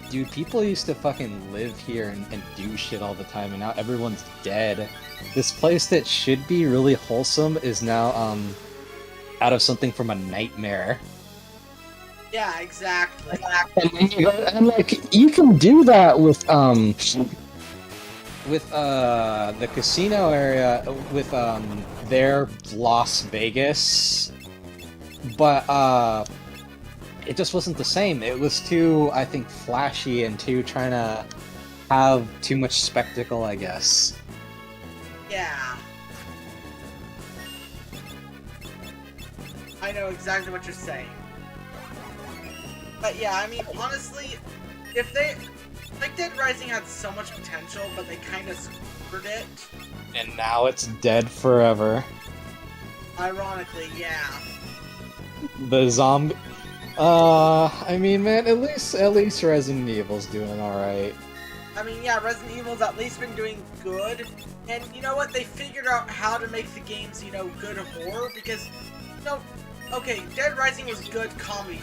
Speaker 2: dude, people used to fucking live here and do shit all the time, and now everyone's dead. This place that should be really wholesome is now, out of something from a nightmare.
Speaker 1: Yeah, exactly.
Speaker 2: And like, you can do that with the casino area, with, their Las Vegas, but, it just wasn't the same. It was too, I think, flashy and too trying to have too much spectacle, I guess.
Speaker 1: Yeah. I know exactly what you're saying. But yeah, I mean, honestly, if they... Like, Dead Rising had so much potential, but they kind of screwed it.
Speaker 2: And now it's dead forever.
Speaker 1: Ironically, yeah.
Speaker 2: The zombie... I mean, man, at least Resident Evil's doing alright.
Speaker 1: I mean, yeah, Resident Evil's at least been doing good. And you know what? They figured out how to make the games, you know, good horror, because, you know, okay, Dead Rising was good comedy.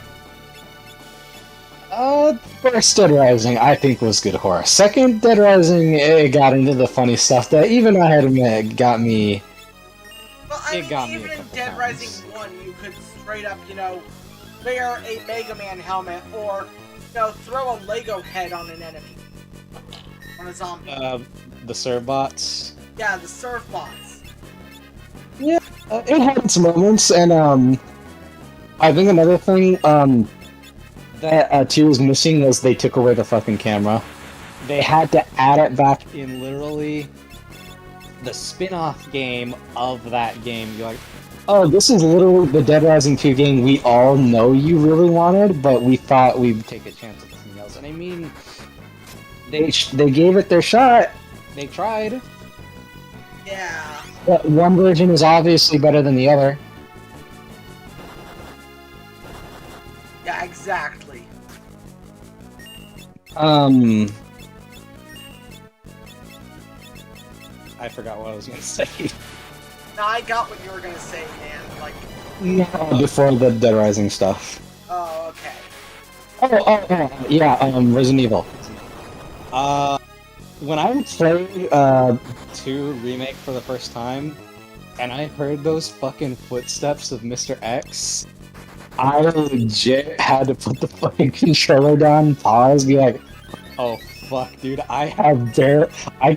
Speaker 2: First Dead Rising, I think, was good horror. Second Dead Rising, it got into the funny stuff that even I had to admit got me...
Speaker 1: Well, I mean, even in Dead Rising 1, you could straight up, you know, wear a Mega Man helmet, or, you know, throw a Lego head on an enemy. On a zombie.
Speaker 2: The Servbots?
Speaker 1: Yeah, the surf bots.
Speaker 2: Yeah, it had its moments, and, I think another thing, that 2 was missing was they took away the fucking camera. They had to add it back in literally the spin-off game of that game. You're like, oh, this is literally the Dead Rising 2 game we all know you really wanted, but we thought we'd take a chance at something else. And I mean, they gave it their shot. They tried.
Speaker 1: Yeah.
Speaker 2: But one version is obviously better than the other.
Speaker 1: Yeah, exactly.
Speaker 2: I forgot what I was gonna say.
Speaker 1: No, I got what you were gonna say, man. Like...
Speaker 2: No, before the Dead Rising stuff.
Speaker 1: Oh, okay.
Speaker 2: Yeah, Resident Evil. When I played, 2 Remake for the first time, and I heard those fucking footsteps of Mr. X, I legit had to put the fucking controller down, pause, be like, oh fuck, dude, I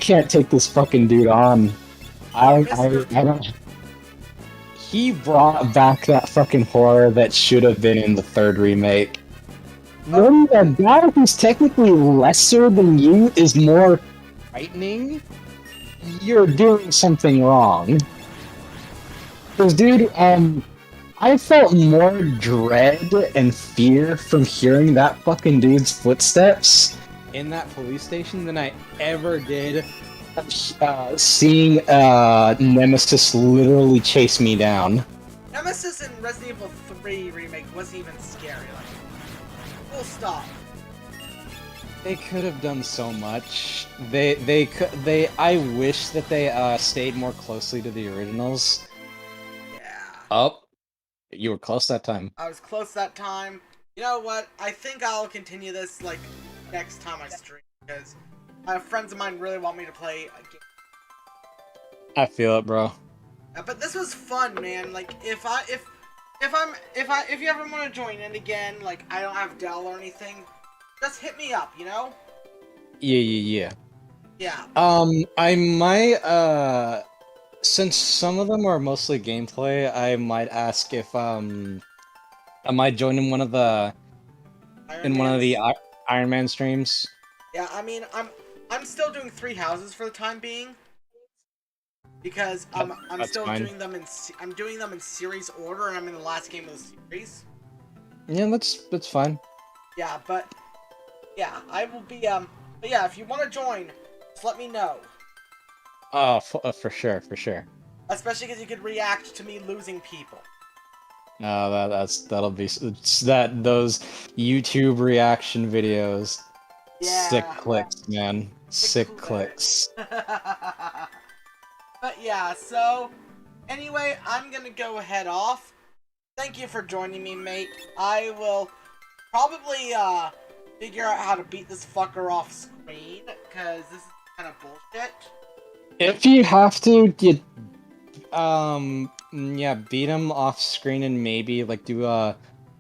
Speaker 2: can't take this fucking dude on. I don't... He brought back that fucking horror that should have been in the 3rd remake. When a guy who's technically lesser than you is more frightening, you're doing something wrong. Because, dude, I felt more dread and fear from hearing that fucking dude's footsteps in that police station than I ever did seeing Nemesis literally chase me down.
Speaker 1: Nemesis in Resident Evil 3 Remake wasn't even scary. Like, full stop.
Speaker 2: They could have done so much. I wish that they stayed more closely to the originals.
Speaker 1: Yeah.
Speaker 2: Oh, you were close that time.
Speaker 1: I was close that time. You know what? I think I'll continue this, like, next time I stream, because friends of mine really want me to play a game.
Speaker 2: I feel it, bro.
Speaker 1: But this was fun, man. Like, if if you ever want to join in again, like I don't have Dell or anything, just hit me up, you know?
Speaker 2: Yeah.
Speaker 1: Yeah.
Speaker 2: I might, since some of them are mostly gameplay, I might ask if, I might join in one of the,
Speaker 1: Iron
Speaker 2: in one of the
Speaker 1: Man's.
Speaker 2: Iron Man streams.
Speaker 1: Yeah, I mean, I'm still doing 3 houses for the time being because I'm
Speaker 2: That's
Speaker 1: still
Speaker 2: fine.
Speaker 1: doing them I'm doing them in series order, and I'm in the last game of the series.
Speaker 2: Yeah, that's fine.
Speaker 1: Yeah, but yeah, I will be But yeah, if you want to join, just let me know.
Speaker 2: Oh, for sure, for sure.
Speaker 1: Especially because you could react to me losing people.
Speaker 2: That'll be it's that those YouTube reaction videos. Sick
Speaker 1: Yeah,
Speaker 2: clicks, man.
Speaker 1: big
Speaker 2: Sick
Speaker 1: clicks.
Speaker 2: clicks.
Speaker 1: But yeah, so anyway, I'm gonna go head off. Thank you for joining me, mate. I will probably figure out how to beat this fucker off screen, because this is kind of bullshit.
Speaker 2: If you have to, you yeah, beat them off screen and maybe like do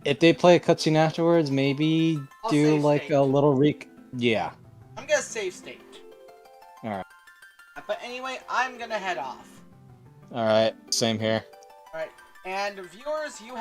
Speaker 2: if they play a cutscene afterwards, maybe
Speaker 1: I'll
Speaker 2: do
Speaker 1: save
Speaker 2: like a
Speaker 1: state.
Speaker 2: little yeah.
Speaker 1: I'm gonna save state.
Speaker 2: All right.
Speaker 1: But anyway, I'm gonna head off.
Speaker 2: All right. Same here.
Speaker 1: Alright, and viewers, you have